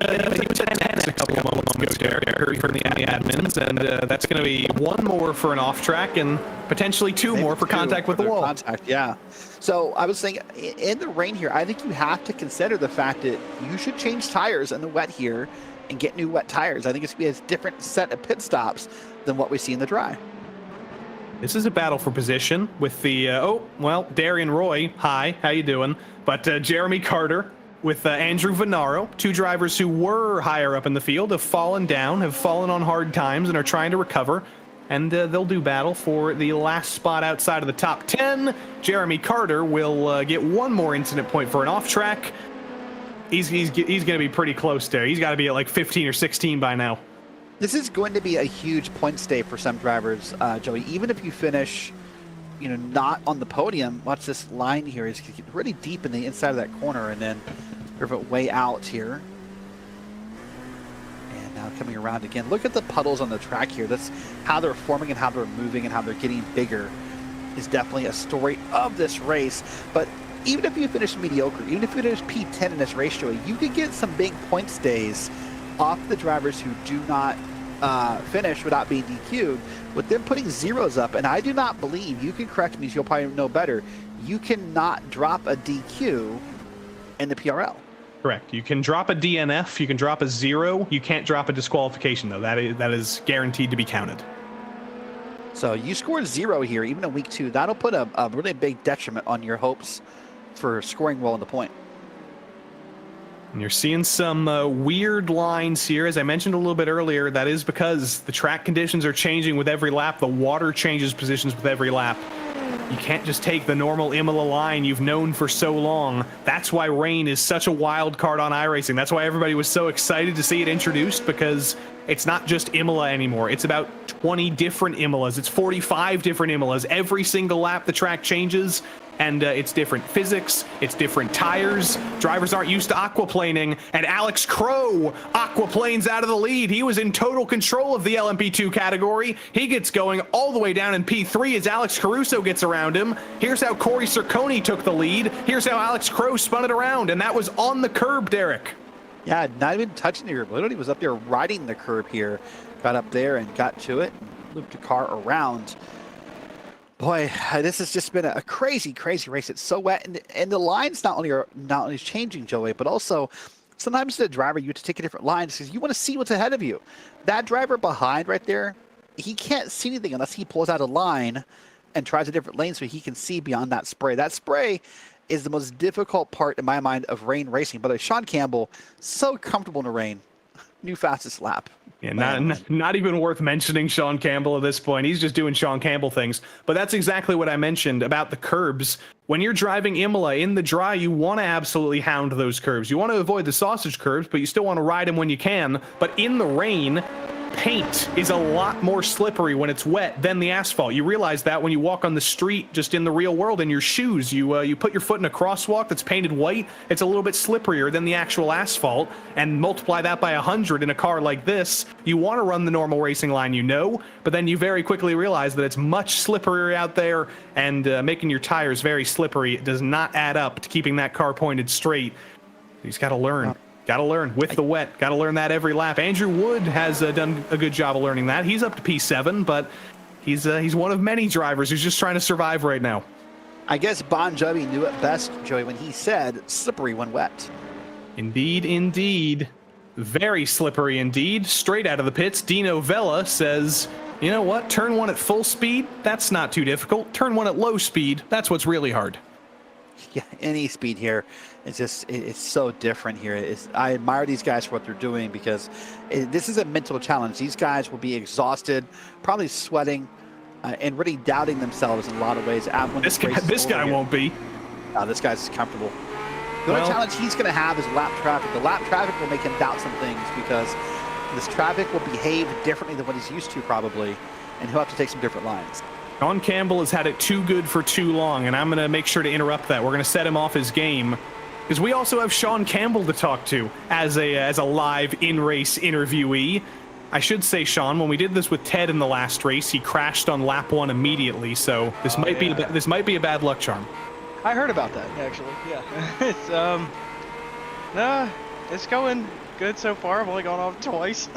was at 10 a couple of moments ago, Derek, from the admins, and that's going to be 1 more for an off-track and potentially 2 more for contact with the wall. Contact, yeah. So I was saying, in the rain here, I think you have to consider the fact that you should change tires in the wet here and get new wet tires. I think it's going to be a different set of pit stops than what we see in the dry. This is a battle for position with the, Darian Roy, hi, how you doing? But Jeremy Carter with Andrew Venaro, 2 drivers who were higher up in the field, have fallen down, have fallen on hard times, and are trying to recover. And they'll do battle for the last spot outside of the top 10. Jeremy Carter will get 1 more incident point for an off-track. He's going to be pretty close there. He's got to be at like 15 or 16 by now. This is going to be a huge point stay for some drivers, Joey. Even if you finish, not on the podium, watch this line here. It's really deep in the inside of that corner, and then curve it way out here. And now coming around again. Look at the puddles on the track here. That's how they're forming and how they're moving and how they're getting bigger. Is definitely a story of this race. But even if you finish mediocre, even if you finish P10 in this race, Joey, you could get some big point stays off the drivers who do not finish without being DQ'd, with them putting zeros up. And I do not believe, you can correct me, you'll probably know better, you cannot drop a DQ in the PRL. Correct. You can drop a DNF, you can drop a 0, you can't drop a disqualification, though. That is guaranteed to be counted. So you scored 0 here, even in week 2. That'll put a really big detriment on your hopes for scoring well in the point. And you're seeing some weird lines here. As I mentioned a little bit earlier, that is because the track conditions are changing with every lap. The water changes positions with every lap. You can't just take the normal Imola line you've known for so long. That's why rain is such a wild card on iRacing. That's why everybody was so excited to see it introduced, because it's not just Imola anymore. It's about 20 different Imolas. It's 45 different Imolas. Every single lap the track changes, and it's different physics, it's different tires. Drivers aren't used to aquaplaning, and Alex Crow aquaplanes out of the lead. He was in total control of the LMP2 category. He gets going all the way down in P3 as Alex Caruso gets around him. Here's how Corey Cerconi took the lead. Here's how Alex Crow spun it around, and that was on the curb, Derek. Yeah, not even touching the curb. Literally was up there riding the curb here. Got up there and got to it, and looped the car around. Boy, this has just been a crazy, crazy race. It's so wet, and the lines not only changing, Joey, but also sometimes the driver, you have to take a different line because you want to see what's ahead of you. That driver behind right there, he can't see anything unless he pulls out a line and tries a different lane so he can see beyond that spray. That spray is the most difficult part in my mind of rain racing. But Sean Campbell, so comfortable in the rain. New fastest lap. Yeah, not even worth mentioning Sean Campbell at this point. He's just doing Sean Campbell things. But that's exactly what I mentioned about the curbs. When you're driving Imola in the dry, you want to absolutely hound those curves. You want to avoid the sausage curves, but you still want to ride them when you can. But in the rain, paint is a lot more slippery when it's wet than the asphalt. You realize that when you walk on the street just in the real world in your shoes. You put your foot in a crosswalk that's painted white, it's a little bit slipperier than the actual asphalt, and multiply that by 100 in a car like this. You want to run the normal racing line, but then you very quickly realize that it's much slipperier out there, and making your tires very slippery does not add up to keeping that car pointed straight. He's got to learn. Got to learn with the wet. Got to learn that every lap. Andrew Wood has done a good job of learning that. He's up to P7, but he's one of many drivers who's just trying to survive right now. I guess Bon Jovi knew it best, Joey, when he said slippery when wet. Indeed, indeed. Very slippery indeed. Straight out of the pits, Dino Vella says, you know what? Turn 1 at full speed, that's not too difficult. Turn 1 at low speed, that's what's really hard. any speed here. It's just it's so different here. I admire these guys for what they're doing, because this is a mental challenge. These guys will be exhausted, probably sweating, and really doubting themselves in a lot of ways. This guy won't be. This guy's comfortable. The only challenge he's going to have is lap traffic. The lap traffic will make him doubt some things, because this traffic will behave differently than what he's used to probably, and he'll have to take some different lines. Sean Campbell has had it too good for too long, and I'm going to make sure to interrupt that. We're going to set him off his game, because we also have Sean Campbell to talk to as a live in-race interviewee. I should say, Sean, when we did this with Ted in the last race, he crashed on lap 1 immediately, so this might be a bad luck charm. I heard about that, actually. Yeah. It's going good so far. I've only gone off twice.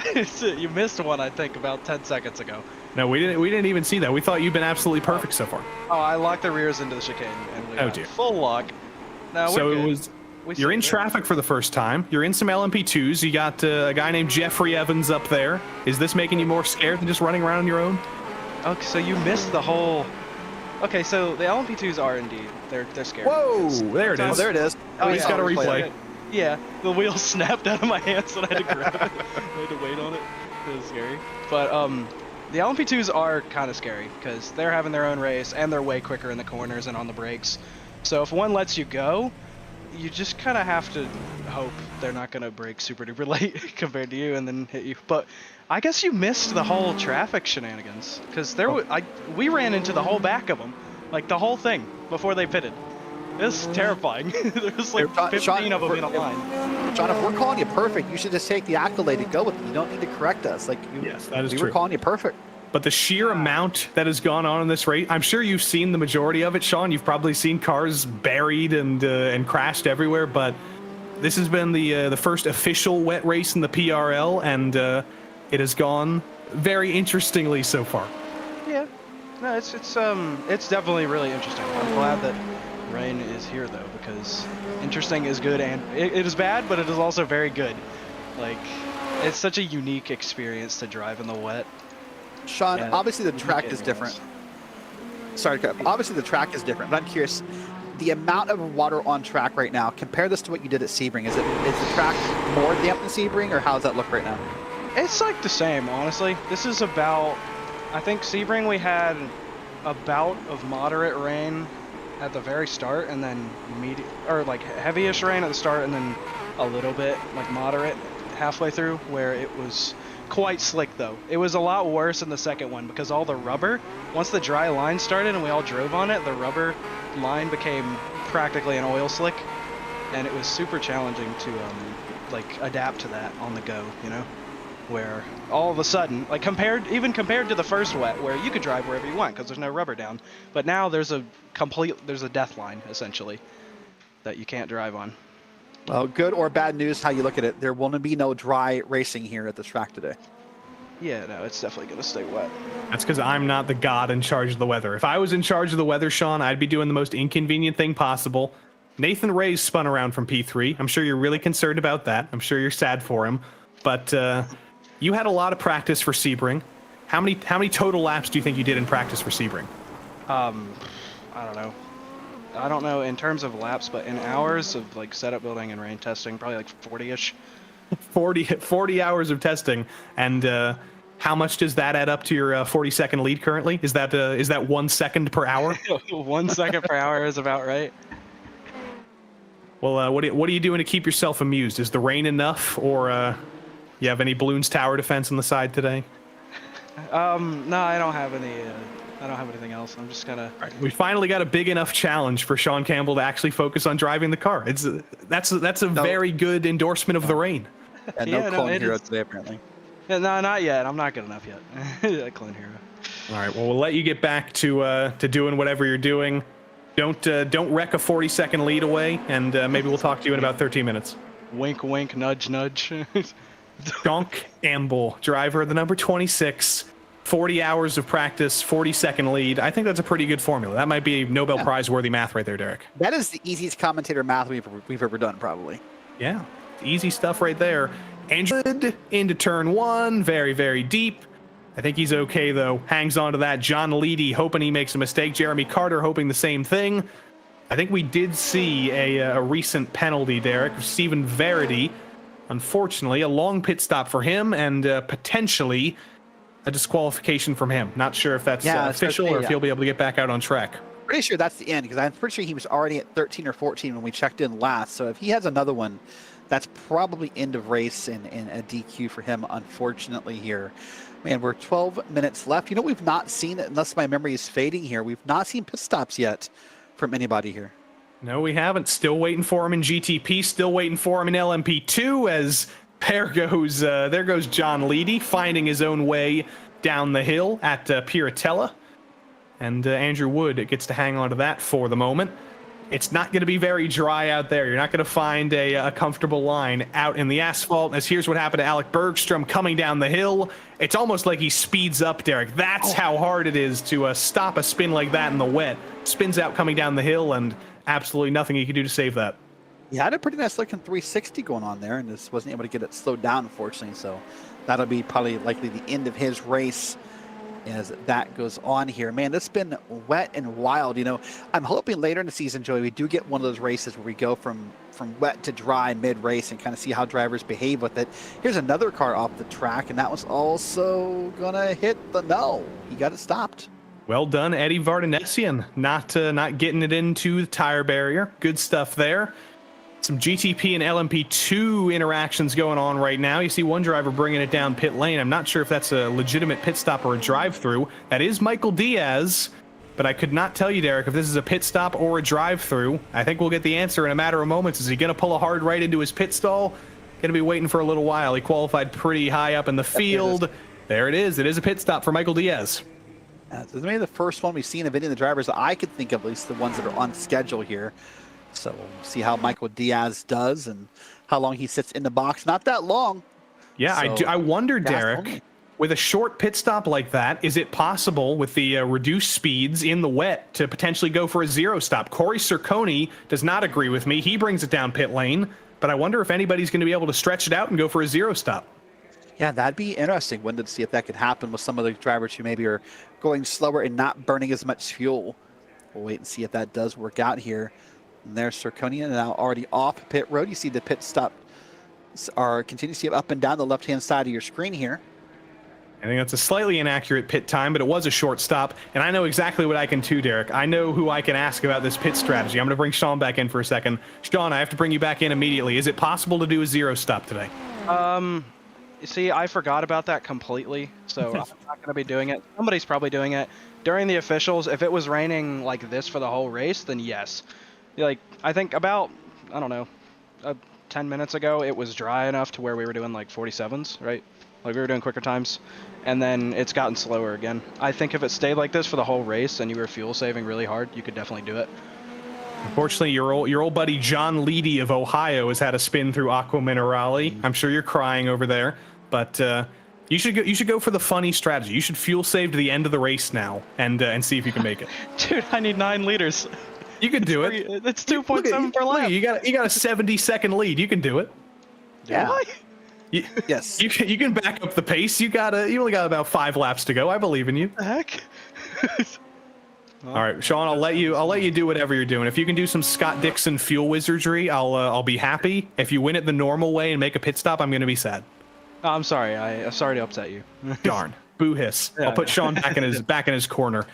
You missed one, I think, about 10 seconds ago. No, we didn't even see that. We thought you've been absolutely perfect so far. Oh, I locked the rears into the chicane, and we got full lock. No, so it was. You're in traffic for the first time. You're in some LMP2s. You got a guy named Jeffrey Evans up there. Is this making you more scared than just running around on your own? Okay, so you missed the whole. Okay, so the LMP2s are indeed they're scary. Whoa! There it is. Oh, there it is. We just got a replay. Yeah, the wheel snapped out of my hands and I had to grab it. I had to wait on it. It was scary. But the LMP2s are kind of scary because they're having their own race and they're way quicker in the corners and on the brakes. So if one lets you go, you just kind of have to hope they're not going to brake super duper late compared to you and then hit you. But I guess you missed the whole traffic shenanigans because we ran into the whole back of them, like the whole thing before they pitted. It's terrifying. There's like 15 of them in a line. John, if we're calling you perfect, you should just take the accolade and go with it. You don't need to correct us. Yes, that is we true. were calling you perfect. But the sheer amount that has gone on in this race, I'm sure you've seen the majority of it, Sean. You've probably seen cars buried and crashed everywhere. But this has been the first official wet race in the PRL, and it has gone very interestingly so far. Yeah, no, it's definitely really interesting. I'm glad that rain is here though, because interesting is good and it is bad, but it is also very good. Like, it's such a unique experience to drive in the wet. Sean, obviously the track is different. Sorry to cut. Obviously the track is different, but I'm curious, the amount of water on track right now, compare this to what you did at Sebring. Is the track more damp than Sebring, or how does that look right now? It's like the same, honestly. This is about, I think Sebring we had a bout of moderate rain at the very start, and then heavyish rain at the start, and then a little bit like moderate halfway through, where it was quite slick though. It was a lot worse in the second one because all the rubber, once the dry line started and we all drove on it, the rubber line became practically an oil slick, and it was super challenging to adapt to that on the go, you know, where all of a sudden, like compared to the first wet where you could drive wherever you want because there's no rubber down, but now there's a death line essentially that you can't drive on. Well, good or bad news, how you look at it, there will be no dry racing here at this track today. Yeah, no, it's definitely going to stay wet. That's because I'm not the god in charge of the weather. If I was in charge of the weather, Sean, I'd be doing the most inconvenient thing possible. Nathan Ray's spun around from P3. I'm sure you're really concerned about that. I'm sure you're sad for him. But you had a lot of practice for Sebring. How many total laps do you think you did in practice for Sebring? I don't know. I don't know in terms of laps, but in hours of like setup building and rain testing, probably like 40-ish. 40 hours of testing. And how much does that add up to your 40-second lead currently? Is that 1 second per hour? 1 second per hour is about right. Well, what are you doing to keep yourself amused? Is the rain enough, or you have any Bloons Tower defense on the side today? No, I don't have any. I don't have anything else. I'm just gonna. Right. We finally got a big enough challenge for Sean Campbell to actually focus on driving the car. That's a very good endorsement of the rain. And no clone hero today, apparently. Yeah, no, not yet. I'm not good enough yet. Clone hero. All right. Well, we'll let you get back to doing whatever you're doing. Don't wreck a 40-second lead away, and maybe we'll talk to you in about 13 minutes. Wink, wink, nudge, nudge. Sean Campbell, driver of the number 26. 40 hours of practice, 40-second lead. I think that's a pretty good formula. That might be Nobel Prize-worthy math right there, Derek. That is the easiest commentator math we've ever done, probably. Yeah, easy stuff right there. Andrew into turn 1, very, very deep. I think he's okay, though. Hangs on to that. John Leedy hoping he makes a mistake. Jeremy Carter hoping the same thing. I think we did see a recent penalty, Derek. Stephen Verity, unfortunately, a long pit stop for him and potentially a disqualification from him. Not sure if that's official or if he'll be able to get back out on track. Pretty sure that's the end, because I'm pretty sure he was already at 13 or 14 when we checked in last. So if he has another one, that's probably end of race and a DQ for him, unfortunately, here. Man, we're 12 minutes left. You know, we've not seen it, unless my memory is fading here. We've not seen pit stops yet from anybody here. No, we haven't. Still waiting for him in GTP. Still waiting for him in LMP2 as there goes John Leedy finding his own way down the hill at Piratella. And Andrew Wood gets to hang on to that for the moment. It's not going to be very dry out there. You're not going to find a comfortable line out in the asphalt. As here's what happened to Alec Bergstrom coming down the hill. It's almost like he speeds up, Derek. That's how hard it is to stop a spin like that in the wet. Spins out coming down the hill, and absolutely nothing he could do to save that. He had a pretty nice looking 360 going on there, and just wasn't able to get it slowed down, unfortunately. So that'll be probably likely the end of his race as that goes on here. Man, it's been wet and wild. You know, I'm hoping later in the season, Joey, we do get one of those races where we go from wet to dry mid-race and kind of see how drivers behave with it. Here's another car off the track, and that was also gonna hit the no. He got it stopped. Well done, Eddie Vardanesian, not getting it into the tire barrier. Good stuff there. Some GTP and LMP2 interactions going on right now. You see one driver bringing it down pit lane. I'm not sure if that's a legitimate pit stop or a drive-through. That is Michael Diaz, but I could not tell you, Derek, if this is a pit stop or a drive-through. I think we'll get the answer in a matter of moments. Is he going to pull a hard right into his pit stall? Going to be waiting for a little while. He qualified pretty high up in the field. There it is. It is a pit stop for Michael Diaz. This is maybe the first one we've seen of any of the drivers that I could think of, at least the ones that are on schedule here. So we'll see how Michael Diaz does and how long he sits in the box. Not that long. Yeah, so, I wonder, Derek, with a short pit stop like that, is it possible with the reduced speeds in the wet to potentially go for a zero stop? Corey Circoni does not agree with me. He brings it down pit lane, but I wonder if anybody's going to be able to stretch it out and go for a zero stop. Yeah, that'd be interesting. Wanted to see if that could happen with some of the drivers who maybe are going slower and not burning as much fuel. We'll wait and see if that does work out here. And there's Circonian now already off pit road. You see the pit stop continue to see up and down the left-hand side of your screen here. I think that's a slightly inaccurate pit time, but it was a short stop. And I know exactly what I can do, Derek. I know who I can ask about this pit strategy. I'm going to bring Sean back in for a second. Sean, I have to bring you back in immediately. Is it possible to do a zero stop today? See, I forgot about that completely, so I'm not going to be doing it. Somebody's probably doing it. During the officials, if it was raining like this for the whole race, then yes. Like, I think about, I don't know, 10 minutes ago, it was dry enough to where we were doing like 47s, right? Like we were doing quicker times, and then it's gotten slower again. I think if it stayed like this for the whole race and you were fuel saving really hard, you could definitely do it. Unfortunately, your old buddy John Leedy of Ohio has had a spin through Aqua Minerale. I'm sure you're crying over there, but you should go for the funny strategy. You should fuel save to the end of the race now and see if you can make it. Dude, I need 9 liters. You can do it. It's 2.7 per lap. You got a 70-second lead. You can do it. Yeah. Yes. You can back up the pace. You only got about 5 laps to go. I believe in you. What the heck? All right, Sean. I'll let you do whatever you're doing. If you can do some Scott Dixon fuel wizardry, I'll be happy. If you win it the normal way and make a pit stop, I'm gonna be sad. Oh, I'm sorry. I'm sorry to upset you. Darn. Boo hiss. Yeah, I'll put Sean back in his corner.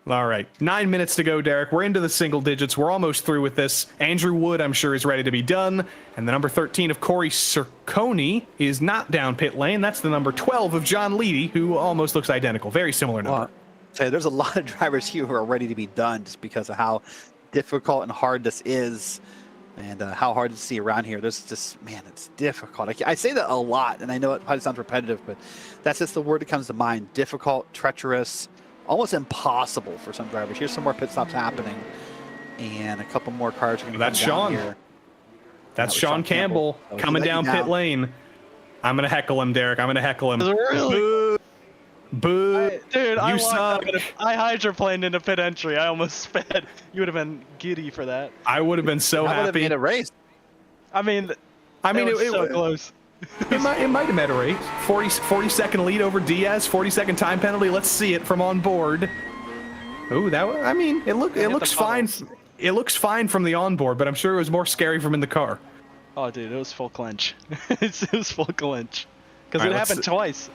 All right, 9 minutes to go, Derek. We're into the single digits. We're almost through with this. Andrew Wood, I'm sure, is ready to be done. And the number 13 of Corey Circoni is not down pit lane. That's the number 12 of John Leedy, who almost looks identical. Very similar number. So there's a lot of drivers here who are ready to be done just because of how difficult and hard this is and how hard to see around here. There's just, man, it's difficult. I say that a lot, and I know it probably sounds repetitive, but that's just the word that comes to mind. Difficult, treacherous, almost impossible for some drivers. Here's some more pit stops happening, and a couple more cars are going to That's Sean. Here. That's Sean Campbell coming down pit lane. I'm going to heckle him, Derek. I'm going to heckle him. Really? Boo. Dude, you suck. I hydroplaned into pit entry. I almost sped. You would have been giddy for that. I would have been so happy. Would have made a race. I mean, it was so close. It might have met a race. 40-second lead over Diaz. 40-second time penalty. Let's see it from on board. Ooh, it looks fine. it looks fine from the onboard, but I'm sure it was more scary from in the car. Oh, dude, it was full clinch. It was full clinch. Because All it right, happened twice.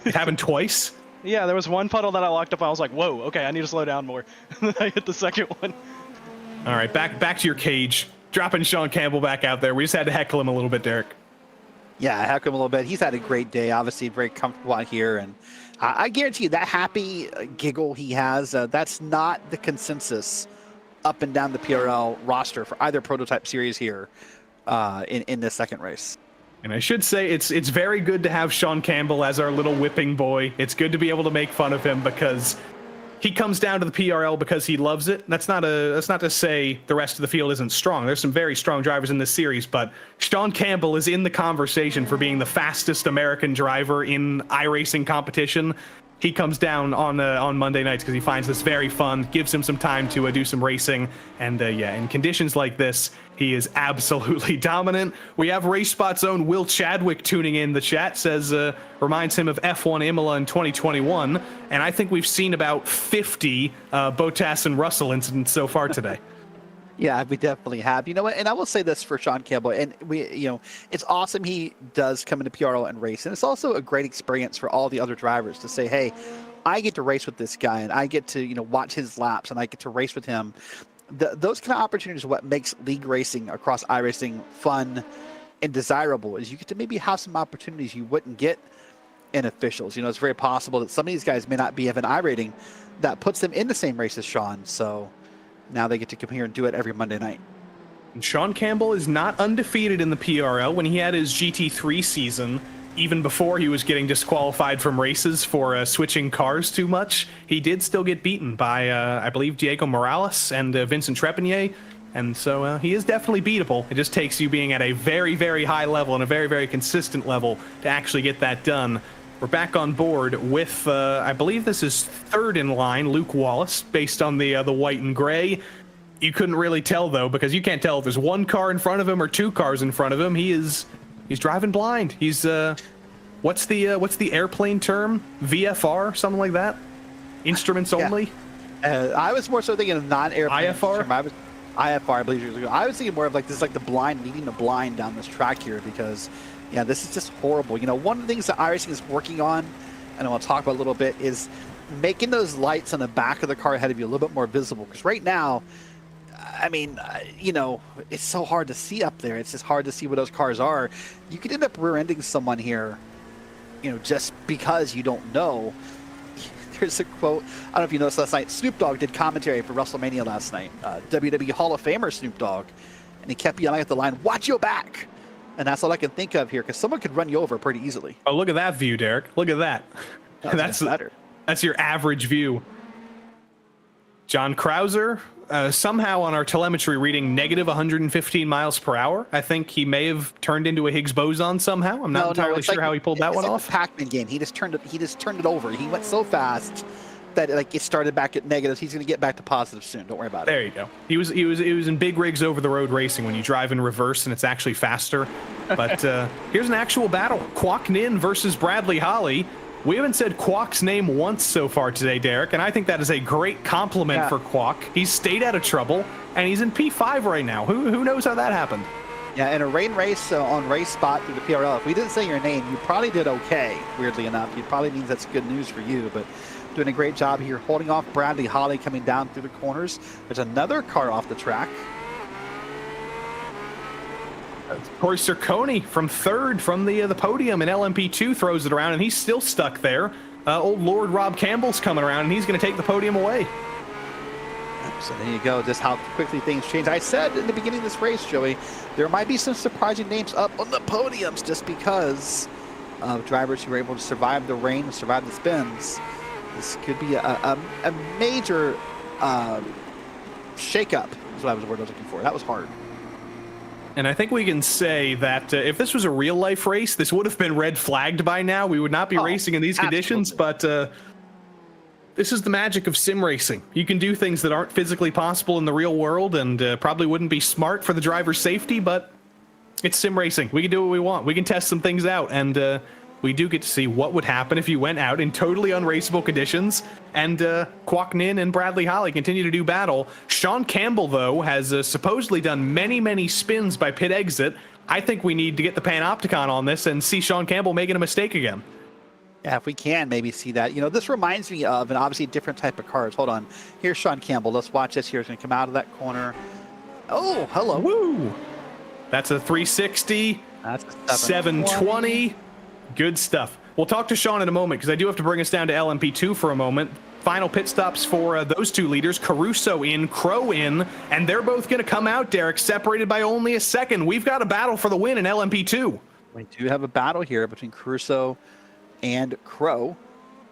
It happened twice? Yeah, there was one puddle that I locked up. I was like, whoa, okay, I need to slow down more. And then I hit the second one. All right, back to your cage. Dropping Sean Campbell back out there. We just had to heckle him a little bit, Derek. Yeah, heck him a little bit. He's had a great day. Obviously, very comfortable out here. And I guarantee you that happy giggle he has, that's not the consensus up and down the PRL roster for either prototype series here in this second race. And I should say it's very good to have Sean Campbell as our little whipping boy. It's good to be able to make fun of him because he comes down to the PRL because he loves it. That's not to say the rest of the field isn't strong. There's some very strong drivers in this series, but Sean Campbell is in the conversation for being the fastest American driver in iRacing competition. He comes down on Monday nights because he finds this very fun, gives him some time to do some racing, and yeah, in conditions like this, he is absolutely dominant. We have RaceSpot's own Will Chadwick tuning in the chat, says reminds him of F1 Imola in 2021, and I think we've seen about 50 Bottas and Russell incidents so far today. Yeah, we definitely have. You know what? And I will say this for Sean Campbell, and it's awesome he does come into PRL and race, and it's also a great experience for all the other drivers to say, hey, I get to race with this guy, and I get to watch his laps, and I get to race with him. Those kind of opportunities are what makes league racing across iRacing fun and desirable. Is you get to maybe have some opportunities you wouldn't get in officials. It's very possible that some of these guys may not be of an iRating that puts them in the same race as Sean. So now they get to come here and do it every Monday night. And Sean Campbell is not undefeated in the PRL. When he had his GT3 season, even before he was getting disqualified from races for switching cars too much, he did still get beaten by, I believe, Diego Morales and Vincent Trepanier. And so he is definitely beatable. It just takes you being at a very, very high level and a very, very consistent level to actually get that done. We're back on board with, I believe this is third in line, Luke Wallace, based on the white and gray. You couldn't really tell, though, because you can't tell if there's one car in front of him or two cars in front of him. He's driving blind. He's, what's the airplane term? VFR, something like that? Instruments only? I was more so thinking of non-airplane IFR? term. IFR, I believe years ago. I was thinking more of like this is like the blind leading the blind down this track here because, yeah, this is just horrible. One of the things that iRacing is working on, and I want to talk about a little bit, is making those lights on the back of the car ahead of you a little bit more visible. Because right now, I mean, it's so hard to see up there. It's just hard to see where those cars are. You could end up rear-ending someone here, just because you don't know. There's a quote, I don't know if you noticed last night, Snoop Dogg did commentary for WrestleMania last night. WWE Hall of Famer Snoop Dogg. And he kept yelling at the line, watch your back. And that's all I can think of here, because someone could run you over pretty easily. Oh, look at that view, Derek. Look at that. That's better. That's your average view. John Krauser, somehow on our telemetry reading negative 115 miles per hour. I think he may have turned into a Higgs boson somehow. I'm not entirely sure how he pulled that one off. It's like the Pac-Man game. He just turned it over. He went so fast that it started back at negatives. He's going to get back to positive soon. Don't worry about it. There you go. He was in big rigs over the road racing when you drive in reverse and it's actually faster. But here's an actual battle. Kwok Nin versus Bradley Holly. We haven't said Kwok's name once so far today, Derek, and I think that is a great compliment for Kwok. He's stayed out of trouble, and he's in P5 right now. Who knows how that happened? Yeah, in a rain race on RaceSpot through the PRL, if we didn't say your name, you probably did okay, weirdly enough. It probably means that's good news for you, but doing a great job here, holding off Bradley Holly coming down through the corners. There's another car off the track. Corey Circoni from third from the podium in LMP2 throws it around, and he's still stuck there. Old Lord Rob Campbell's coming around, and he's going to take the podium away. So there you go, just how quickly things change. I said in the beginning of this race, Joey, there might be some surprising names up on the podiums just because of drivers who were able to survive the rain, survive the spins. This could be a major shakeup, is what the word I was looking for. That was hard. And I think we can say that if this was a real-life race, this would have been red flagged by now. We would not be racing in these conditions, but this is the magic of sim racing. You can do things that aren't physically possible in the real world and probably wouldn't be smart for the driver's safety, but it's sim racing. We can do what we want. We can test some things out, and we do get to see what would happen if you went out in totally unraceable conditions and Kwok Nin and Bradley Holly continue to do battle. Sean Campbell, though, has supposedly done many spins by pit exit. I think we need to get the Panopticon on this and see Sean Campbell making a mistake again. Yeah, if we can maybe see that. You know, this reminds me of an obviously different type of cars. Hold on. Here's Sean Campbell. Let's watch this here. He's going to come out of that corner. Oh, hello. Woo! That's a 360. That's a 720. Good stuff. We'll talk to Sean in a moment because I do have to bring us down to LMP2 for a moment. Final pit stops for those two leaders, Caruso in, Crow in, and they're both going to come out, Derek, separated by only a second. We've got a battle for the win in LMP2. We do have a battle here between Caruso and Crow.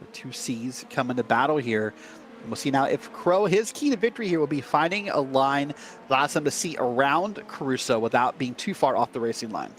The two C's come into battle here. And we'll see now if Crow, his key to victory here will be finding a line that allows him to see around Caruso without being too far off the racing line.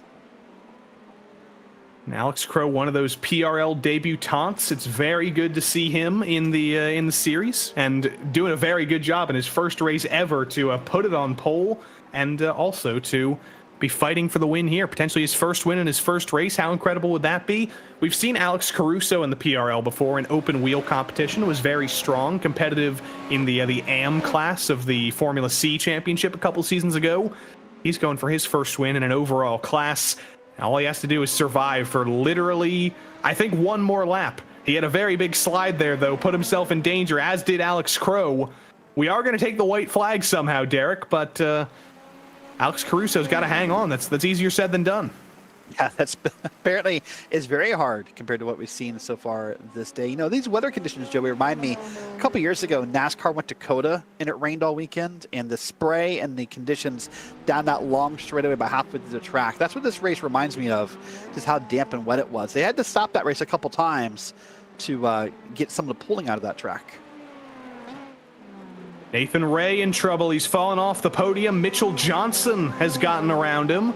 And Alex Crow, one of those PRL debutantes. It's very good to see him in the series and doing a very good job in his first race ever to put it on pole and also to be fighting for the win here. Potentially his first win in his first race. How incredible would that be? We've seen Alex Caruso in the PRL before in open wheel competition. It was very strong, competitive in the AM class of the Formula C championship a couple seasons ago. He's going for his first win in an overall class. All he has to do is survive for literally, I think, one more lap. He had a very big slide there, though, put himself in danger, as did Alex Crow. We are going to take the white flag somehow, Derek, but Alex Caruso's got to hang on. That's easier said than done. Yeah, that's apparently is very hard compared to what we've seen so far this day. You know, these weather conditions, Joey, remind me a couple years ago, NASCAR went to COTA and it rained all weekend, and the spray and the conditions down that long straightaway about halfway through the track. That's what this race reminds me of, just how damp and wet it was. They had to stop that race a couple times to get some of the pulling out of that track. Nathan Ray in trouble. He's fallen off the podium. Mitchell Johnson has gotten around him.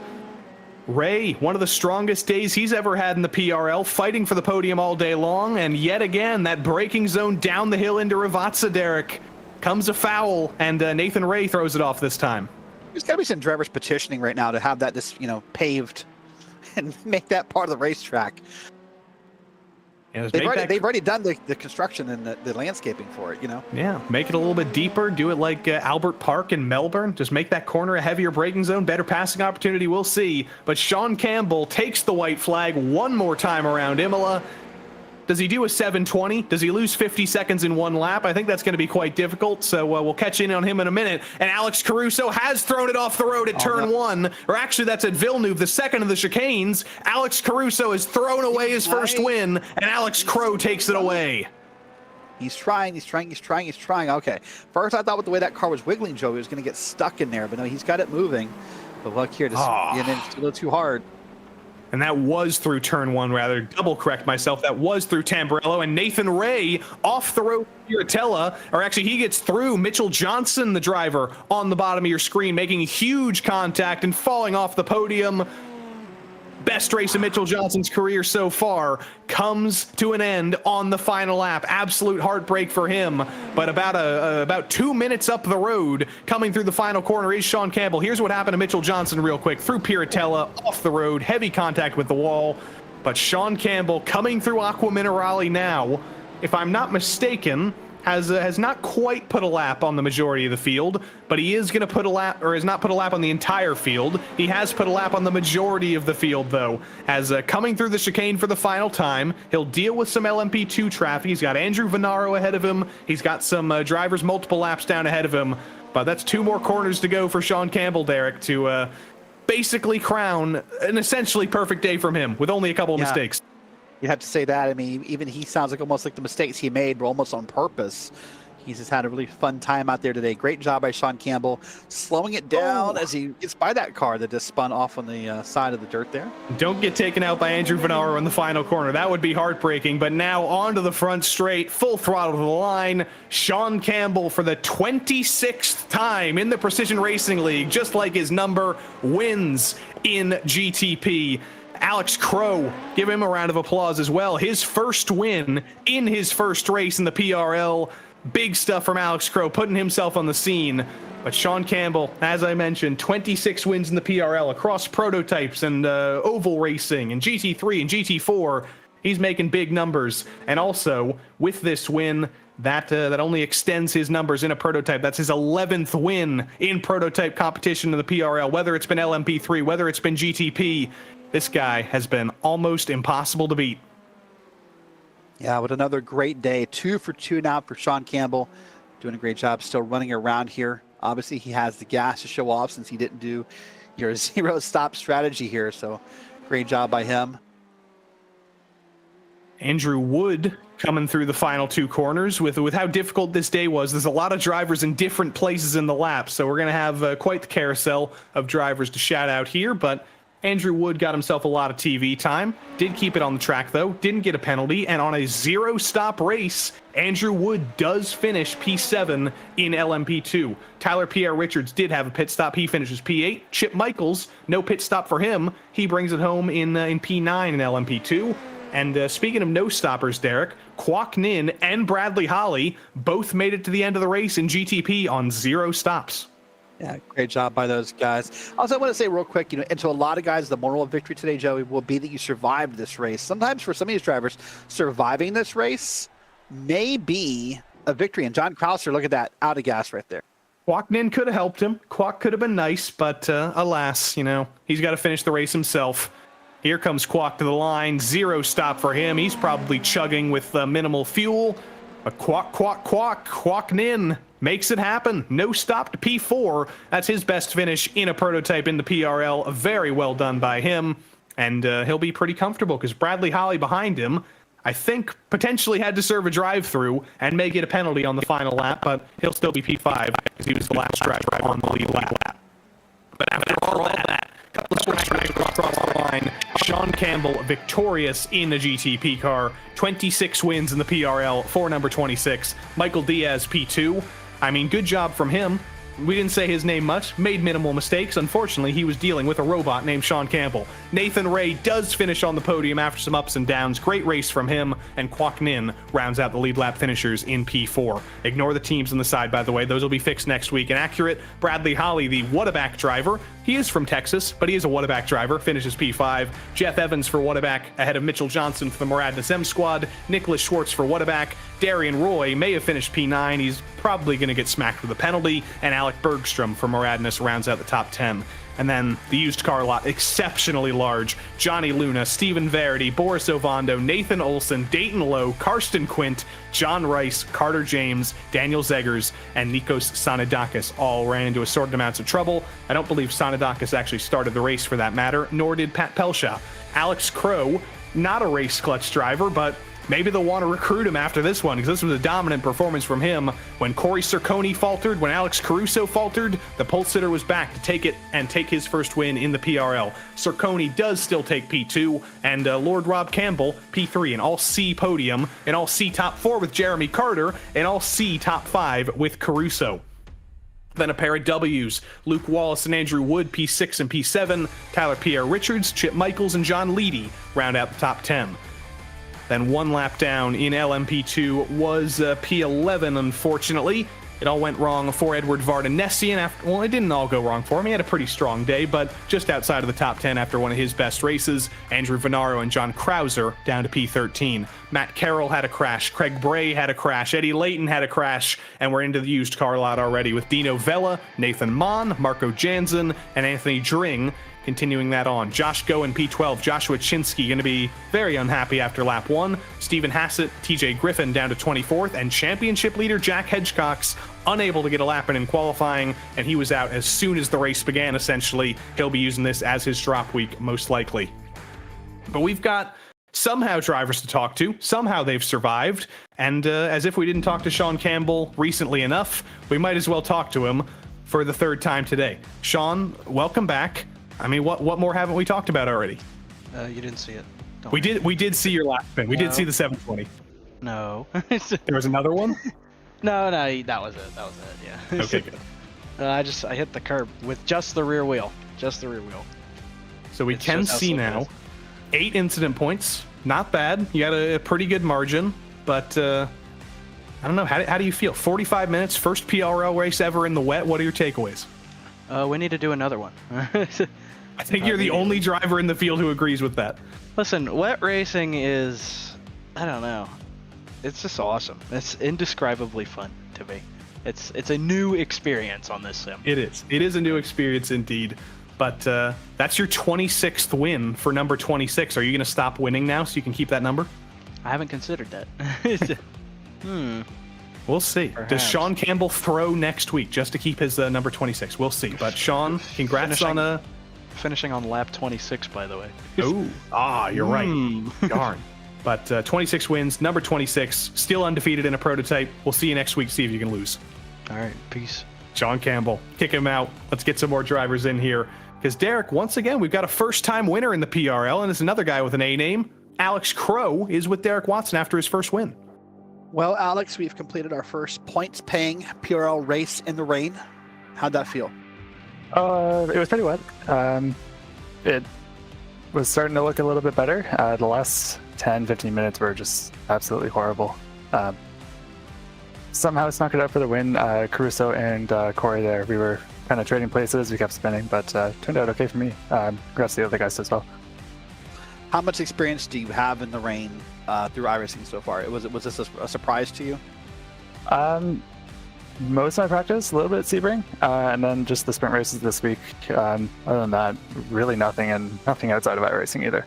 Ray, one of the strongest days he's ever had in the PRL, fighting for the podium all day long, and yet again, that braking zone down the hill into Rivazza, Derek, comes a foul, and Nathan Ray throws it off this time. There's got to be some drivers petitioning right now to have that just, paved and make that part of the racetrack. Yeah, they've already done the construction and the landscaping for it, Yeah, make it a little bit deeper. Do it like Albert Park in Melbourne. Just make that corner a heavier braking zone, better passing opportunity. We'll see. But Sean Campbell takes the white flag one more time around Imola. Does he do a 720? Does he lose 50 seconds in one lap? I think that's going to be quite difficult, so we'll catch in on him in a minute. And Alex Caruso has thrown it off the road at turn one. Or actually, that's at Villeneuve, the second of the chicanes. Alex Caruso has thrown away his first win, and Alex Crow takes it away. He's trying. Okay. First, I thought with the way that car was wiggling, Joe, he was going to get stuck in there. But no, he's got it moving. But look here, just getting in a little too hard. And that was through turn one, rather. Double correct myself. That was through Tamburello. And Nathan Ray off the road Piratella, or actually he gets through Mitchell Johnson, the driver, on the bottom of your screen, making huge contact and falling off the podium. Best race of Mitchell Johnson's career so far comes to an end on the final lap. Absolute heartbreak for him. But about 2 minutes up the road, coming through the final corner, is Sean Campbell. Here's what happened to Mitchell Johnson real quick. Through Piratella, off the road, heavy contact with the wall. But Sean Campbell coming through Aqua Minerale now, if I'm not mistaken, has not quite put a lap on the majority of the field, but he is going to put a lap, or has not put a lap on the entire field. He has put a lap on the majority of the field, though, as coming through the chicane for the final time. He'll deal with some LMP2 traffic. He's got Andrew Venaro ahead of him. He's got some drivers multiple laps down ahead of him, but that's 2 more corners to go for Sean Campbell, Derek, to basically crown an essentially perfect day from him with only a couple of mistakes. You have to say that. I mean, even he sounds like almost like the mistakes he made were almost on purpose. He's just had a really fun time out there today. Great job by Sean Campbell, slowing it down as he gets by that car that just spun off on the side of the dirt there. Don't get taken out by Andrew Venaro in the final corner. That would be heartbreaking. But now onto the front straight, full throttle to the line. Sean Campbell for the 26th time in the Precision Racing League, just like his number, wins in GTP. Alex Crow, give him a round of applause as well. His first win in his first race in the PRL. Big stuff from Alex Crow, putting himself on the scene. But Sean Campbell, as I mentioned, 26 wins in the PRL across prototypes and oval racing and GT3 and GT4. He's making big numbers. And also, with this win, that only extends his numbers in a prototype. That's his 11th win in prototype competition in the PRL. Whether it's been LMP3, whether it's been GTP, this guy has been almost impossible to beat. Yeah, what another great day. 2 for 2 now for Sean Campbell. Doing a great job still running around here. Obviously, he has the gas to show off since he didn't do your 0 stop strategy here. So great job by him. Andrew Wood coming through the final 2 corners with how difficult this day was. There's a lot of drivers in different places in the lap, so we're going to have quite the carousel of drivers to shout out here, but Andrew Wood got himself a lot of TV time, did keep it on the track though, didn't get a penalty, and on a 0-stop race, Andrew Wood does finish P7 in LMP2. Tyler Pierre Richards did have a pit stop, he finishes P8. Chip Michaels, no pit stop for him, he brings it home in P9 in LMP2. And speaking of no stoppers, Derek, Kwok Nin and Bradley Holly both made it to the end of the race in GTP on 0 stops. Yeah, great job by those guys. Also, I want to say real quick, and to a lot of guys, the moral of victory today, Joey, will be that you survived this race. Sometimes for some of these drivers, surviving this race may be a victory. And John Krauser, look at that, out of gas right there. Kwok Nin could have helped him. Kwok could have been nice, but alas, he's got to finish the race himself. Here comes Kwok to the line. 0 stop for him. He's probably chugging with minimal fuel. But Kwok Nin makes it happen. No stop to P4. That's his best finish in a prototype in the PRL. Very well done by him. And he'll be pretty comfortable because Bradley Holly behind him, I think, potentially had to serve a drive-through and may get a penalty on the final lap, but he'll still be P5 because he was the last driver on the lead lap. But after all that, a couple of drivers across the line. Sean Campbell victorious in the GTP car. 26 wins in the PRL for number 26. Michael Diaz P2. I mean, good job from him. We didn't say his name much, made minimal mistakes. Unfortunately, he was dealing with a robot named Sean Campbell. Nathan Ray does finish on the podium after some ups and downs. Great race from him, and Kwok Nin rounds out the lead lap finishers in P4. Ignore the teams on the side, by the way. Those will be fixed next week. And accurate, Bradley Holly, the Whataback driver. He is from Texas, but he is a Whataback driver, finishes P5. Jeff Evans for Whataback, ahead of Mitchell Johnson for the Moradness M squad. Nicholas Schwartz for Whataback. Darian Roy may have finished P9. He's probably going to get smacked with a penalty. And Alec Bergstrom for Moradness rounds out the top 10. And then the used car lot, exceptionally large. Johnny Luna, Stephen Verity, Boris Ovando, Nathan Olson, Dayton Lowe, Karsten Quint, John Rice, Carter James, Daniel Zeggers, and Nikos Sanidakis all ran into assorted amounts of trouble. I don't believe Sanidakis actually started the race for that matter, nor did Pat Pelshaw. Alex Crow, not a race clutch driver, but maybe they'll want to recruit him after this one, because this was a dominant performance from him. When Corey Cerconi faltered, when Alex Caruso faltered, the pole sitter was back to take it and take his first win in the PRL. Cerconi does still take P2, and Lord Rob Campbell, P3, an all-C podium, an all-C top 4 with Jeremy Carter, an all-C top 5 with Caruso. Then a pair of W's. Luke Wallace and Andrew Wood, P6 and P7. Tyler Pierre Richards, Chip Michaels, and John Leedy round out the top 10. Then one lap down in LMP2 was P11, unfortunately. It all went wrong for Edward Vardanessian. Well, it didn't all go wrong for him. He had a pretty strong day, but just outside of the top 10 after one of his best races. Andrew Venaro and John Krauser down to P13. Matt Carroll had a crash. Craig Bray had a crash. Eddie Layton had a crash. And we're into the used car lot already with Dino Vella, Nathan Mon, Marco Jansen, and Anthony Dring. Continuing that on, Josh Go in P12, Joshua Chinsky going to be very unhappy after lap 1. Stephen Hassett, TJ Griffin down to 24th, and championship leader Jack Hedgecox unable to get a lap in qualifying, and he was out as soon as the race began, essentially. He'll be using this as his drop week, most likely. But we've got somehow drivers to talk to. Somehow they've survived, and as if we didn't talk to Sean Campbell recently enough, we might as well talk to him for the 3rd time today. Sean, welcome back. I mean, what more haven't we talked about already? You didn't see it. We did see your last spin. We did see the 720. No. There was another one? No, that was it. Yeah. Okay, good. I hit the curb with just the rear wheel. So we can see now 8 incident points. Not bad. You got a pretty good margin, but I don't know. How do you feel? 45 minutes, first PRL race ever in the wet. What are your takeaways? We need to do another one. I think you're the only driver in the field who agrees with that. Listen, wet racing is, I don't know. It's just awesome. It's indescribably fun to me. It's a new experience on this sim. It is. It is a new experience indeed. But that's your 26th win for number 26. Are you going to stop winning now so you can keep that number? I haven't considered that. We'll see. Perhaps. Does Sean Campbell throw next week just to keep his number 26? We'll see. But Sean, congrats on finishing on lap 26, by the way. You're right. Darn. But 26 wins, number 26, still undefeated in a prototype. We'll see you next week. See if you can lose. All right, peace. Sean Campbell, kick him out. Let's get some more drivers in here. Because Derek, once again, we've got a first-time winner in the PRL, and it's another guy with an A name. Alex Crow is with Derek Watson after his first win. Well, Alex, we've completed our first points-paying PRL race in the rain. How'd that feel? It was pretty wet. It was starting to look a little bit better. The last 10-15 minutes were just absolutely horrible. Somehow snuck it up for the win. Caruso and Corey there, we were kind of trading places. We kept spinning, but turned out okay for me. Congrats to the other guys as well. How much experience do you have in the rain through iRacing so far? Was this a surprise to you? Most of my practice, a little bit at Sebring, and then just the sprint races this week. Other than that, really nothing, and nothing outside of iRacing either.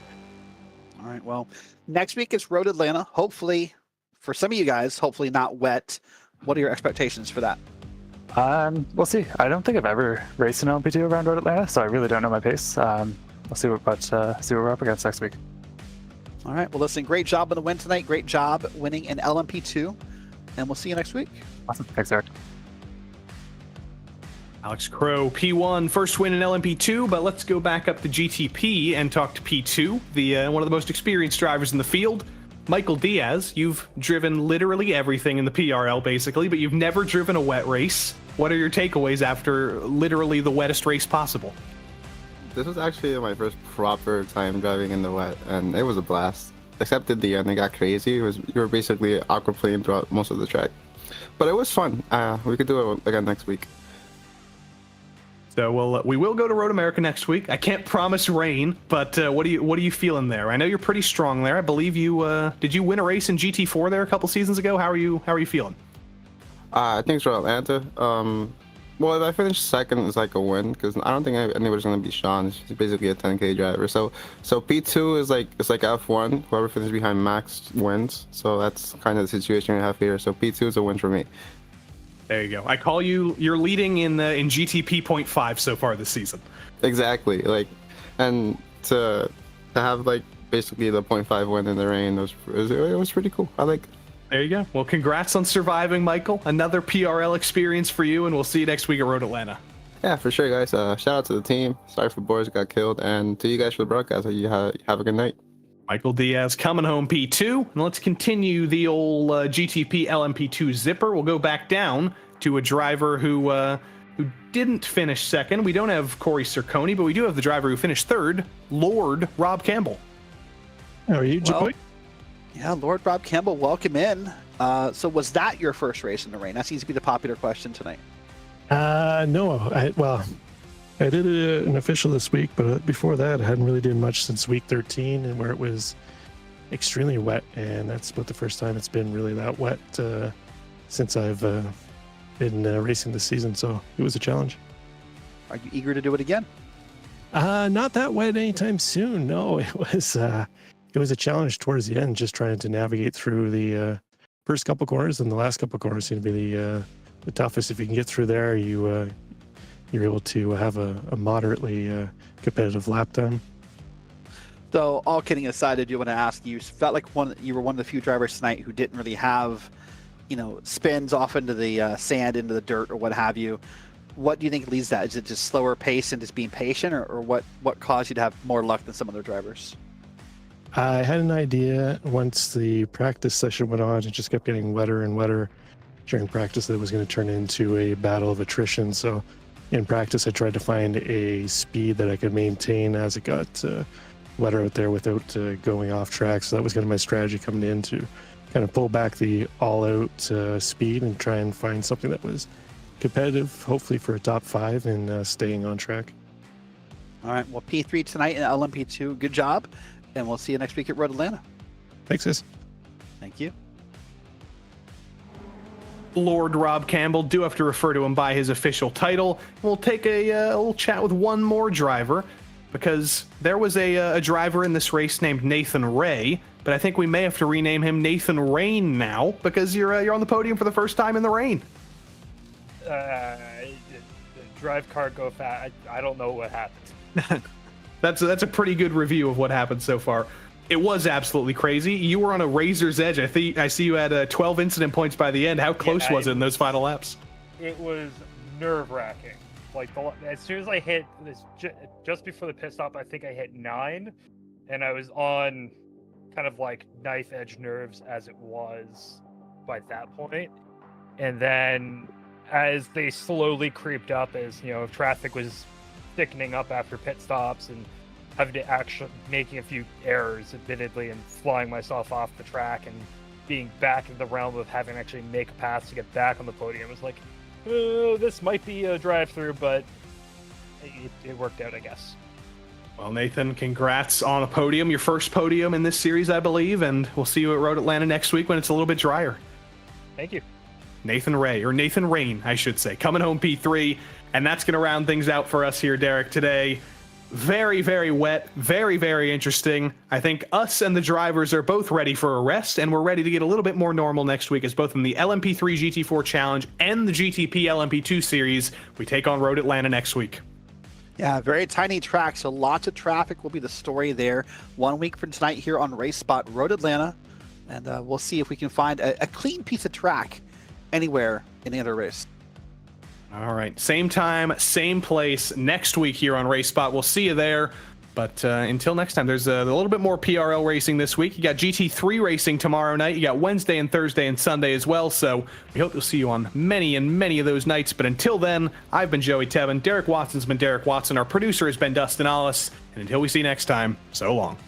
All right, well, next week it's Road Atlanta. Hopefully, for some of you guys, hopefully not wet. What are your expectations for that? We'll see. I don't think I've ever raced an LMP2 around Road Atlanta, so I really don't know my pace. We'll see what we're up against next week. All right, well, listen, great job on the win tonight. Great job winning an LMP2, and we'll see you next week. Awesome. Thanks, Eric. Alex Crow, P1, first win in LMP2, but let's go back up to GTP and talk to P2, the one of the most experienced drivers in the field. Michael Diaz, you've driven literally everything in the PRL, basically, but you've never driven a wet race. What are your takeaways after literally the wettest race possible? This was actually my first proper time driving in the wet, and it was a blast. Except at the end, it got crazy. You were basically aquaplaning throughout most of the track. But it was fun. We could do it again next week. So we will go to Road America next week. I can't promise rain, but what are you feeling there? I know you're pretty strong there. I believe you did you win a race in GT4 there a couple seasons ago? How are you feeling? I think it's Road Atlanta. Well, if I finish second, it's like a win because I don't think anybody's gonna beat Sean. He's basically a 10K driver. So P2 is like F1. Whoever finishes behind Max wins. So that's kind of the situation we have here. So P2 is a win for me. There you go. I call you're leading in GTP 0.5 so far this season. Exactly. And to have basically the 0.5 win in the rain it was pretty cool. I like it. There you go. Well, congrats on surviving, Michael. Another PRL experience for you, and we'll see you next week at Road Atlanta. Yeah, for sure, guys. Shout out to the team. Sorry for boys who got killed, and to you guys for the broadcast. You have a good night. Michael Diaz coming home P2, and let's continue the old GTP LMP2 zipper. We'll go back down to a driver who didn't finish second. We don't have Corey Circoni, but we do have the driver who finished third, Lord Rob Campbell. How are you, Joey? Yeah, Lord Rob Campbell, welcome in. So was that your first race in the rain? That seems to be the popular question tonight. No. I did an official this week, but before that, I hadn't really done much since week 13, and where it was extremely wet, and that's about the first time it's been really that wet since I've been racing this season. So it was a challenge. Are you eager to do it again? Not that wet anytime soon. No, it was a challenge towards the end, just trying to navigate through the first couple corners, and the last couple corners seem to be the toughest. If you can get through there, you're able to have a moderately competitive lap time. So, all kidding aside, I do want to ask you. Felt like you were one of the few drivers tonight who didn't really have, spins off into the sand, into the dirt, or what have you. What do you think leads that? Is it just slower pace and just being patient, or what caused you to have more luck than some other drivers? I had an idea once the practice session went on. It just kept getting wetter and wetter during practice that it was going to turn into a battle of attrition. So in practice, I tried to find a speed that I could maintain as it got wetter out there without going off track. So that was kind of my strategy coming in, to kind of pull back the all-out speed and try and find something that was competitive, hopefully for a top 5 and staying on track. All right. Well, P3 tonight and LMP2. Good job. And we'll see you next week at Road Atlanta. Thanks, guys. Thank you. Lord Rob Campbell. Do have to refer to him by his official title. We'll take a little chat with one more driver, because there was a driver in this race named Nathan Ray, but I think we may have to rename him Nathan Rain now, because you're on the podium for the first time in the rain. The drive car go fast. I don't know what happened. That's a pretty good review of what happened so far. It was absolutely crazy. You were on a razor's edge. I see you had 12 incident points by the end. How close was it in those final laps? It was nerve-wracking. Like, as soon as I hit this, just before the pit stop, I think I hit 9, and I was on kind of like knife edge nerves as it was by that point. And then as they slowly creeped up, as traffic was thickening up after pit stops and having to actually making a few errors, admittedly, and flying myself off the track and being back in the realm of having to actually make a pass to get back on the podium. It was like, oh, this might be a drive-through, but it worked out, I guess. Well, Nathan, congrats on a podium, your first podium in this series, I believe, and we'll see you at Road Atlanta next week when it's a little bit drier. Thank you. Nathan Rain, I should say, coming home P3, and that's going to round things out for us here, Derek, today. Very, very wet, very, very interesting. I think us and the drivers are both ready for a rest, and we're ready to get a little bit more normal next week, as both in the LMP3-GT4 Challenge and the GTP-LMP2 series, we take on Road Atlanta next week. Yeah, very tiny track, so lots of traffic will be the story there. 1 week from tonight here on Race Spot Road Atlanta, and we'll see if we can find a clean piece of track anywhere in the other race. All right, same time, same place next week here on Race Spot. We'll see you there. But until next time, there's a little bit more PRL racing this week. You got GT3 racing tomorrow night. You got Wednesday and Thursday and Sunday as well. So we hope you'll see you on many and many of those nights. But until then, I've been Joey Tevin. Derek Watson's been Derek Watson. Our producer has been Dustin Ollis. And until we see you next time, so long.